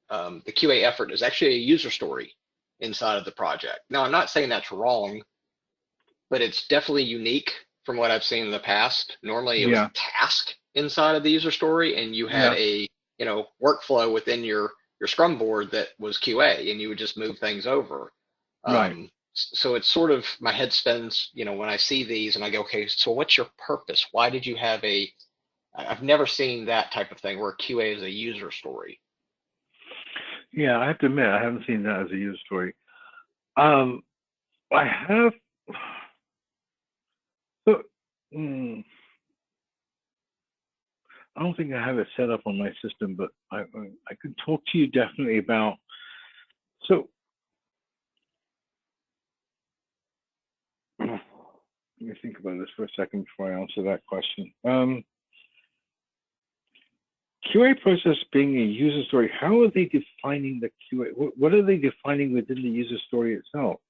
the QA effort is actually a user story inside of the project. Now, I'm not saying that's wrong, but it's definitely unique from what I've seen in the past. Normally it was a task inside of the user story and you had a, you know, workflow within your Scrum board that was QA and you would just move things over. Right. So it's sort of, my head spins, you know, when I see these and I go, okay, so what's your purpose? Why did you have I've never seen that type of thing where QA is a user story. Yeah, I have to admit, I haven't seen that as a user story. I have, so, I don't think I have it set up on my system, but I could talk to you definitely about, so, let me think about this for a second before I answer that question. QA process being a user story, how are they defining the QA? What are they defining within the user story itself?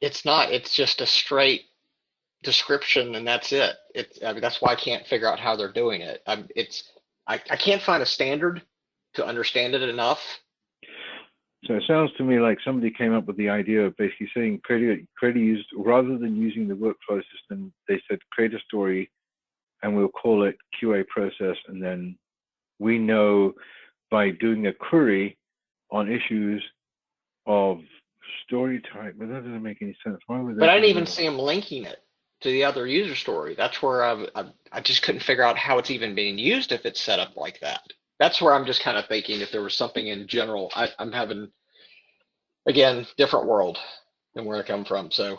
It's not, it's just a straight description and that's it. I mean, that's why I can't figure out how they're doing it. I can't find a standard to understand it enough. So it sounds to me like somebody came up with the idea of basically saying create a used, rather than using the workflow system, they said create a story and we'll call it QA process. And then we know by doing a query on issues of story type, but that doesn't make any sense. Why would But I didn't do even that? see them linking it to the other user story. That's where I just couldn't figure out how it's even being used if it's set up like that. That's where I'm just kind of thinking if there was something in general. I'm having, again, different world than where I come from. So,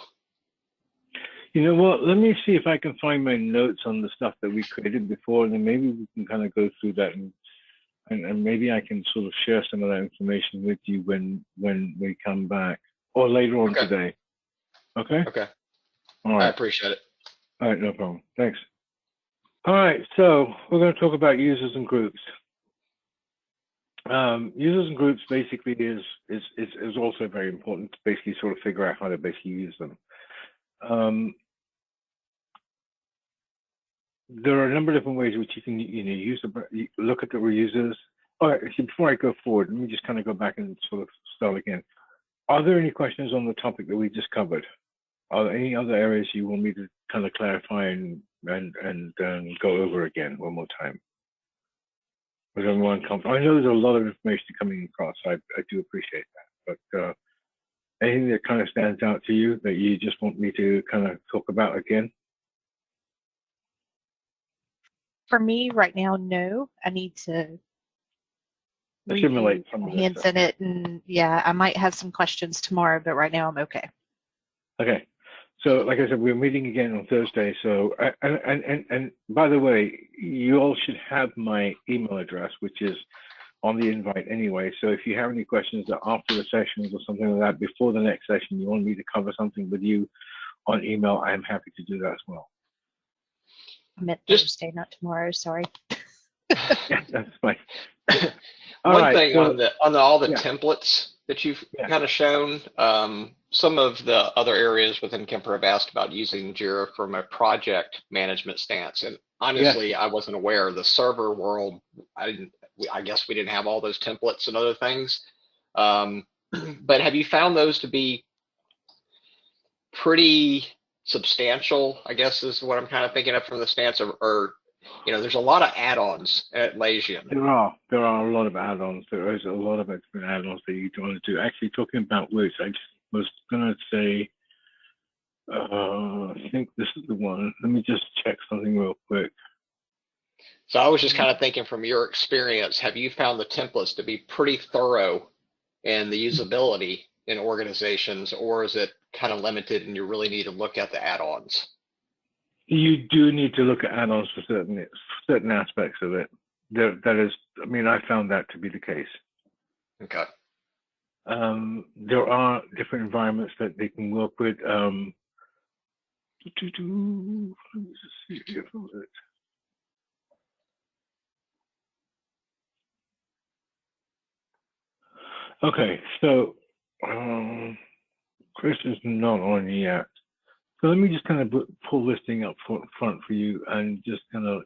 you know what? Let me see if I can find my notes on the stuff that we created before, and then maybe we can kind of go through that, and maybe I can sort of share some of that information with you when we come back or later on today. Okay. Okay. All right. I appreciate it. All right, no problem. Thanks. All right, so we're going to talk about users and groups. Users and groups basically is also very important to basically sort of figure out how to basically use them. There are a number of different ways which you can look at the reusers. All right, so before I go forward, let me just kind of go back and sort of start again. Are there any questions on the topic that we just covered? Are there any other areas you want me to kind of clarify and go over again one more time? Was everyone comfortable? I know there's a lot of information coming across. I do appreciate that. But anything that kind of stands out to you that you just want me to kind of talk about again? For me right now, no. I need to assimilate some of this hands stuff. in it, and yeah, I might have some questions tomorrow, but right now I'm okay. Okay. So, like I said, we're meeting again on Thursday. So, and by the way, you all should have my email address, which is on the invite anyway. So, if you have any questions that after the sessions or something like that, before the next session, you want me to cover something with you on email, I'm happy to do that as well. I meant Thursday, not tomorrow. Sorry. Yeah, that's fine. One thing on all the templates that you've kind of shown, some of the other areas within Kemper have asked about using Jira from a project management stance. And honestly, I wasn't aware of the server world. I guess we didn't have all those templates and other things. But have you found those to be pretty substantial, I guess is what I'm kind of thinking of from the stance of, or there's a lot of add-ons at Lasian. There are a lot of add-ons. There is a lot of extra add-ons that you want to do. Actually, talking about which, I just was gonna say, I think this is the one. Let me just check something real quick. So I was just kind of thinking from your experience, have you found the templates to be pretty thorough in the usability in organizations, or is it kind of limited and you really need to look at the add-ons? You do need to look at add-ons for certain aspects of it. That is, I mean, I found that to be the case. Okay. There are different environments that they can work with. Let me just see here for a minute. Okay, so Chris is not on yet. So let me just kind of pull this thing up front for you and just kind of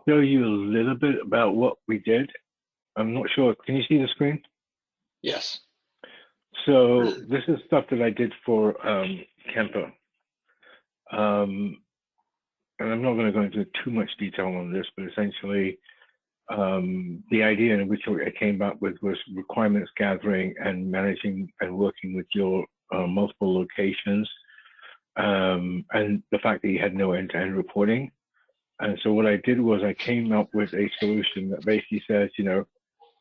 show you a little bit about what we did. I'm not sure. Can you see the screen? Yes. So this is stuff that I did for Kemper. And I'm not going to go into too much detail on this, but essentially the idea in which I came up with was requirements gathering and managing and working with your multiple locations, and the fact that you had no end-to-end reporting. And so what I did was I came up with a solution that basically says,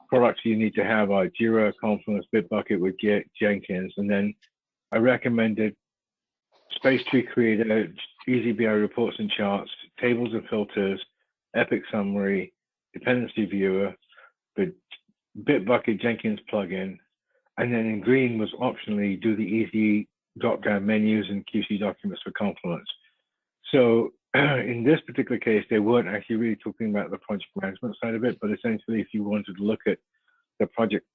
products you need to have are Jira, Confluence, Bitbucket with Jenkins, and then I recommended Space Tree Creator, Easy BI reports and charts, tables and filters, Epic Summary, Dependency Viewer, the Bitbucket Jenkins plugin, and then in green was optionally do the easy drop-down menus and QC documents for Confluence. So in this particular case, they weren't actually really talking about the project management side of it, but essentially, if you wanted to look at the project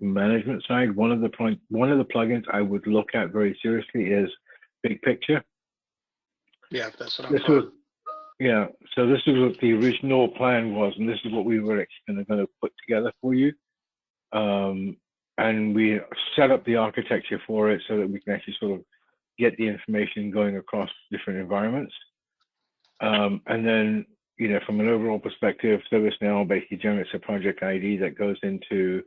management side, one of the plugins I would look at very seriously is Big Picture. Yeah, that's what I've heard. Yeah, so this is what the original plan was, and this is what we were actually going to put together for you. And we set up the architecture for it so that we can actually sort of get the information going across different environments. And then, from an overall perspective, ServiceNow basically generates a project ID that goes into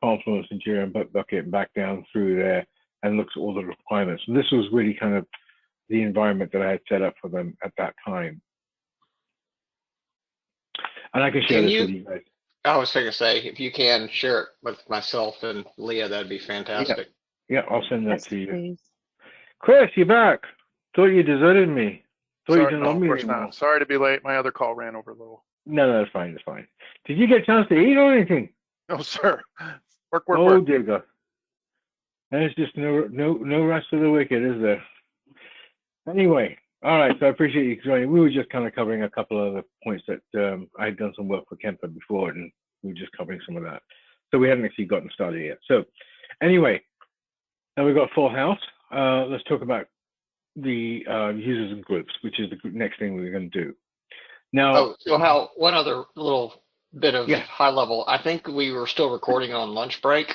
Confluence and Jira and Bitbucket back down through there and looks at all the requirements. And this was really kind of the environment that I had set up for them at that time. And I can share this with you guys. I was going to say, if you can share it with myself and Leah, that'd be fantastic. Yeah, I'll send that Yes, to you. please. Chris, you're back. Thought you deserted me. Thought you Sorry, didn't no, love of me course anymore. not. Sorry to be late. My other call ran over a little. No, it's fine. It's fine. Did you get a chance to eat or anything? No, sir. Work. Oh, dear God. There's just no rest for the wicked, is there? Anyway, all right. So I appreciate you joining. We were just kind of covering a couple of other points that I had done some work for Kemper before, and we were just covering some of that. So we hadn't actually gotten started yet. So anyway, now we've got full house. Let's talk about the users and groups, which is the next thing we're going to do. Now, so Hal, one other little bit of high level. I think we were still recording on lunch break.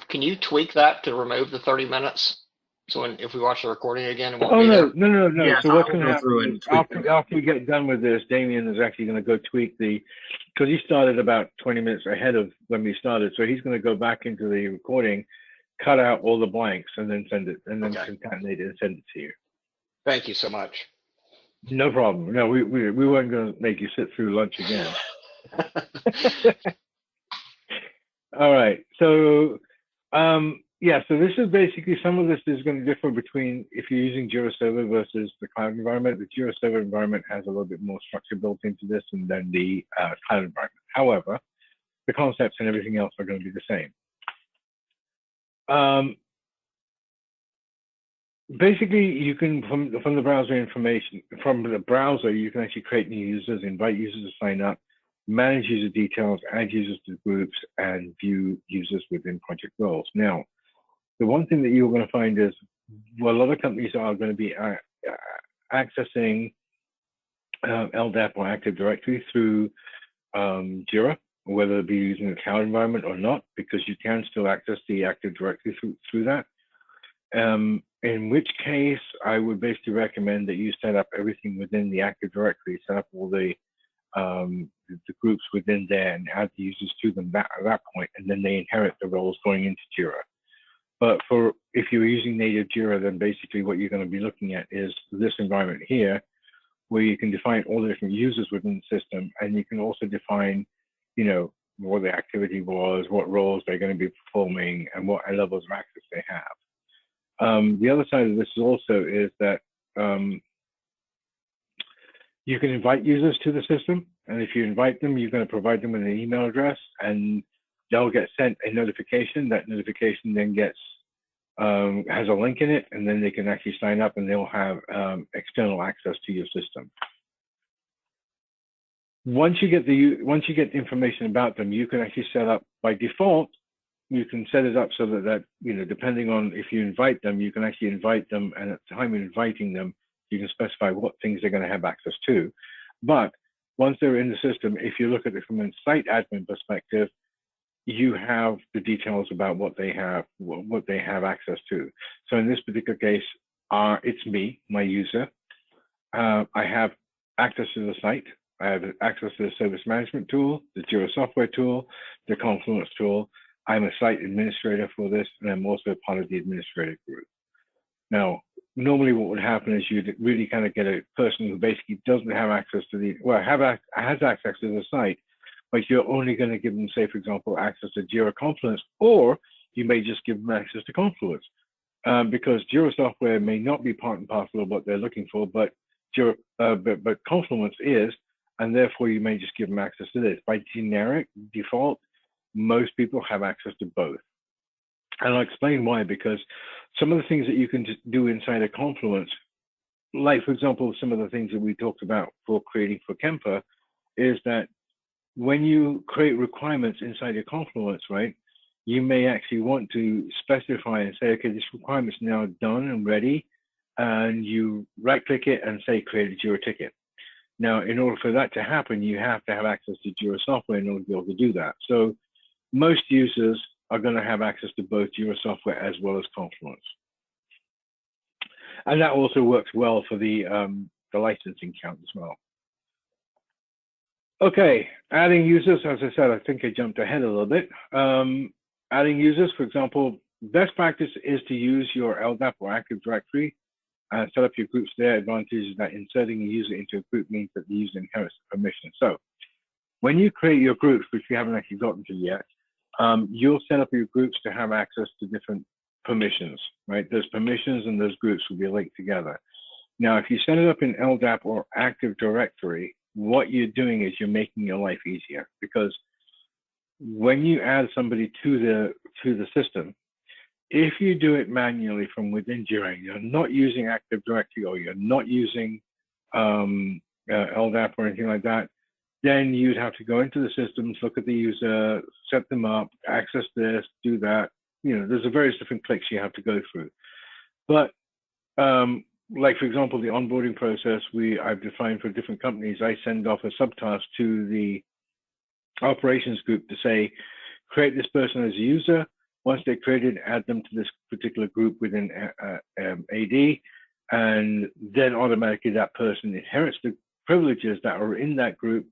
Can you tweak that to remove the 30 minutes? So if we watch the recording again, it won't be there? No. Yes, So what's I'll going to go through happen and is tweak after we get done with this, Damien is actually going to go tweak because he started about 20 minutes ahead of when we started. So he's going to go back into the recording, cut out all the blanks, and then send it, and then concatenate it and send it to you. Thank you so much. No problem. No, we weren't going to make you sit through lunch again. All right. So, so this is basically, some of this is going to differ between if you're using Jira Server versus the cloud environment. The Jira Server environment has a little bit more structure built into this than the cloud environment. However, the concepts and everything else are going to be the same. Basically, you can, from the browser information, from the browser, you can actually create new users, invite users to sign up, manage user details, add users to groups, and view users within project roles. Now, the one thing that you're going to find is, well, a lot of companies are going to be accessing LDAP or Active Directory through Jira, whether it be using the cloud environment or not, because you can still access the Active Directory through that. in which case I would basically recommend that you set up everything within the Active Directory, set up all the groups within there and add the users to them at that point, and then they inherit the roles going into Jira. But if you're using native Jira, then basically what you're going to be looking at is this environment here, where you can define all the different users within the system, and you can also define, what the activity was, what roles they're going to be performing, and what levels of access they have. The other side of this also is that you can invite users to the system, and if you invite them, you're going to provide them with an email address, and they'll get sent a notification. That notification then has a link in it, and then they can actually sign up, and they'll have external access to your system. Once you get the information about them, you can actually set up by default. You can set it up so that depending on if you invite them, you can actually invite them, and at the time of inviting them, you can specify what things they're going to have access to. But once they're in the system, if you look at it from a site admin perspective, you have the details about what they have access to. So in this particular case, it's me, my user. I have access to the site. I have access to the service management tool, the Jira software tool, the Confluence tool. I'm a site administrator for this, and I'm also a part of the administrative group. Now, normally what would happen is you'd really kind of get a person who basically doesn't have access to has access to the site, but you're only going to give them, say, for example, access to Jira Confluence, or you may just give them access to Confluence, because Jira software may not be part and parcel of what they're looking for, but Confluence is, and therefore you may just give them access to this. By generic default, most people have access to both. And I'll explain why, because some of the things that you can do inside a Confluence, like, for example, some of the things that we talked about for creating for Kemper, is that when you create requirements inside your Confluence, right, you may actually want to specify and say, okay, this requirement's now done and ready, and you right-click it and say, create a Jira ticket. Now, in order for that to happen, you have to have access to Jira software in order to be able to do that. So most users are going to have access to both Jira software as well as Confluence. And that also works well for the licensing count as well. Okay, adding users, as I said, I think I jumped ahead a little bit. Adding users, for example, best practice is to use your LDAP or Active Directory and set up your groups there. Advantage is that inserting a user into a group means that the user inherits the permission. So when you create your groups, which you haven't actually gotten to yet, you'll set up your groups to have access to different permissions, right? Those permissions and those groups will be linked together. Now, if you set it up in LDAP or Active Directory, what you're doing is you're making your life easier, because when you add somebody to the system, if you do it manually from within Jira, you're not using Active Directory or you're not using LDAP or anything like that, then you'd have to go into the systems, look at the user, set them up, access this, do that. There's a various different clicks you have to go through. But like, for example, the onboarding process I've defined for different companies, I send off a subtask to the operations group to say, create this person as a user. Once they're created, add them to this particular group within AD, and then automatically that person inherits the privileges that are in that group,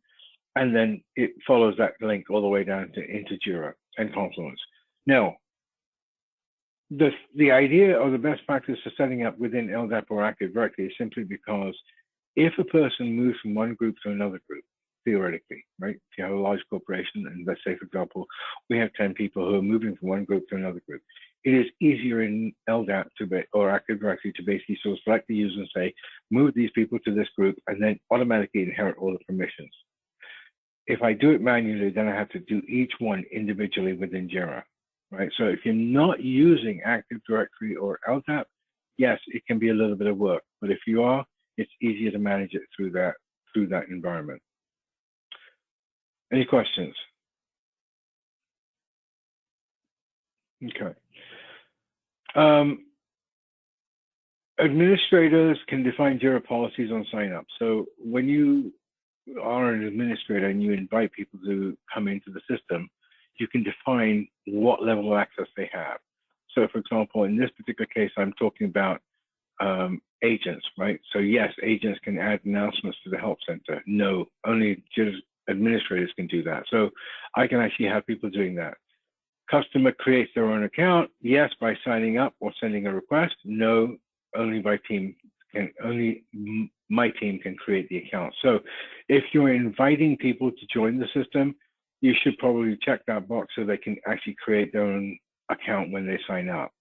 and then it follows that link all the way down into Jira and Confluence. Now, the idea or the best practice for setting up within LDAP or Active Directory is simply because if a person moves from one group to another group, theoretically, right? If you have a large corporation, and let's say, for example, we have 10 people who are moving from one group to another group, it is easier in LDAP or Active Directory to basically sort of select the user and say, move these people to this group, and then automatically inherit all the permissions. If I do it manually, then I have to do each one individually within Jira, right? So if you're not using Active Directory or LDAP, yes, it can be a little bit of work, but if you are, it's easier to manage it through that environment. Any questions? Okay. Administrators can define Jira policies on sign up. So when you are an administrator and you invite people to come into the system, you can define what level of access they have. So for example, in this particular case, I'm talking about agents, right? So yes, agents can add announcements to the help center. No, only just administrators can do that. So I can actually have people doing that. Customer creates their own account. Yes, by signing up or sending a request. No, only my team can create the account. So if you're inviting people to join the system, you should probably check that box so they can actually create their own account when they sign up.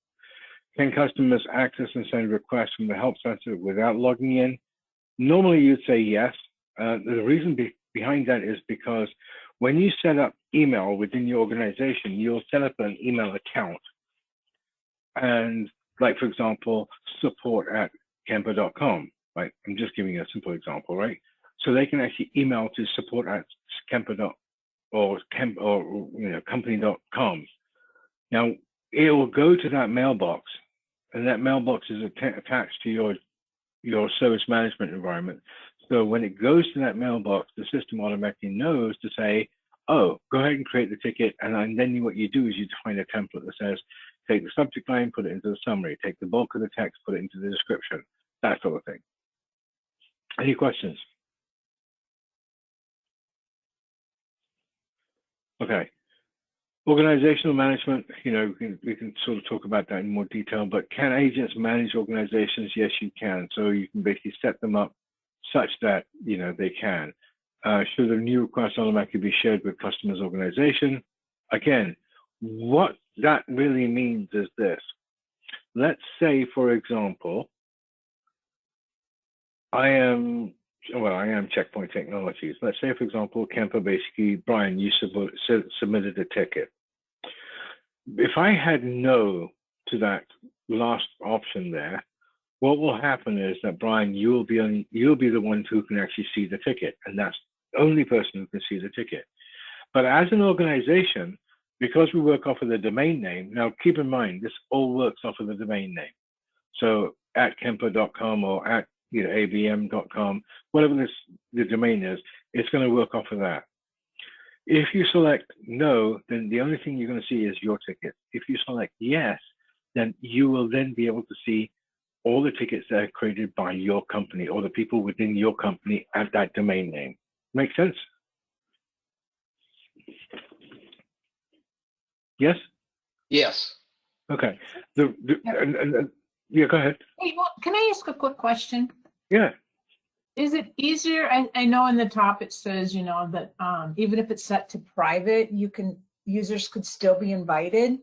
Can customers access and send requests from the help center without logging in? Normally you'd say yes. The reason behind that is because when you set up email within your organization, you'll set up an email account. And like, for example, support@kemper.com, right? I'm just giving you a simple example, right? So they can actually email to support@kemper.com or company.com. Now, it will go to that mailbox, and that mailbox is attached to your service management environment. So when it goes to that mailbox, the system automatically knows to say, oh, go ahead and create the ticket. And then what you do is you define a template that says, take the subject line, put it into the summary, take the bulk of the text, put it into the description, that sort of thing. Any questions? Okay. Organizational management, we can sort of talk about that in more detail, but can agents manage organizations? Yes, you can. So you can basically set them up such that, they can. Should a new request automatically be shared with customer's organization? Again, what that really means is this. Let's say, for example, I am Checkpoint Technologies. Let's say, for example, Kemper, basically, Brian, you submitted a ticket. If I had no to that last option there, what will happen is that, Brian, you'll be the one who can actually see the ticket, and that's the only person who can see the ticket. But as an organization, because we work off of the domain name, now keep in mind, this all works off of the domain name. So at Kemper.com or at abm.com, whatever the domain is, it's going to work off of that. If you select no, then the only thing you're going to see is your ticket. If you select yes, then you will then be able to see all the tickets that are created by your company or the people within your company at that domain name. Make sense? Yes? Yes. Okay. Yeah, go ahead. Hey, well, can I ask a quick question? Yeah. Is it easier? I know in the top it says, that even if it's set to private, users could still be invited.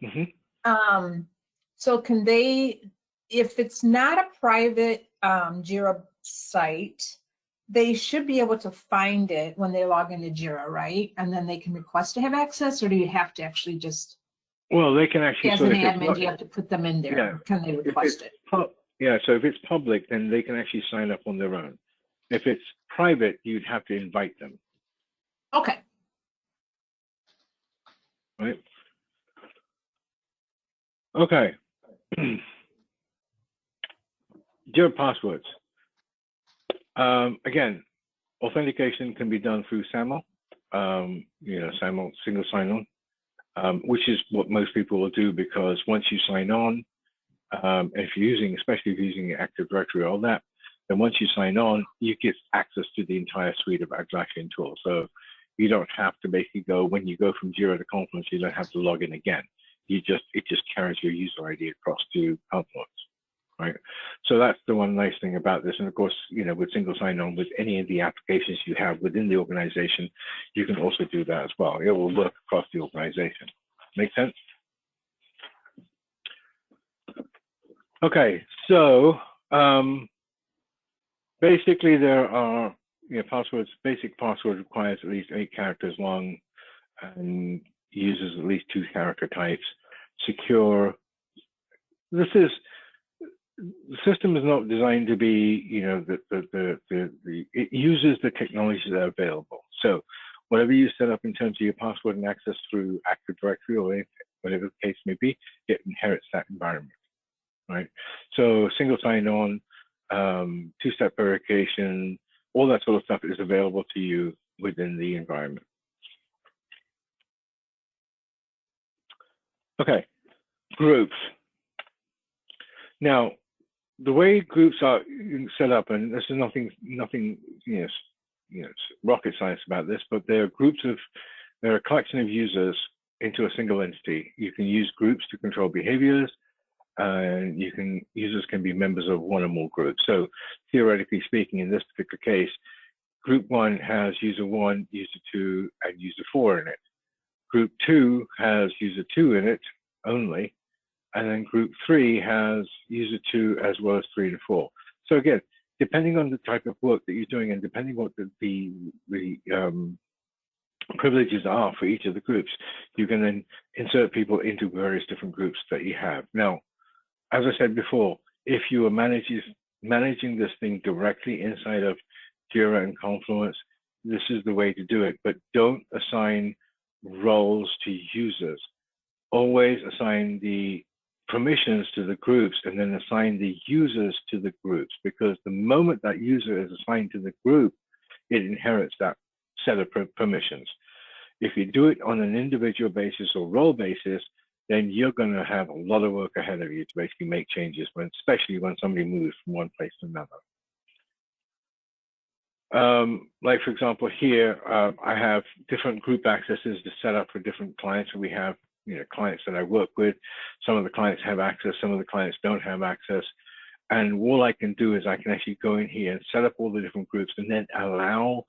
Mm-hmm. So can they, if it's not a private Jira site, they should be able to find it when they log into Jira, right? And then they can request to have access, or do you have to actually just? Well, they can actually. As an admin, do you have to put them in there? Yeah. Can they request it? Yeah, so if it's public, then they can actually sign up on their own. If it's private, you'd have to invite them. Okay. Right? Okay. Jira passwords. Again, authentication can be done through SAML, SAML, single sign-on, which is what most people will do, because once you sign on, especially if you're using Active Directory or all that, then once you sign on, you get access to the entire suite of Atlassian tools. So you don't have to basically go, when you go from Jira to Confluence, you don't have to log in again. It just carries your user ID across to Confluence, right? So that's the one nice thing about this. And of course, with single sign-on, with any of the applications you have within the organization, you can also do that as well. It will work across the organization. Make sense? Okay, so basically there are passwords. Basic password requires at least 8 characters long and uses at least 2 character types. Secure. The system is not designed to be, it uses the technologies that are available. So whatever you set up in terms of your password and access through Active Directory or whatever the case may be, it inherits that environment. Right, so single sign-on, 2-step verification, all that sort of stuff is available to you within the environment. Okay, groups. Now, the way groups are set up, and this is nothing rocket science about this, but they're a collection of users into a single entity. You can use groups to control behaviors, and users can be members of one or more groups. So theoretically speaking, in this particular case, group 1 has user 1, user 2, and user 4 in it. Group 2 has user 2 in it only, and then group 3 has user 2 as well as 3 and 4. So again, depending on the type of work that you're doing and depending what the privileges are for each of the groups, you can then insert people into various different groups that you have. Now, as I said before, if you are managing this thing directly inside of Jira and Confluence, this is the way to do it, but don't assign roles to users. Always assign the permissions to the groups and then assign the users to the groups, because the moment that user is assigned to the group, it inherits that set of permissions. If you do it on an individual basis or role basis, then you're going to have a lot of work ahead of you to basically make changes, especially when somebody moves from one place to another. Like for example, here I have different group accesses to set up for different clients. And we have clients that I work with. Some of the clients have access, some of the clients don't have access. And all I can do is I can actually go in here and set up all the different groups and then allow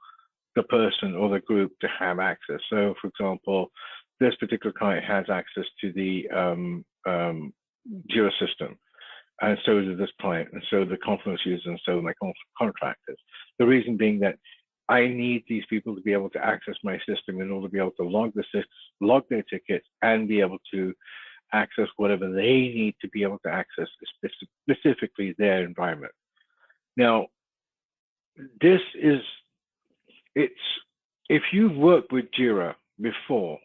the person or the group to have access. So for example, this particular client has access to the Jira system, and so does this client, and so the Confluence users, and so my contractors. The reason being that I need these people to be able to access my system in order to be able to log their tickets and be able to access whatever they need to be able to access, specifically their environment. Now, this is, if you've worked with Jira before,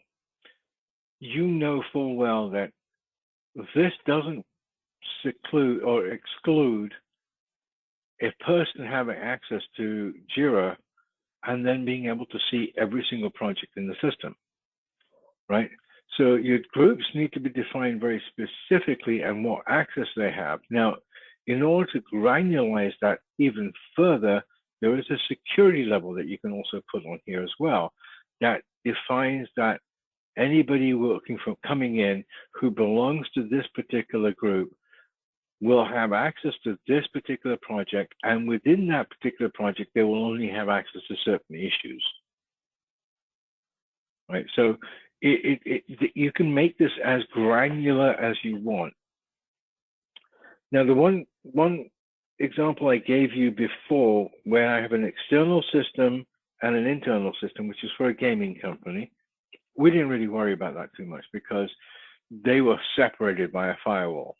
you know full well that this doesn't seclude or exclude a person having access to Jira and then being able to see every single project in the system, right? So your groups need to be defined very specifically and what access they have. Now, in order to granularize that even further, there is a security level that you can also put on here as well that defines that anybody coming in who belongs to this particular group will have access to this particular project, and within that particular project, they will only have access to certain issues, right? So you can make this as granular as you want. Now, the one example I gave you before, where I have an external system and an internal system, which is for a gaming company, we didn't really worry about that too much because they were separated by a firewall.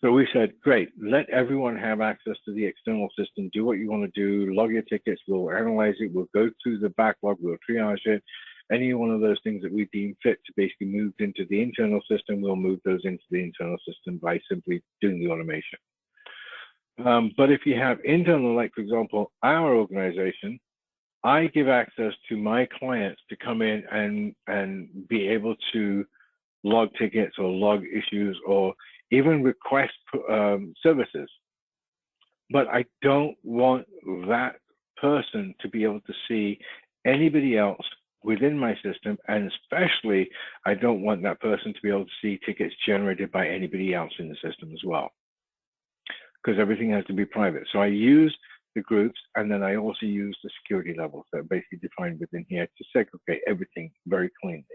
So we said, great, let everyone have access to the external system, do what you want to do, log your tickets, we'll analyze it, we'll go through the backlog, we'll triage it. Any one of those things that we deem fit to basically move into the internal system, we'll move those into the internal system by simply doing the automation. But if you have internal, like for example, our organization, I give access to my clients to come in and be able to log tickets or log issues or even request services. But I don't want that person to be able to see anybody else within my system, and especially I don't want that person to be able to see tickets generated by anybody else in the system as well, because everything has to be private. So I use the groups, and then I also use the security levels that are basically defined within here to segregate everything very cleanly.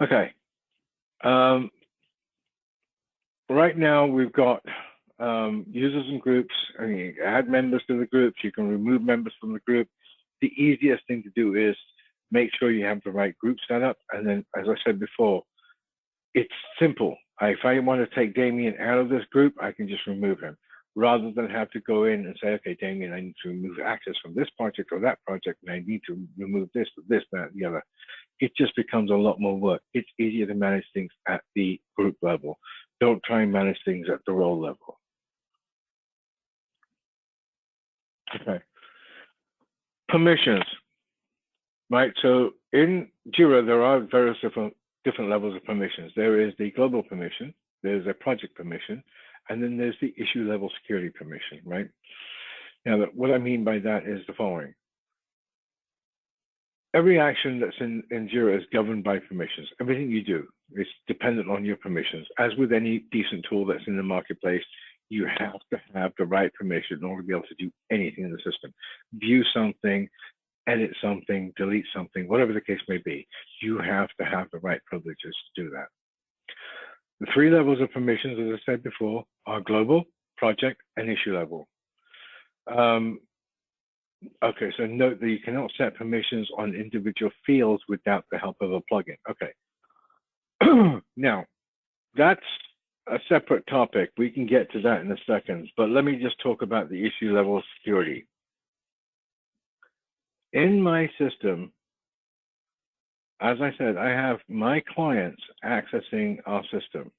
Okay. Right now we've got users and groups. I mean, you add members to the groups, you can remove members from the group. The easiest thing to do is make sure you have the right group set up. And then, as I said before, it's simple. If I want to take Damien out of this group, I can just remove him, rather than have to go in and say, okay, Damien, I need to remove access from this project or that project, and I need to remove this, that, and the other. It just becomes a lot more work. It's easier to manage things at the group level. Don't try and manage things at the role level. Okay. Permissions. right? So in Jira, there are various different levels of permissions. There is the global permission, there's a project permission, and then there's the issue level security permission, right? Now, what I mean by that is the following. Every action that's in Jira is governed by permissions. Everything you do is dependent on your permissions. As with any decent tool that's in the marketplace, you have to have the right permission in order to be able to do anything in the system. View something, edit something, delete something, whatever the case may be. You have to have the right privileges to do that. The three levels of permissions, as I said before, are global, project, and issue level. Okay, so note that you cannot set permissions on individual fields without the help of a plugin. Okay. Now, that's a separate topic. We can get to that in a second, but let me just talk about the issue level security. In my system, as I said, I have my clients accessing our system,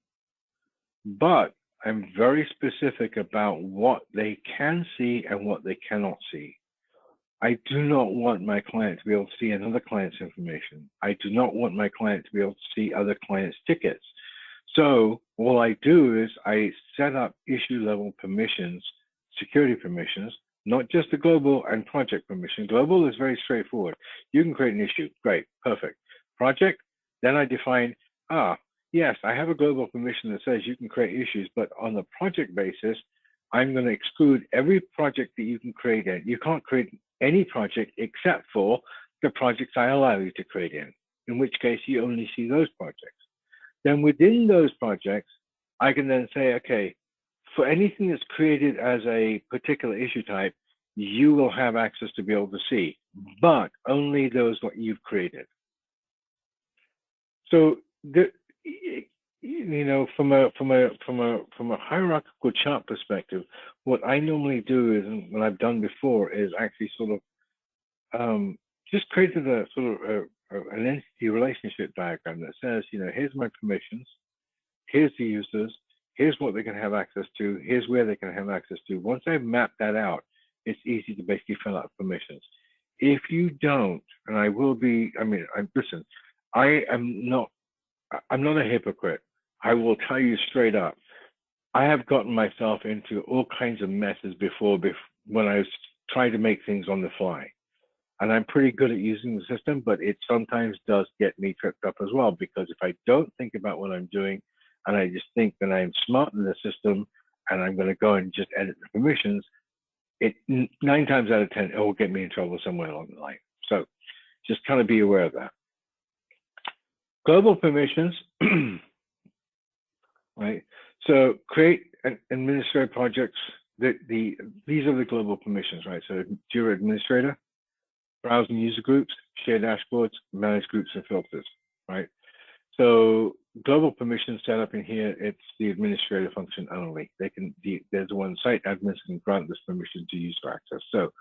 but I'm very specific about what they can see and what they cannot see. I do not want my client to be able to see another client's information. I do not want my client to be able to see other clients' tickets. So all I do is I set up issue level permissions, security permissions, not just the global and project permission. Global is very straightforward. You can create an issue. Great, perfect. Project, then I define, yes, I have a global permission that says you can create issues, but on the project basis, I'm going to exclude every project that you can create in. You can't create any project except for the projects I allow you to create in which case you only see those projects. Then within those projects, I can then say, okay, for anything that's created as a particular issue type, you will have access to be able to see, but only those what you've created. So you know, from a hierarchical chart perspective, what I normally do is, and what I've done before, is actually sort of just created a sort of an entity relationship diagram that says, you know, here's my permissions, here's the users, here's what they can have access to, here's where they can have access to. Once I've mapped that out, it's easy to basically fill out permissions. If you don't, and I will be, I mean, listen, I'm not a hypocrite. I will tell you straight up, I have gotten myself into all kinds of messes before when I was trying to make things on the fly. And I'm pretty good at using the system, but it sometimes does get me tripped up as well, because if I don't think about what I'm doing and I just think that I'm smart in the system and I'm going to go and just edit the permissions, 9 times out of 10, it will get me in trouble somewhere along the line. So just kind of be aware of that. Global permissions, right? So create and administrate projects. These are the global permissions, right? So Jira administrator, browsing user groups, share dashboards, manage groups and filters, right? So global permissions set up in here, it's the administrator function only. There's one site admins can grant this permission to user access. So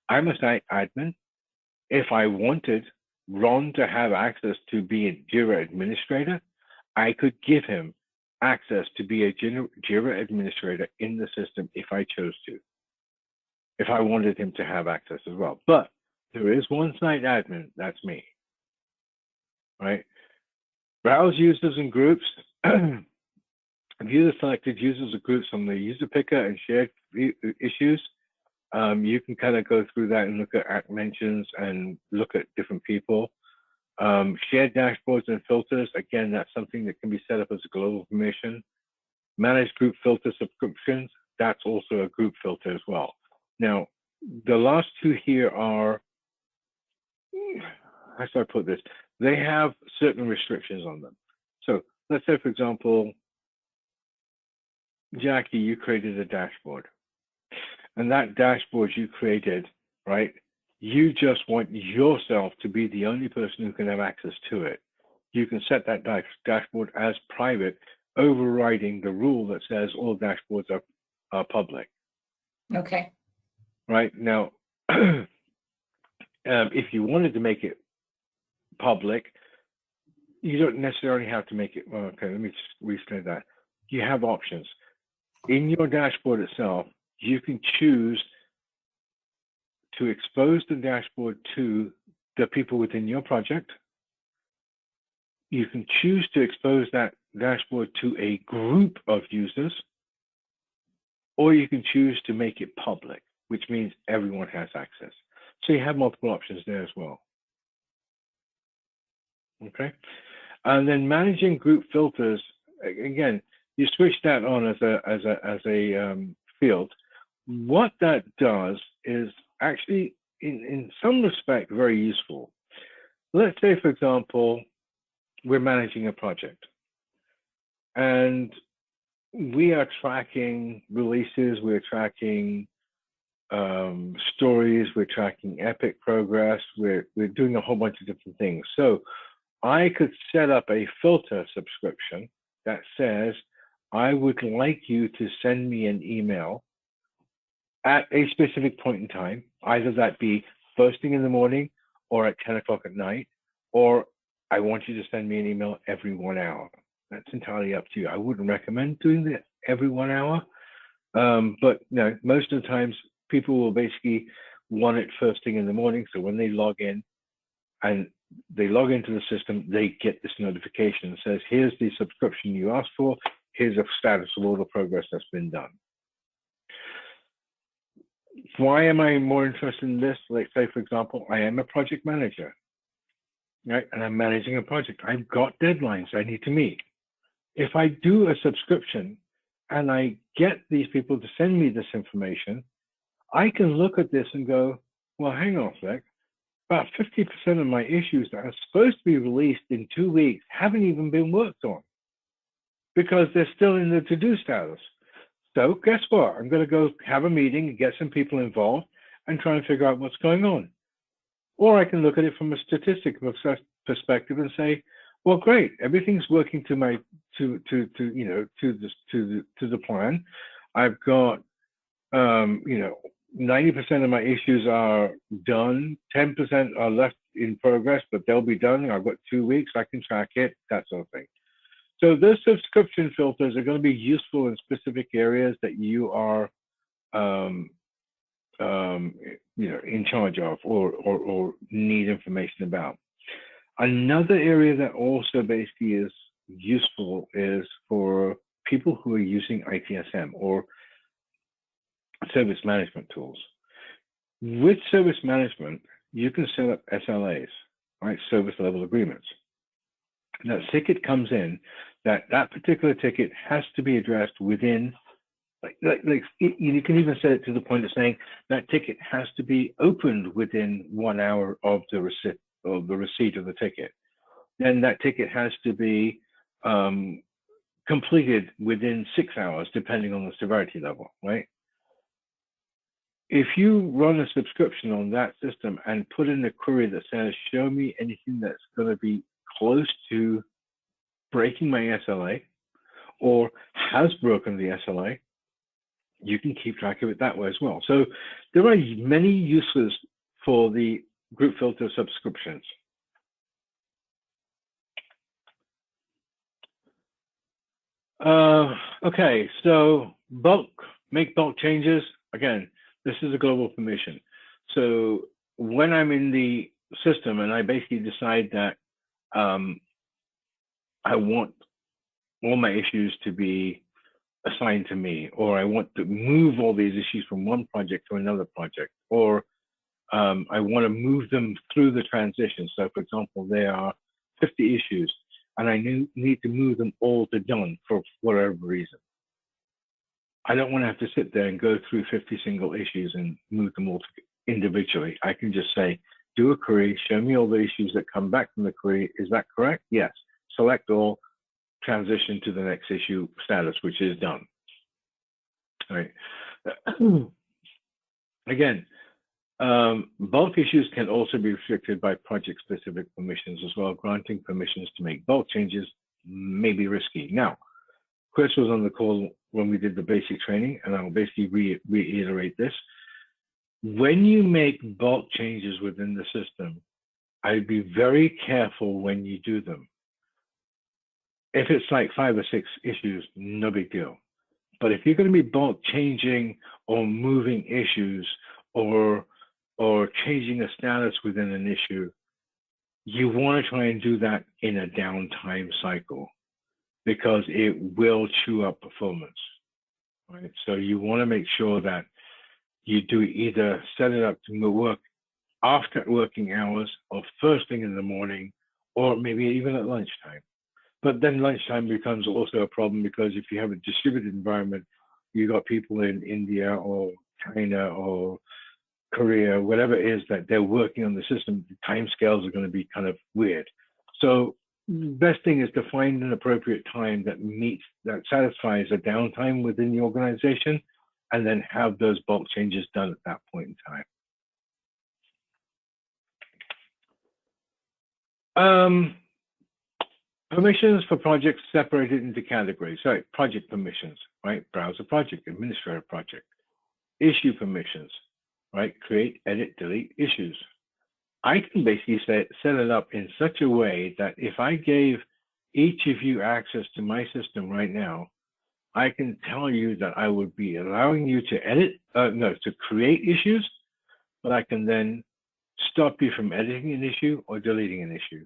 I'm a site admin. If I wanted Ron to have access to be a Jira administrator, I could give him access to be a Jira administrator in the system if I chose to, if I wanted him to have access as well. But there is one site admin, that's me, right? Browse users and groups. View the selected users or groups from the user picker and shared issues. You can kind of go through that and look at mentions and look at different people. Shared dashboards and filters. Again, that's something that can be set up as a global permission. Manage group filter subscriptions. That's also a group filter as well. Now, the last two here are, how should I put this? They have certain restrictions on them. So let's say, for example, Jackie, you created a dashboard. And that dashboard you created, right? You just want yourself to be the only person who can have access to it. You can set that dashboard as private, overriding the rule that says all dashboards are public. Okay. Right now, if you wanted to make it public, you don't necessarily have to make it. Well, okay, let me just restate that. You have options. In your dashboard itself, you can choose to expose the dashboard to the people within your project. You can choose to expose that dashboard to a group of users, or you can choose to make it public, which means everyone has access. So you have multiple options there as well. Okay. And then managing group filters, again, you switch that on as a field. What that does is actually, in some respect, very useful. Let's say, for example, we're managing a project, and we are tracking releases, we're tracking stories, we're tracking epic progress, we're doing a whole bunch of different things. So I could set up a filter subscription that says, I would like you to send me an email at a specific point in time, either that be first thing in the morning or at 10 o'clock at night, or I want you to send me an email every 1 hour. That's entirely up to you. I wouldn't recommend doing that every 1 hour, but no, most of the times people will basically want it first thing in the morning. So when they log in and they log into the system, they get this notification that says, here's the subscription you asked for, here's a status of all the progress that's been done. Why am I more interested in this? Let's say, for example, I am a project manager, right? And I'm managing a project. I've got deadlines I need to meet. If I do a subscription and I get these people to send me this information, I can look at this and go, well, hang on a sec. About 50% of my issues that are supposed to be released in 2 weeks haven't even been worked on because they're still in the to-do status. So guess what? I'm going to go have a meeting and get some people involved and try and figure out what's going on. Or I can look at it from a statistical perspective and say, well, great, everything's working to my to the plan. I've got 90% of my issues are done, 10% are left in progress, but they'll be done. I've got 2 weeks, I can track it, that sort of thing. So those subscription filters are going to be useful in specific areas that you are in charge of or need information about. Another area that also basically is useful is for people who are using ITSM or service management tools. With service management, you can set up SLAs, right? Service level agreements. That ticket comes in, that particular ticket has to be addressed within, you can even set it to the point of saying that ticket has to be opened within 1 hour of the receipt of the ticket. Then that ticket has to be completed within 6 hours, depending on the severity level, right? If you run a subscription on that system and put in a query that says, show me anything that's going to be close to breaking my SLA or has broken the SLA, you can keep track of it that way as well. So there are many uses for the group filter subscriptions. Okay, so make bulk changes. Again, this is a global permission. So when I'm in the system and I basically decide that I want all my issues to be assigned to me, or I want to move all these issues from one project to another project, or I want to move them through the transition. So for example, there are 50 issues and I need to move them all to done for whatever reason. I don't want to have to sit there and go through 50 single issues and move them all individually. I can just say, do a query, show me all the issues that come back from the query. Is that correct? Yes. Select all, transition to the next issue status, which is done. All right. Again, bulk issues can also be restricted by project-specific permissions as well. Granting permissions to make bulk changes may be risky. Now, Chris was on the call when we did the basic training, and I'll basically reiterate this. When you make bulk changes within the system, I'd be very careful when you do them. If it's like 5 or 6 issues, no big deal. But if you're going to be bulk changing or moving issues or changing a status within an issue, you want to try and do that in a downtime cycle because it will chew up performance, right? So you want to make sure that you do either set it up to work after working hours or first thing in the morning, or maybe even at lunchtime. But then lunchtime becomes also a problem because if you have a distributed environment, you got people in India or China or Korea, whatever it is that they're working on the system, the time scales are going to be kind of weird. So best thing is to find an appropriate time that satisfies a downtime within the organization, and then have those bulk changes done at that point in time. Permissions for projects separated into categories. Sorry, project permissions, right? Browser project, administrator project. Issue permissions, right? Create, edit, delete issues. I can basically set it up in such a way that if I gave each of you access to my system right now, I can tell you that I would be allowing you to to create issues, but I can then stop you from editing an issue or deleting an issue.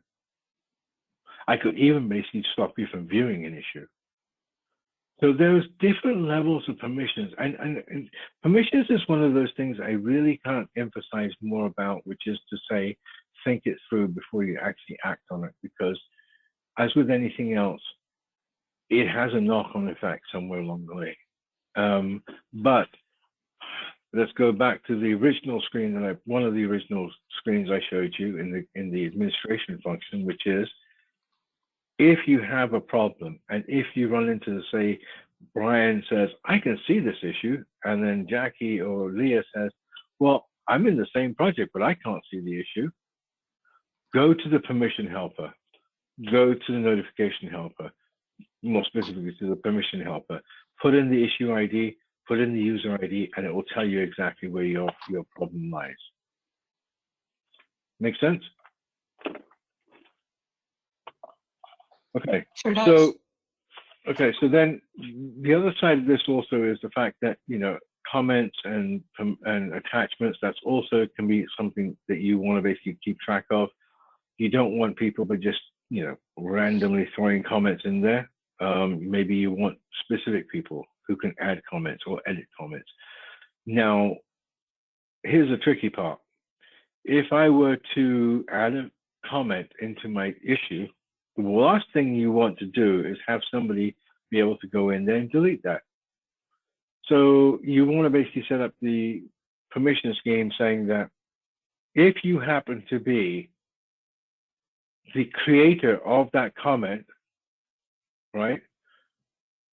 I could even basically stop you from viewing an issue. So there's different levels of permissions, and permissions is one of those things I really can't emphasize more about, which is to say, think it through before you actually act on it, because as with anything else, it has a knock-on effect somewhere along the way. But let's go back to the original screen one of the original screens I showed you in the administration function, which is, if you have a problem and if you run into, say, Brian says, I can see this issue, and then Jackie or Leah says, well, I'm in the same project, but I can't see the issue. Go to the permission helper, go to the notification helper, more specifically to the permission helper, put in the issue ID, put in the user ID, and it will tell you exactly where your problem lies. Make sense? Okay, Sure does. So then the other side of this also is the fact that, comments and attachments, that's also can be something that you want to basically keep track of. You don't want people but just, randomly throwing comments in there. Maybe you want specific people who can add comments or edit comments. Now, here's the tricky part. If I were to add a comment into my issue, the last thing you want to do is have somebody be able to go in there and delete that. So you want to basically set up the permission scheme saying that if you happen to be the creator of that comment, right?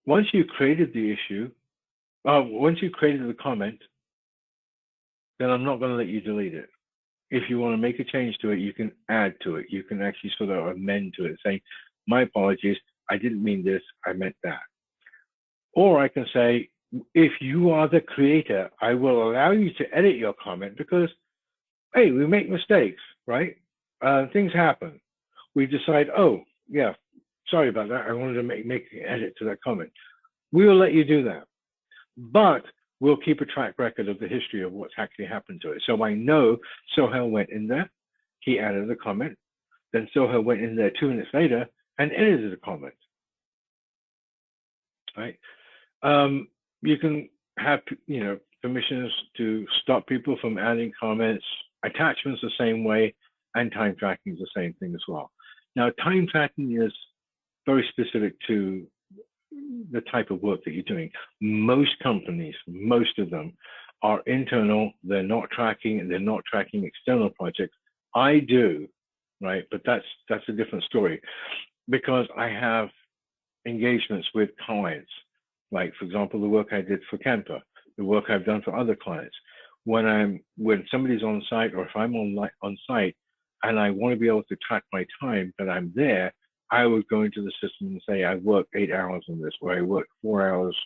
Once you created the issue, once you created the comment, then I'm not going to let you delete it. If you want to make a change to it, you can add to it. You can actually sort of amend to it, saying, my apologies, I didn't mean this, I meant that. Or I can say, if you are the creator, I will allow you to edit your comment because, hey, we make mistakes, right? Things happen. We decide, oh, yeah, sorry about that. I wanted to make an edit to that comment. We will let you do that. But we'll keep a track record of the history of what's actually happened to it. So I know Sohail went in there, he added a comment, then Sohail went in there 2 minutes later and edited a comment, right? You can have, permissions to stop people from adding comments, attachments the same way, and time tracking is the same thing as well. Now, time tracking is very specific to the type of work that you're doing. Most companies, most of them are internal. They're not tracking external projects. I do, right? But that's a different story because I have engagements with clients. Like, for example, the work I did for Kemper, the work I've done for other clients. When somebody's on site or if I'm on site and I want to be able to track my time that I'm there, I would go into the system and say, I worked 8 hours on this, or I worked 4 hours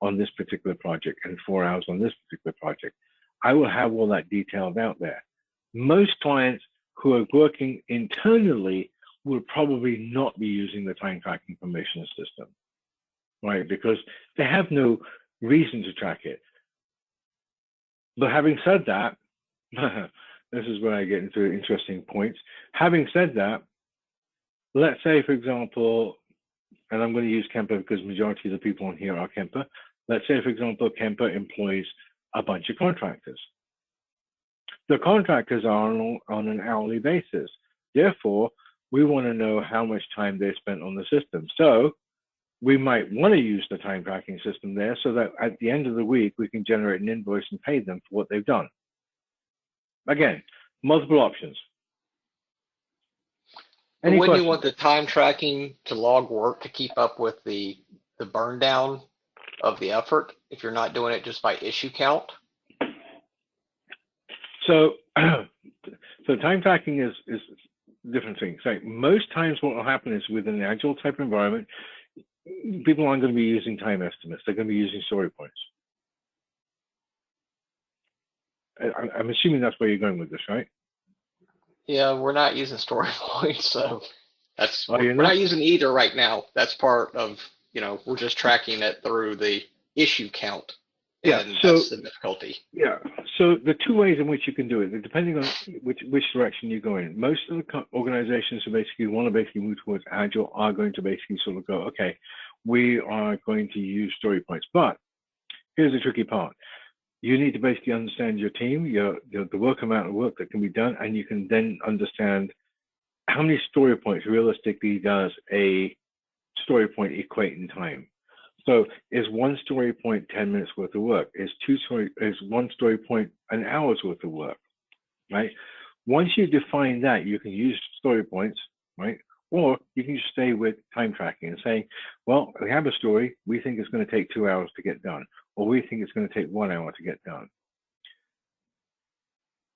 on this particular project and 4 hours on this particular project. I will have all that detailed out there. Most clients who are working internally will probably not be using the time tracking permission system, right? Because they have no reason to track it. But having said that, This is where I get into interesting points. Having said that, let's say, for example, and I'm going to use Kemper because majority of the people on here are Kemper. Let's say, for example, Kemper employs a bunch of contractors. The contractors are on an hourly basis. Therefore, we want to know how much time they spent on the system. So we might want to use the time tracking system there so that at the end of the week, we can generate an invoice and pay them for what they've done. Again, multiple options. But when you want the time tracking to log work to keep up with the burn down of the effort, if you're not doing it just by issue count? So, so time tracking is different things. Like most times what will happen is with an agile type environment, people aren't going to be using time estimates. They're going to be using story points. I'm assuming that's where you're going with this, right? Yeah, we're not using story points, so that's we're not using either right now. That's part of, we're just tracking it through the issue count. Yeah, and so that's the difficulty. Yeah, so the two ways in which you can do it, depending on which direction you go in. Most of the organizations who basically want to move towards Agile are going to basically sort of go, okay, we are going to use story points. But here's the tricky part. You need to basically understand your team, the work amount of work that can be done, and you can then understand how many story points realistically does a story point equate in time. So is one story point 10 minutes worth of work? Is one story point an hour's worth of work, right? Once you define that, you can use story points, right? Or you can just stay with time tracking and say, well, we have a story, we think it's going to take 2 hours to get done, or we think it's going to take 1 hour to get done.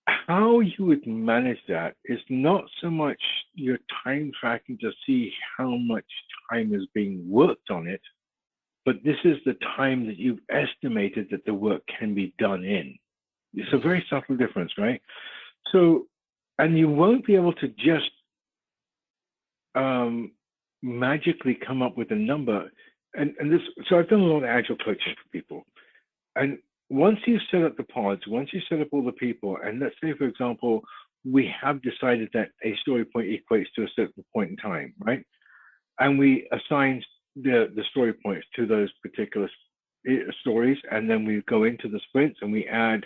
How you would manage that is not so much your time tracking to see how much time is being worked on it, but this is the time that you've estimated that the work can be done in. It's a very subtle difference, right? So, and you won't be able to just magically come up with a number. And this, so I've done a lot of agile coaching for people. And once you set up the pods, once you set up all the people, and let's say, for example, we have decided that a story point equates to a certain point in time, right? And we assign the story points to those particular stories, and then we go into the sprints and we add,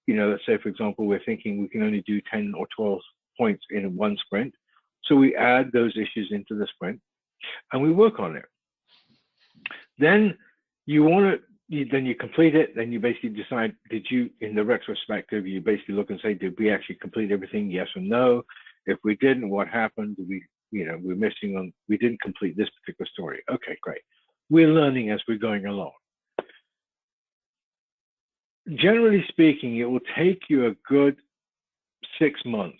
let's say, for example, we're thinking we can only do 10 or 12 points in one sprint. So we add those issues into the sprint and we work on it. Then then you complete it, then you basically decide, in the retrospective, you basically look and say, did we actually complete everything, yes or no? If we didn't, what happened? We're missing on, we didn't complete this particular story. Okay, great. We're learning as we're going along. Generally speaking, it will take you a good 6 months,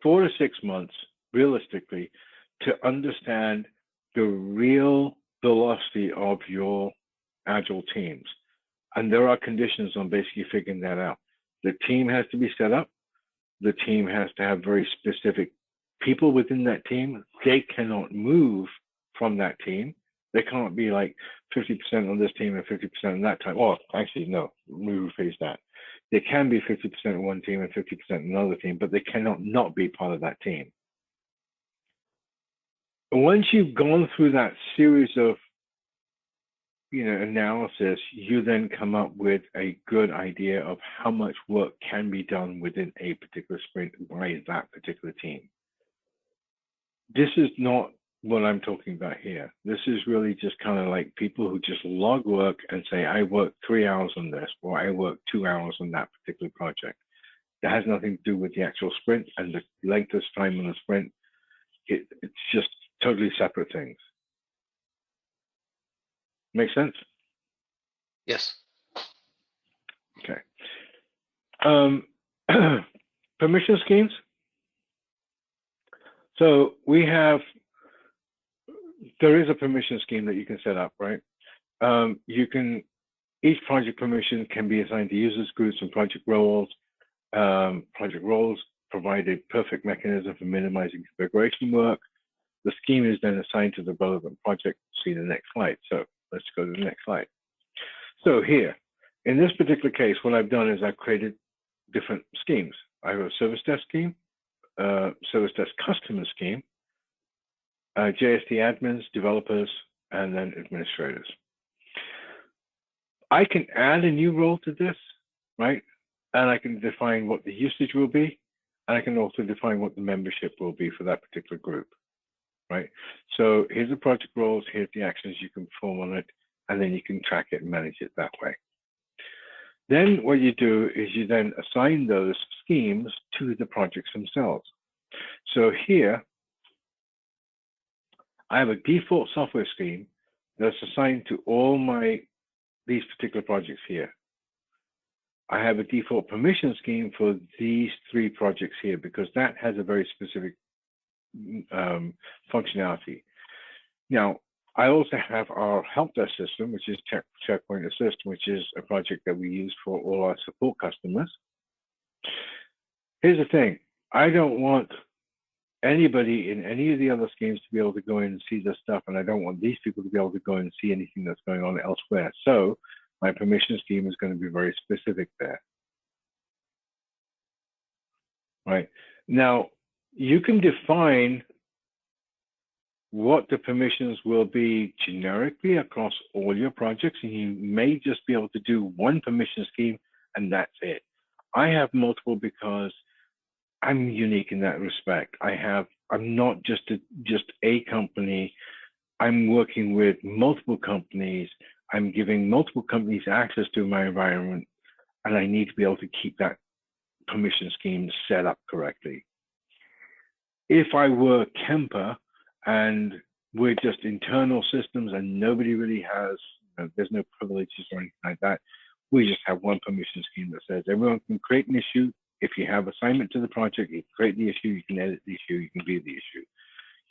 4 to 6 months, realistically, to understand the real velocity of your agile teams. And there are conditions on basically figuring that out. The team has to be set up. The team has to have very specific people within that team. They cannot move from that team. They can't be like 50% on this team and 50% on that time. Well, actually, no, we rephrase that. They can be 50% on one team and 50% on another team, but they cannot not be part of that team. Once you've gone through that series of analysis, you then come up with a good idea of how much work can be done within a particular sprint by that particular team. This is not what I'm talking about here. This is really just kind of like people who just log work and say, I worked 3 hours on this, or I worked 2 hours on that particular project. That has nothing to do with the actual sprint and the length of time on the sprint. It's just totally separate things. Make sense? Yes. Okay. Permission schemes. So there is a permission scheme that you can set up, right? Each project permission can be assigned to users, groups, and project roles. Project roles provide a perfect mechanism for minimizing configuration work. The scheme is then assigned to the relevant project. See the next slide. So let's go to the next slide. So here, in this particular case, what I've done is I've created different schemes. I have a service desk scheme, service desk customer scheme, JST admins, developers, and then administrators. I can add a new role to this, right? And I can define what the usage will be, and I can also define what the membership will be for that particular group, right? So here's the project roles, here's the actions you can perform on it, and then you can track it and manage it that way. Then what you do is you then assign those schemes to the projects themselves. So here, I have a default software scheme that's assigned to all these particular projects here. I have a default permission scheme for these 3 projects here because that has a very specific functionality. Now, I also have our help desk system, which is Checkpoint Assist, which is a project that we use for all our support customers. Here's the thing. I don't want anybody in any of the other schemes to be able to go in and see this stuff, and I don't want these people to be able to go and see anything that's going on elsewhere. So my permission scheme is going to be very specific there. Right. Now, you can define what the permissions will be generically across all your projects, and you may just be able to do one permission scheme and that's it. I have multiple because I'm unique in that respect. I'm not just a company. I'm working with multiple companies. I'm giving multiple companies access to my environment, and I need to be able to keep that permission scheme set up correctly. If I were Kemper and we're just internal systems and nobody really has, there's no privileges or anything like that, we just have one permission scheme that says everyone can create an issue. If you have assignment to the project, you can create the issue, you can edit the issue, you can view the issue.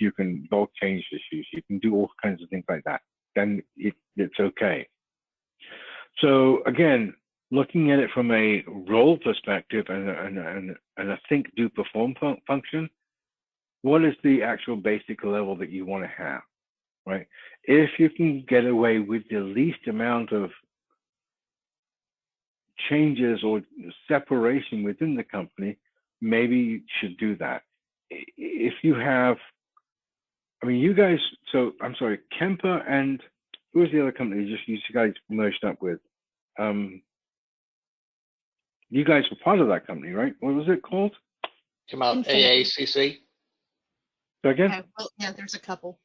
You can bulk change issues, you can do all kinds of things like that. Then it's okay. So again, looking at it from a role perspective and a think, do, perform function, what is the actual basic level that you want to have, right? If you can get away with the least amount of changes or separation within the company, maybe you should do that. If you have, I mean, you guys, so I'm sorry, Kemper and who was the other company you guys merged up with? You guys were part of that company, right? What was it called? Come out AACC. So again? Well, yeah, there's a couple.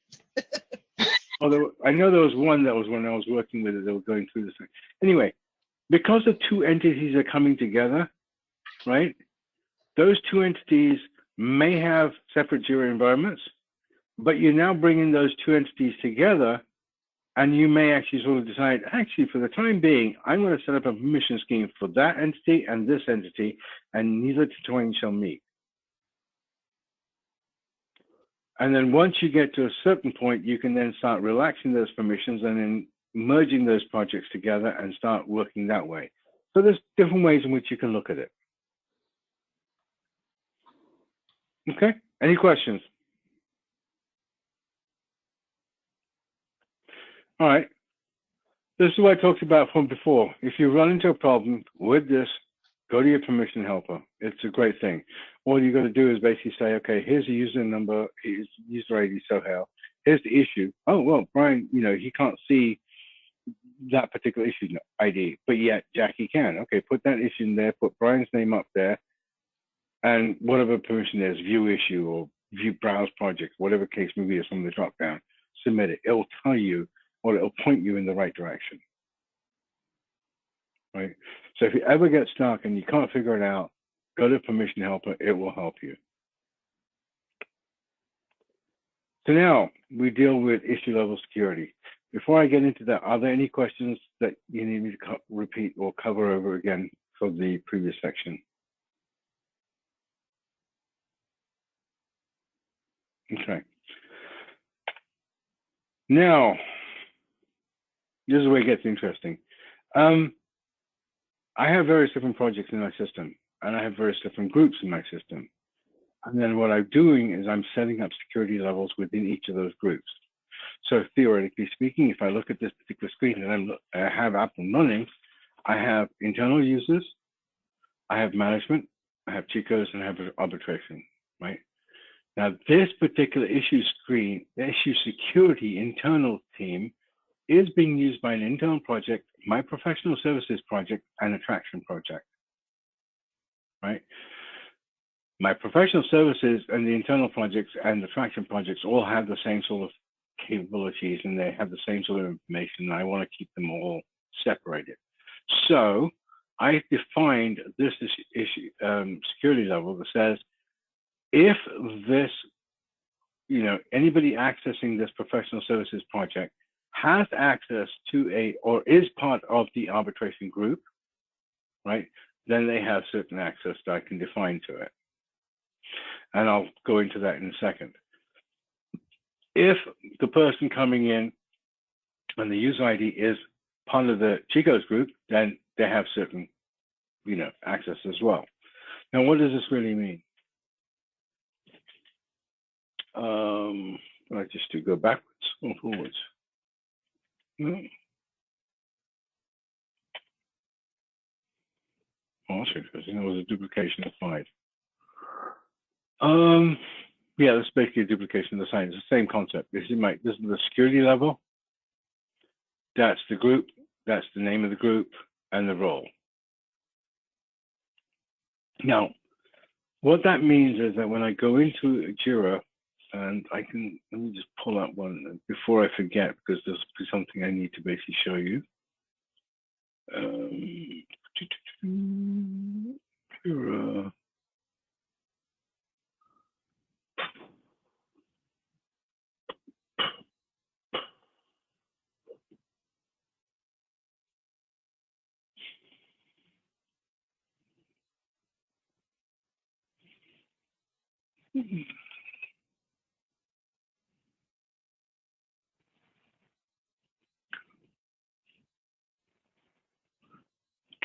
Oh, I know there was one that was when I was working with it, they were going through this thing. Anyway, because the 2 entities are coming together, right? Those 2 entities may have separate Jira environments, but you're now bringing those 2 entities together, and you may actually sort of decide, actually, for the time being, I'm going to set up a permission scheme for that entity and this entity, and neither twain shall meet. And then once you get to a certain point, you can then start relaxing those permissions and then merging those projects together and start working that way. So there's different ways in which you can look at it. Okay, any questions? All right, this is what I talked about from before. If you run into a problem with this, go to your permission helper. It's a great thing. All you got to do is basically say, okay, here's the user number, here's user ID, Sohail. Here's the issue. Oh, well, Brian, he can't see that particular issue ID, but yet Jackie can. Okay, put that issue in there, put Brian's name up there, and whatever permission there's, view issue or view browse project, whatever case may be, is from the drop down, submit it. It'll tell you, or it'll point you in the right direction. Right? So if you ever get stuck and you can't figure it out, go to permission helper, it will help you. So now we deal with issue level security. Before I get into that, are there any questions that you need me to repeat or cover over again for the previous section? Okay. Now, this is where it gets interesting. I have various different projects in my system, and I have various different groups in my system. And then what I'm doing is I'm setting up security levels within each of those groups. So theoretically speaking, if I look at this particular screen and I have up and running, I have internal users, I have management, I have Chicos, and I have arbitration, right? Now, this particular issue screen, the issue security internal team, is being used by an internal project, my professional services project, and attraction project, right? My professional services and the internal projects and the attraction projects all have the same sort of capabilities, and they have the same sort of information, and I want to keep them all separated. So I defined this issue security level that says, if this, anybody accessing this professional services project has access to or is part of the arbitration group, right, then they have certain access that I can define to it. And I'll go into that in a second. If the person coming in and the user ID is part of the Chicos group, then they have certain, access as well. Now, what does this really mean? I just do go backwards or forwards. No. Oh, that's interesting. That was a duplication of 5. Yeah, that's basically a duplication of the sign. It's the same concept. This is the security level. That's the group. That's the name of the group and the role. Now, what that means is that when I go into Jira, and let me just pull out one before I forget, because there's something I need to basically show you. Jira.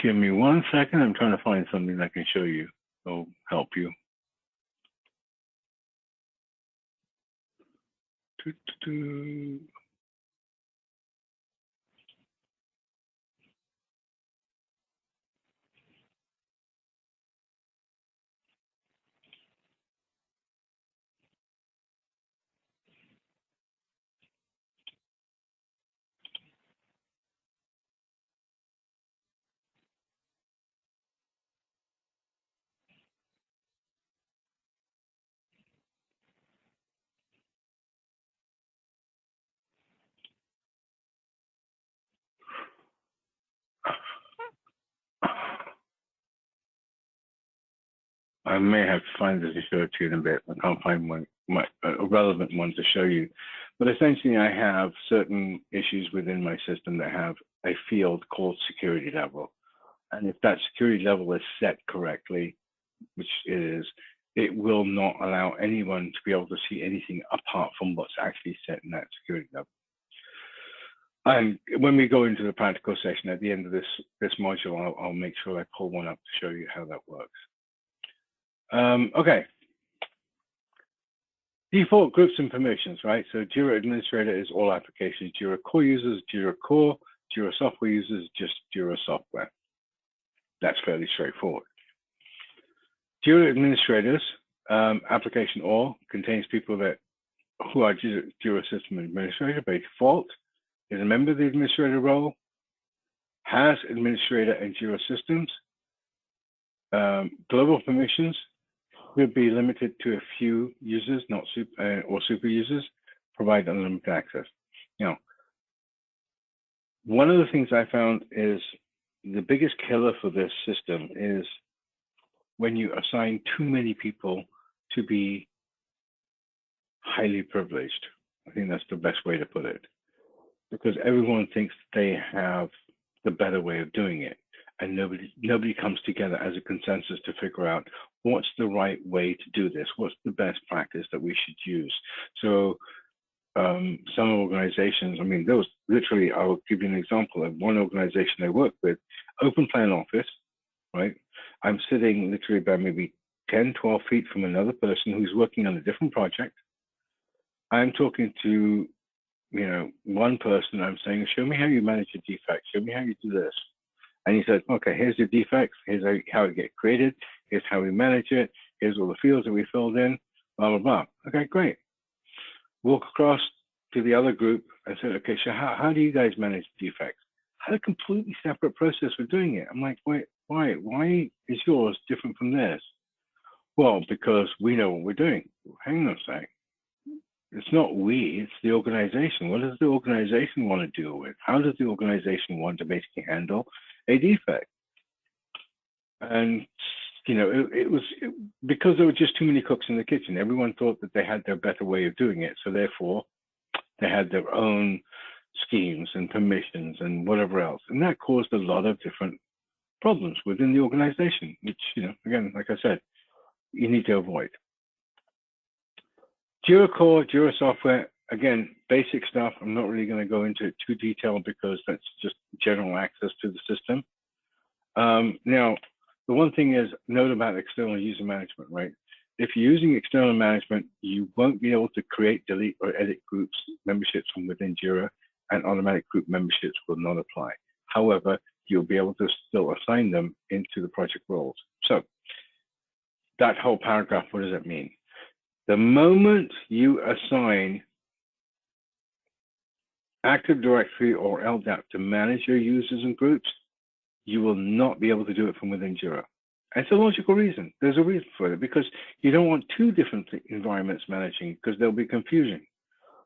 Give me 1 second. I'm trying to find something that I can show you. That'll help you. I may have to find this to show it to you in a bit. I can't find a relevant one to show you. But essentially, I have certain issues within my system that have a field called security level. And if that security level is set correctly, which it is, it will not allow anyone to be able to see anything apart from what's actually set in that security level. And when we go into the practical session at the end of this module, I'll make sure I pull one up to show you how that works. Okay. Default groups and permissions, right? So Jira Administrator is all applications. Jira Core users, Jira Core. Jira Software users, just Jira Software. That's fairly straightforward. Jira Administrators, application all, contains people who are Jira System Administrator by default, is a member of the administrator role, has administrator and Jira systems. Global permissions will be limited to a few users, not super users, provide unlimited access. Now, one of the things I found is the biggest killer for this system is when you assign too many people to be highly privileged. I think that's the best way to put it, because everyone thinks they have the better way of doing it, and nobody comes together as a consensus to figure out what's the right way to do this, what's the best practice that we should use. So some organizations, I mean, there was literally, I'll give you an example of one organization I work with, open plan office, right? I'm sitting literally about maybe 10, 12 feet from another person who's working on a different project. I'm talking to, one person, I'm saying, show me how you manage your defects, show me how you do this. And he said, okay, here's your defects, here's how it gets created, Here's how we manage it. Here's all the fields that we filled in, blah, blah, blah. Okay, great. Walk across to the other group and say, okay, so how do you guys manage defects? Had a completely separate process for doing it. I'm like, wait, why is yours different from theirs? Well, because we know what we're doing. Hang on a sec. It's not we, it's the organization. What does the organization want to deal with? How does the organization want to basically handle a defect? And, you know, because there were just too many cooks in the kitchen. Everyone thought that they had their better way of doing it. So therefore, they had their own schemes and permissions and whatever else. And that caused a lot of different problems within the organization, which, you know, again, like I said, you need to avoid. Jira Core, Jira software, again, basic stuff. I'm not really going to go into it too detailed because that's just general access to the system. Now, the one thing is, note about external user management, right? If you're using external management, you won't be able to create, delete, or edit groups memberships from within Jira, and automatic group memberships will not apply. However, you'll be able to still assign them into the project roles. So that whole paragraph, what does that mean? The moment you assign Active Directory or LDAP to manage your users and groups, you will not be able to do it from within Jira. It's a logical reason. There's a reason for it, because you don't want two different environments managing, because there'll be confusion.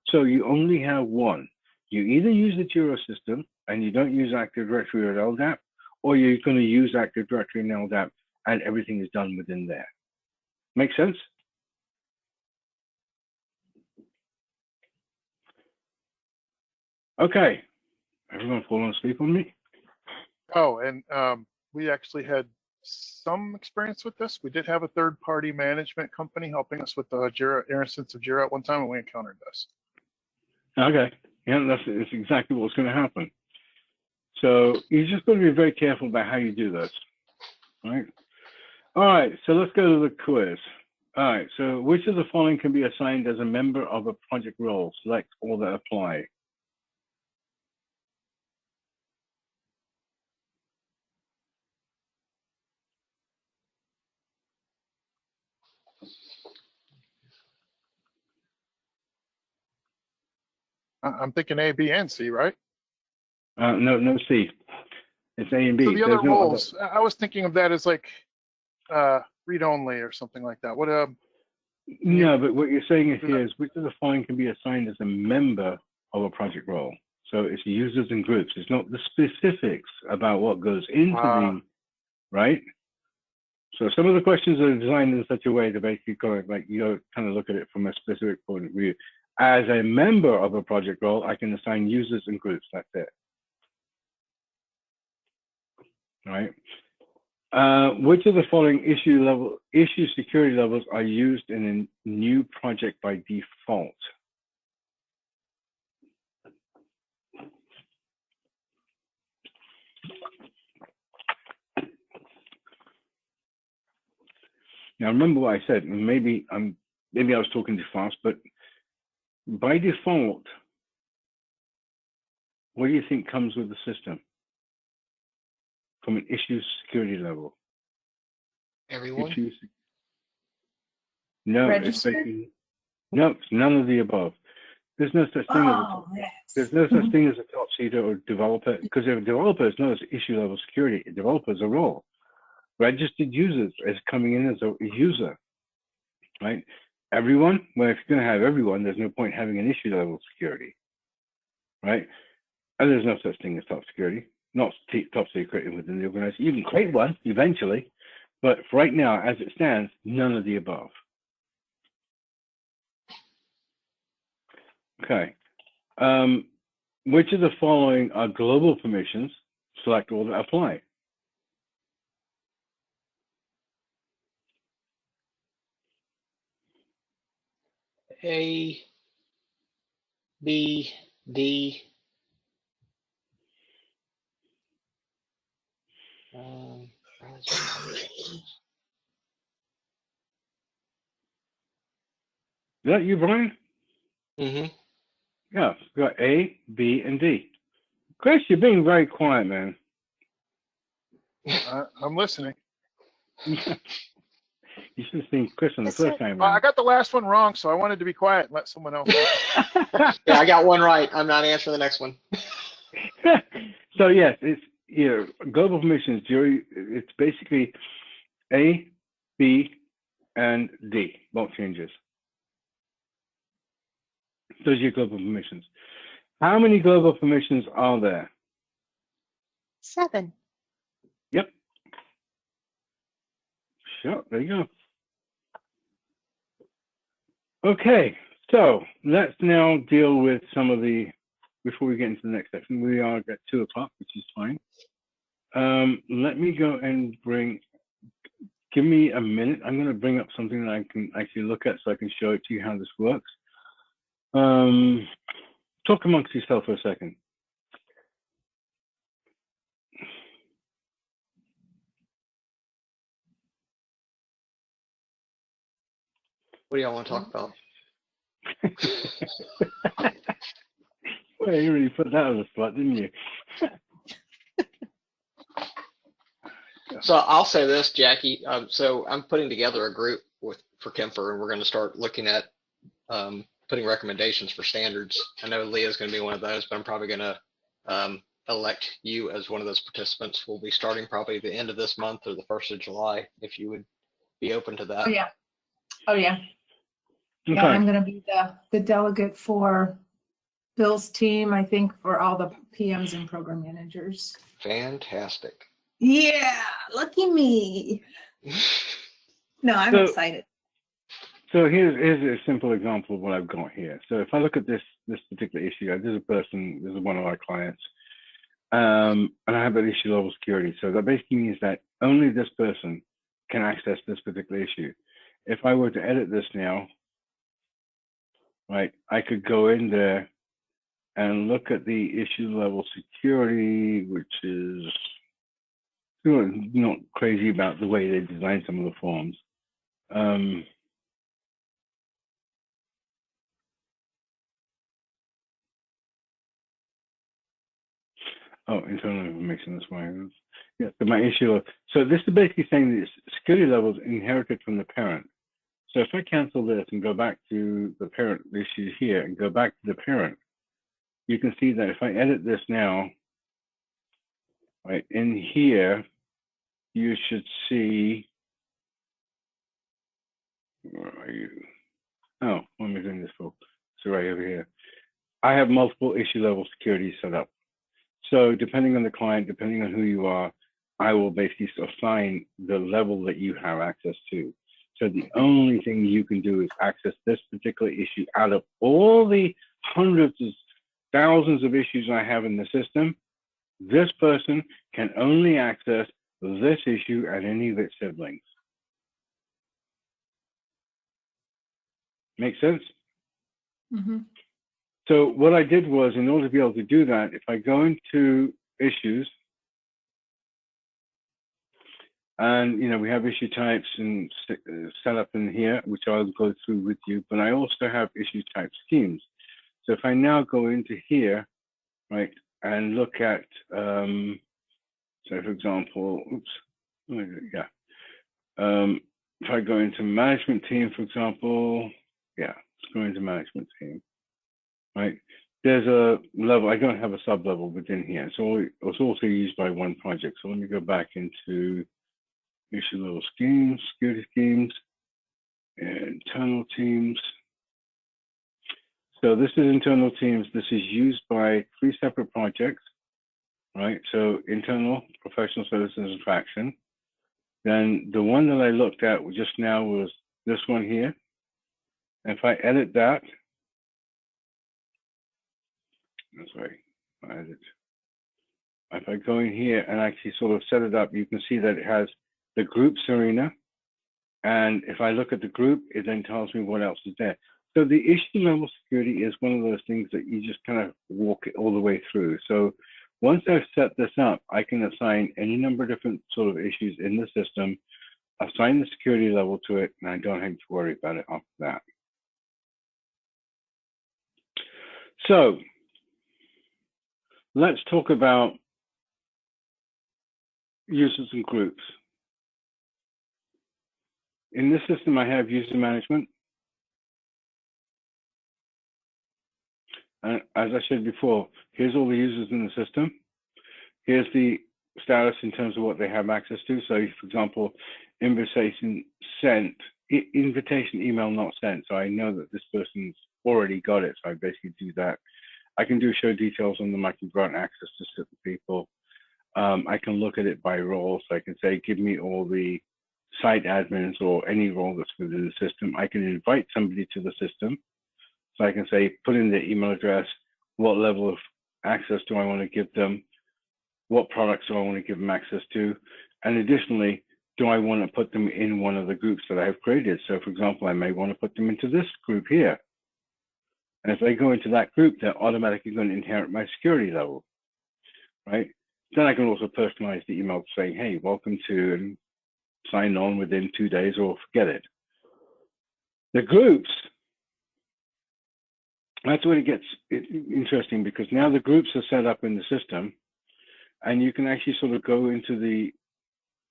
So you only have one. You either use the Jira system and you don't use Active Directory or LDAP, or you're going to use Active Directory and LDAP and everything is done within there. Make sense? Okay. Everyone falling asleep on me? Oh, and we actually had some experience with this. We did have a third-party management company helping us with the Jira instance of Jira at one time, and we encountered this. Okay. Yeah, that's exactly what's going to happen. So you just got to be very careful about how you do this. Right? All right. So let's go to the quiz. All right. So which of the following can be assigned as a member of a project role? Select all that apply. I'm thinking A, B, and C, right? No C. It's A and B. So the There's other no roles, I was thinking of that as like read only or something like that. What No, but what you're saying is here is which of the following can be assigned as a member of a project role. So it's users and groups. It's not the specifics about what goes into the, right? So some of the questions are designed in such a way to basically kind of like, you kind of look at it from a specific point of view. As a member of a project role, I can assign users and groups. That's it. Right. Which of the following issue security levels are used in a new project by default? Now remember what I said. Maybe I was talking too fast, but by default, what do you think comes with the system from an issue security level? Everyone? No, Registered? it's basically no, it's none of the above. There's no such thing Yes. there's no such thing as a top secret or developer, because if a developer is not as issue level security, a developer is a role. Registered users is coming in as a user, right? Everyone, well, if you're going to have everyone, there's no point having an issue level security, right? And there's no such thing as top security, not top secret within the organization. You can create one eventually, but for right now, as it stands, none of the above. Okay. Which of the following are global permissions? Select all that apply. A, B, D. Is that you, Brian? Mm-hmm. Yeah, we got A, B, and D. Chris, you're being very quiet, man. I'm listening. You should have seen Chris on the Yes, first sir. time Well, I around. got the last one wrong, so I wanted to be quiet and let someone else. Yeah, I got one right. I'm not answering the next one. So yes, it's global permissions. It's basically A, B, and D bulk changes. Those are your global permissions. How many global permissions are there? 7. Yep. Sure. There you go. Okay. So let's now deal with some of the. Before we get into the next section, we are at 2 o'clock, which is fine. Let me go and give me a minute. I'm going to bring up something that I can actually look at so I can show it to you how this works. Talk amongst yourself for a second. What do y'all want to talk about? Well, you really put that on the spot, didn't you? So I'll say this, Jackie. So I'm putting together a group for Kemper, and we're going to start looking at putting recommendations for standards. I know Leah's going to be one of those, but I'm probably going to elect you as one of those participants. We'll be starting probably the end of this month or the 1st of July, if you would be open to that. Oh, yeah. Oh, yeah. Okay. Yeah, I'm going to be the delegate for Bill's team, I think, for all the PMs and program managers. Fantastic. Yeah, lucky me. No, I'm excited. So here's a simple example of what I've got here. So if I look at this particular issue, this is one of our clients, and I have an issue level security. So that basically means that only this person can access this particular issue. If I were to edit this now, right, I could go in there and look at the issue level security, which is not crazy about the way they design some of the forms. Oh, internal information, that's why. Yeah, so my issue, so this is basically saying that security levels inherited from the parent. So if I cancel this and go back to the parent issue here and go back to the parent, you can see that if I edit this now, right, in here, you should see, where are you? Oh, what am I doing this for? So right over here. I have multiple issue level security set up. So depending on the client, depending on who you are, I will basically assign the level that you have access to. So the only thing you can do is access this particular issue out of all the hundreds of thousands of issues I have in the system. This person can only access this issue and any of its siblings. Make sense? Mm-hmm. So what I did was, in order to be able to do that, if I go into issues, and we have issue types and set up in here, which I'll go through with you, but I also have issue type schemes. So if I now go into here, right, and look at, so for example, if I go into management team, for example, let's go into management team, right? There's a level, I don't have a sub-level within here. So it's also used by one project. So let me go back into issue level schemes, security schemes, internal teams. So this is internal teams. This is used by 3 separate projects, right? So internal, professional services and traction. Then the one that I looked at just now was this one here. And if I edit that, that's right, I edit. If I go in here and actually sort of set it up, you can see that it has the groups arena. And if I look at the group, it then tells me what else is there. So the issue level security is one of those things that you just kind of walk it all the way through. So once I've set this up, I can assign any number of different sort of issues in the system, assign the security level to it, and I don't have to worry about it after that. So let's talk about users and groups. in this system, I have user management. And as I said before, here's all the users in the system. Here's the status in terms of what they have access to. So, for example, invitation sent, invitation email not sent. So I know that this person's already got it. So I basically do that. I can do show details on them. I can grant access to certain people. I can look at it by role. So I can say, give me all the site admins or any role that's within the system. I can invite somebody to the system. So I can say, put in their email address, what level of access do I want to give them? What products do I want to give them access to? And additionally, do I want to put them in one of the groups that I've created? So for example, I may want to put them into this group here. And if they go into that group, they're automatically going to inherit my security level, right? Then I can also personalize the email saying, hey, welcome to, and sign on within 2 days or forget it. The groups, that's when it gets interesting, because now the groups are set up in the system and you can actually sort of go into the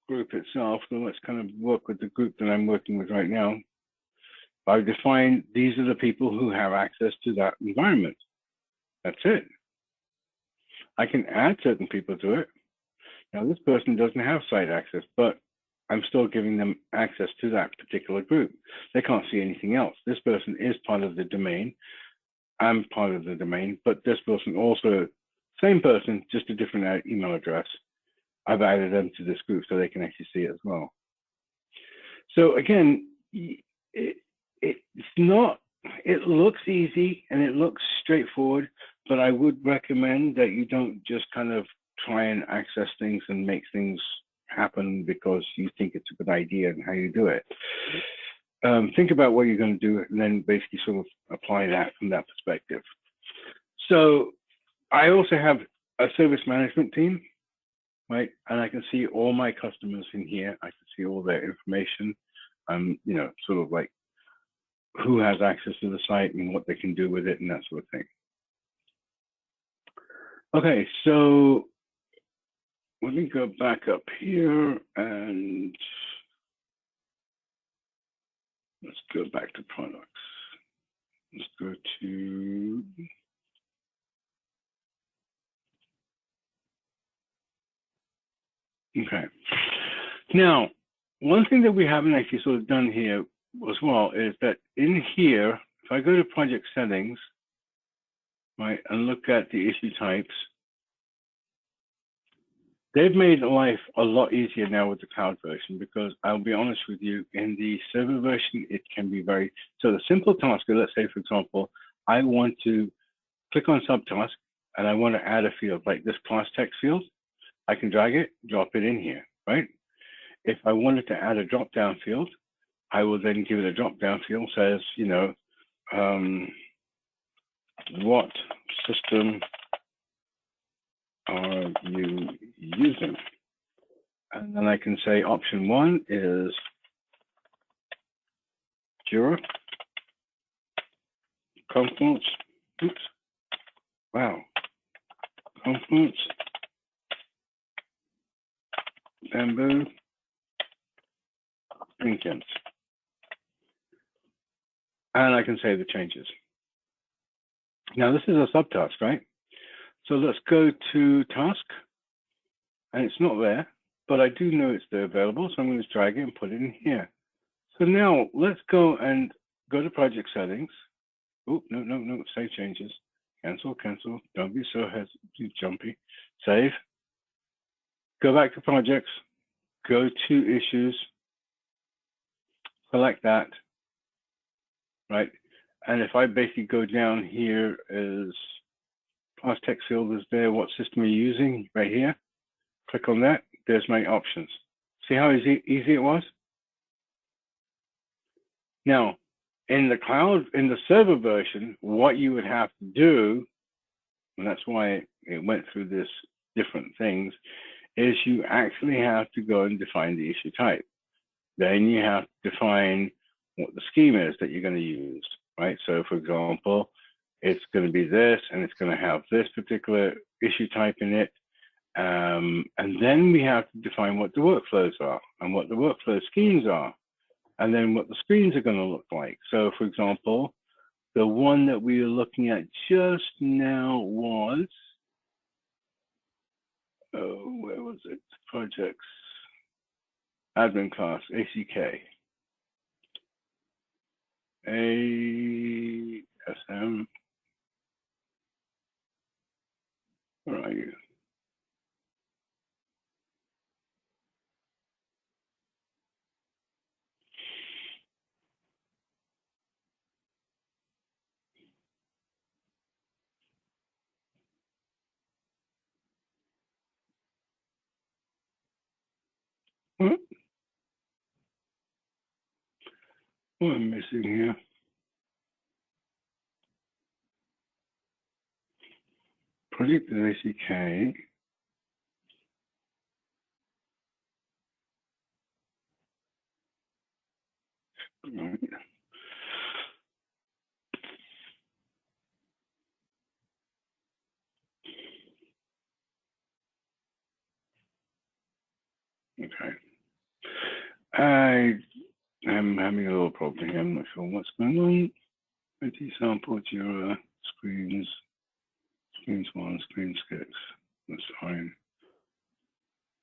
group itself. So let's kind of work with the group that I'm working with right now. I've defined these are the people who have access to that environment. That's it. I can add certain people to it. Now this person doesn't have site access, but I'm still giving them access to that particular group. They can't see anything else. This person is part of the domain. I'm part of the domain, but this person also, same person, just a different email address. I've added them to this group so they can actually see it as well. So again, it's not, it looks easy and it looks straightforward, but I would recommend that you don't just kind of try and access things and make things happen because you think it's a good idea and how you do it. Think about what you're going to do and then basically sort of apply that from that perspective. So I also have a service management team, right? And I can see all my customers in here. I can see all their information, you know, sort of like who has access to the site and what they can do with it and that sort of thing. Okay, so let me go back up here and let's go back to products. Let's go to, okay. Now, one thing that we haven't actually sort of done here as well is that in here, if I go to project settings, right, and look at the issue types, they've made life a lot easier now with the cloud version, because I'll be honest with you, in the server version, it can be very, so the simple task, let's say, for example, I want to click on subtask and I want to add a field like this class text field. I can drag it, drop it in here, right? If I wanted to add a drop down field, I will then give it a drop down field, says, you know, what system are you using? And then I can say option 1 is Jira, Confluence, oops, wow, Confluence, Bamboo, Jenkins. And I can save the changes. Now this is a subtask, right? So let's go to task, and it's not there, but I do know it's there available, so I'm going to drag it and put it in here. So now let's go and go to project settings. Oh, no, save changes. Cancel, don't be so jumpy. Save. Go back to projects, go to issues, select that, right? And if I basically go down here as class text field is there, what system are you using? Right here. Click on that. There's my options. See how easy it was? Now, in the cloud, in the server version, what you would have to do, and that's why it went through this different things, is you actually have to go and define the issue type. Then you have to define what the scheme is that you're going to use, right? So for example, it's going to be this, and it's going to have this particular issue type in it. And then we have to define what the workflows are and what the workflow schemes are. and then what the screens are going to look like. So for example, the one that we were looking at just now was, oh, where was it? Projects, admin class, ACK. ASM, where are you? What am I missing here? Project ACK. Right. Okay. I am having a little problem here. I'm not sure what's going on. IT sample, Jira, screens, screens one, screen six. That's fine.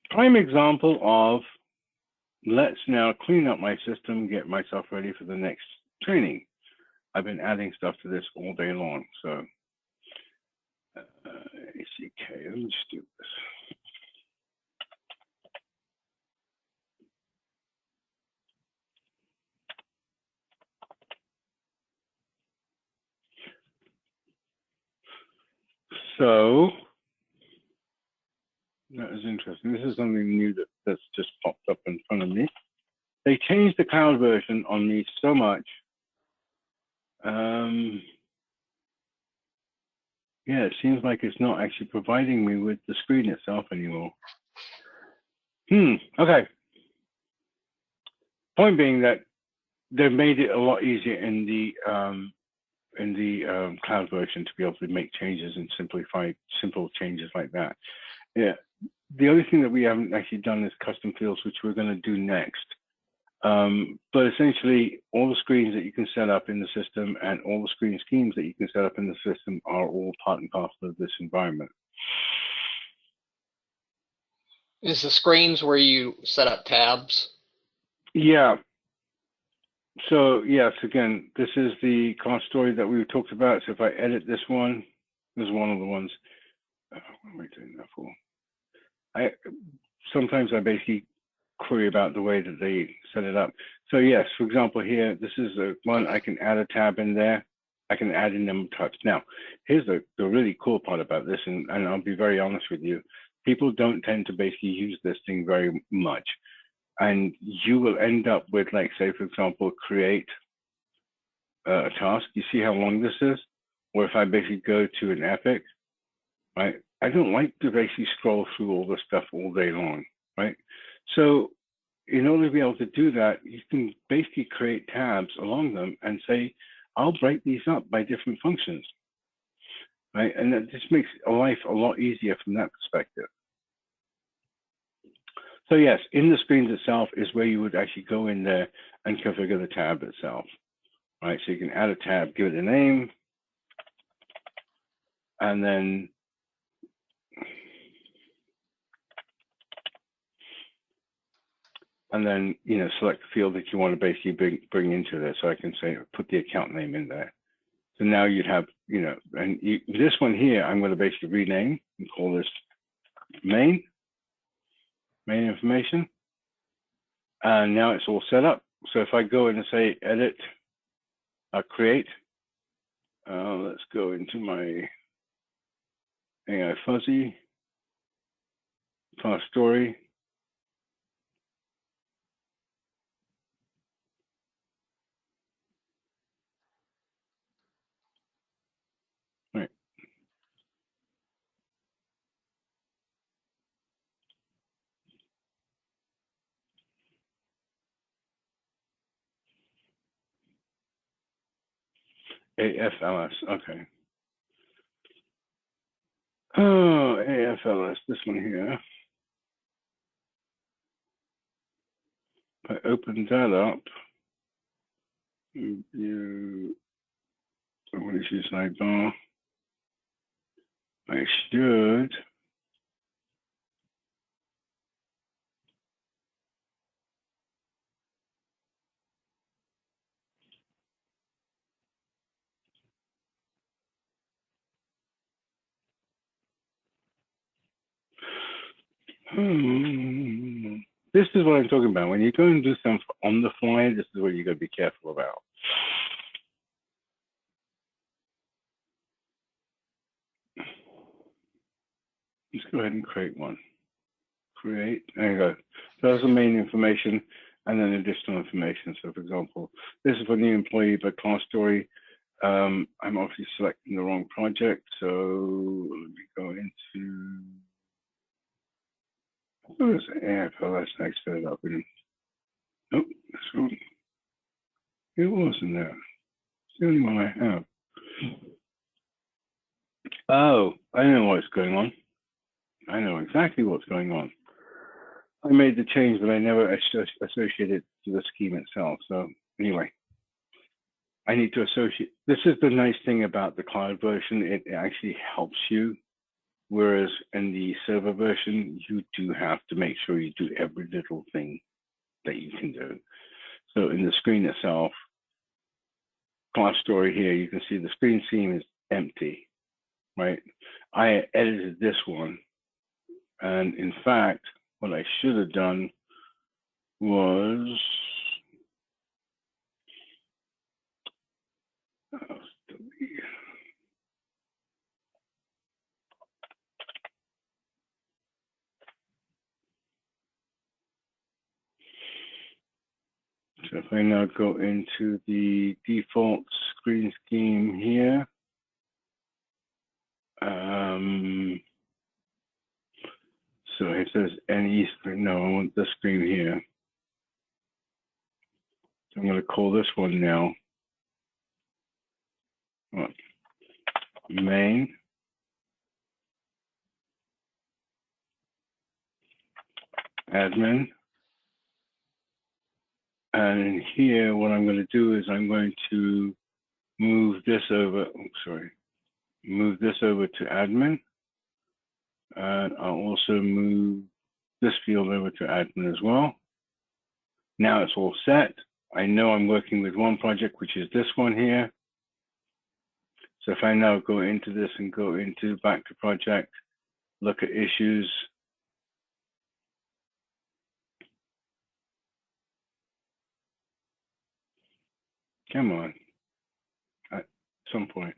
Prime example of let's now clean up my system, get myself ready for the next training. I've been adding stuff to this all day long. So ACK, let me just do this. So that is interesting. This is something new that's just popped up in front of me. They changed the cloud version on me so much. Yeah, it seems like it's not actually providing me with the screen itself anymore. Okay. Point being that they've made it a lot easier in the cloud version to be able to make changes and simple changes like that. Yeah. The other thing that we haven't actually done is custom fields, which we're going to do next. But essentially, all the screens that you can set up in the system and all the screen schemes that you can set up in the system are all part and parcel of this environment. Is the screens where you set up tabs? Yeah. So yes, again, this is the class story that we talked about. So if I edit this one, this is one of the ones. What am I doing that for? Sometimes I basically query about the way that they set it up. So yes, for example, here, this is the one I can add a tab in there. I can add in number types. Now, here's the really cool part about this, and I'll be very honest with you. People don't tend to basically use this thing very much. And you will end up with, like, say, for example, create a task. You see how long this is? Or if I basically go to an epic, right? I don't like to basically scroll through all this stuff all day long, right? So in order to be able to do that, you can basically create tabs along them and say, I'll break these up by different functions, right? And that just makes life a lot easier from that perspective. So yes, in the screens itself is where you would actually go in there and configure the tab itself, right? So you can add a tab, give it a name, and then select the field that you want to basically bring into there. So I can say, put the account name in there. So now you'd have, this one here, I'm going to basically rename and call this main information. And now it's all set up. So if I go in and say edit, create, let's go into my AI fuzzy, class story. Right. AFLS, okay. Oh, AFLS, this one here. If I open that up, You, what is your sidebar? I should. This is what I'm talking about. When you go and do something on the fly, this is what you got to be careful about. Let's go ahead and create one. Create, there you go. So that's the main information and then additional information. So for example, this is for new employee, but class story. I'm obviously selecting the wrong project. So let me go into, oh, that's next set it up. Nope, that's wrong. It wasn't there. It's the only one I have. Oh, I know what's going on. I know exactly what's going on. I made the change, but I never associated it to the scheme itself. So anyway, I need to associate. This is the nice thing about the cloud version. It actually helps you. Whereas in the server version, you do have to make sure you do every little thing that you can do. So in the screen itself, class story here, you can see the screen seam is empty, right? I edited this one. And in fact, what I should have done was, so if I now go into the default screen scheme here, so it says any screen, no, I want this screen here. So I'm going to call this one now main. Admin. And in here, what I'm going to do is I'm going to move this over, move this over to admin. And I'll also move this field over to admin as well. Now it's all set. I know I'm working with one project, which is this one here. So if I now go into this and go into back to project, look at issues. Come on, at some point.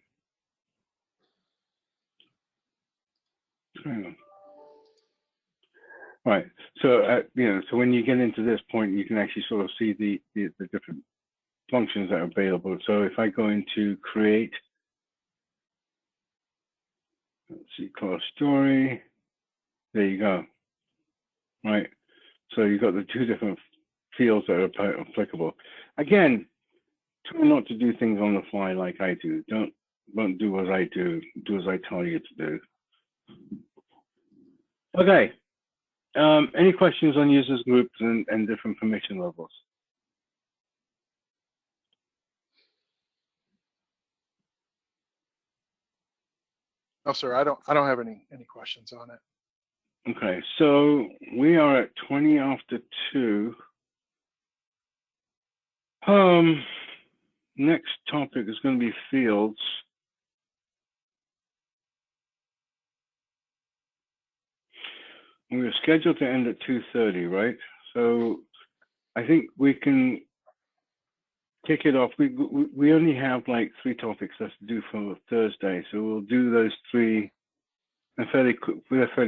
Hang on. Right. So so when you get into this point, you can actually sort of see the different functions that are available. So if I go into create, let's see, class story. There you go. Right. So you've got the two different fields that are applicable. Again, try not to do things on the fly like I do. Don't do as I do. Do as I tell you to do. Okay. Any questions on users groups and different permission levels? No, sir, I don't have any questions on it. Okay, so we are at 20 after 2. Next topic is going to be fields. We're scheduled to end at 2:30, right? So I think we can kick it off. We only have like 3 topics left to do for Thursday, so we'll do those 3 and fairly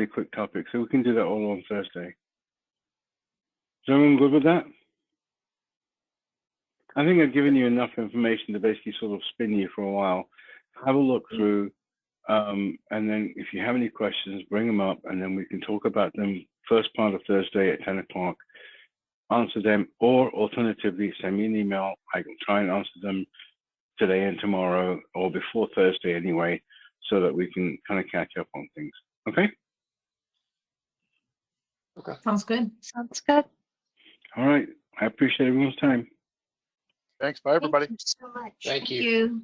quick topics. So we can do that all on Thursday. Is everyone good with that? I think I've given you enough information to basically sort of spin you for a while. Have a look through, and then if you have any questions, bring them up, and then we can talk about them first part of Thursday at 10 o'clock. Answer them, or alternatively, send me an email. I can try and answer them today and tomorrow, or before Thursday anyway, so that we can kind of catch up on things. Okay? Okay. Sounds good. Sounds good. All right. I appreciate everyone's time. Thanks. Bye, everybody. Thank you so much. Thank you. you.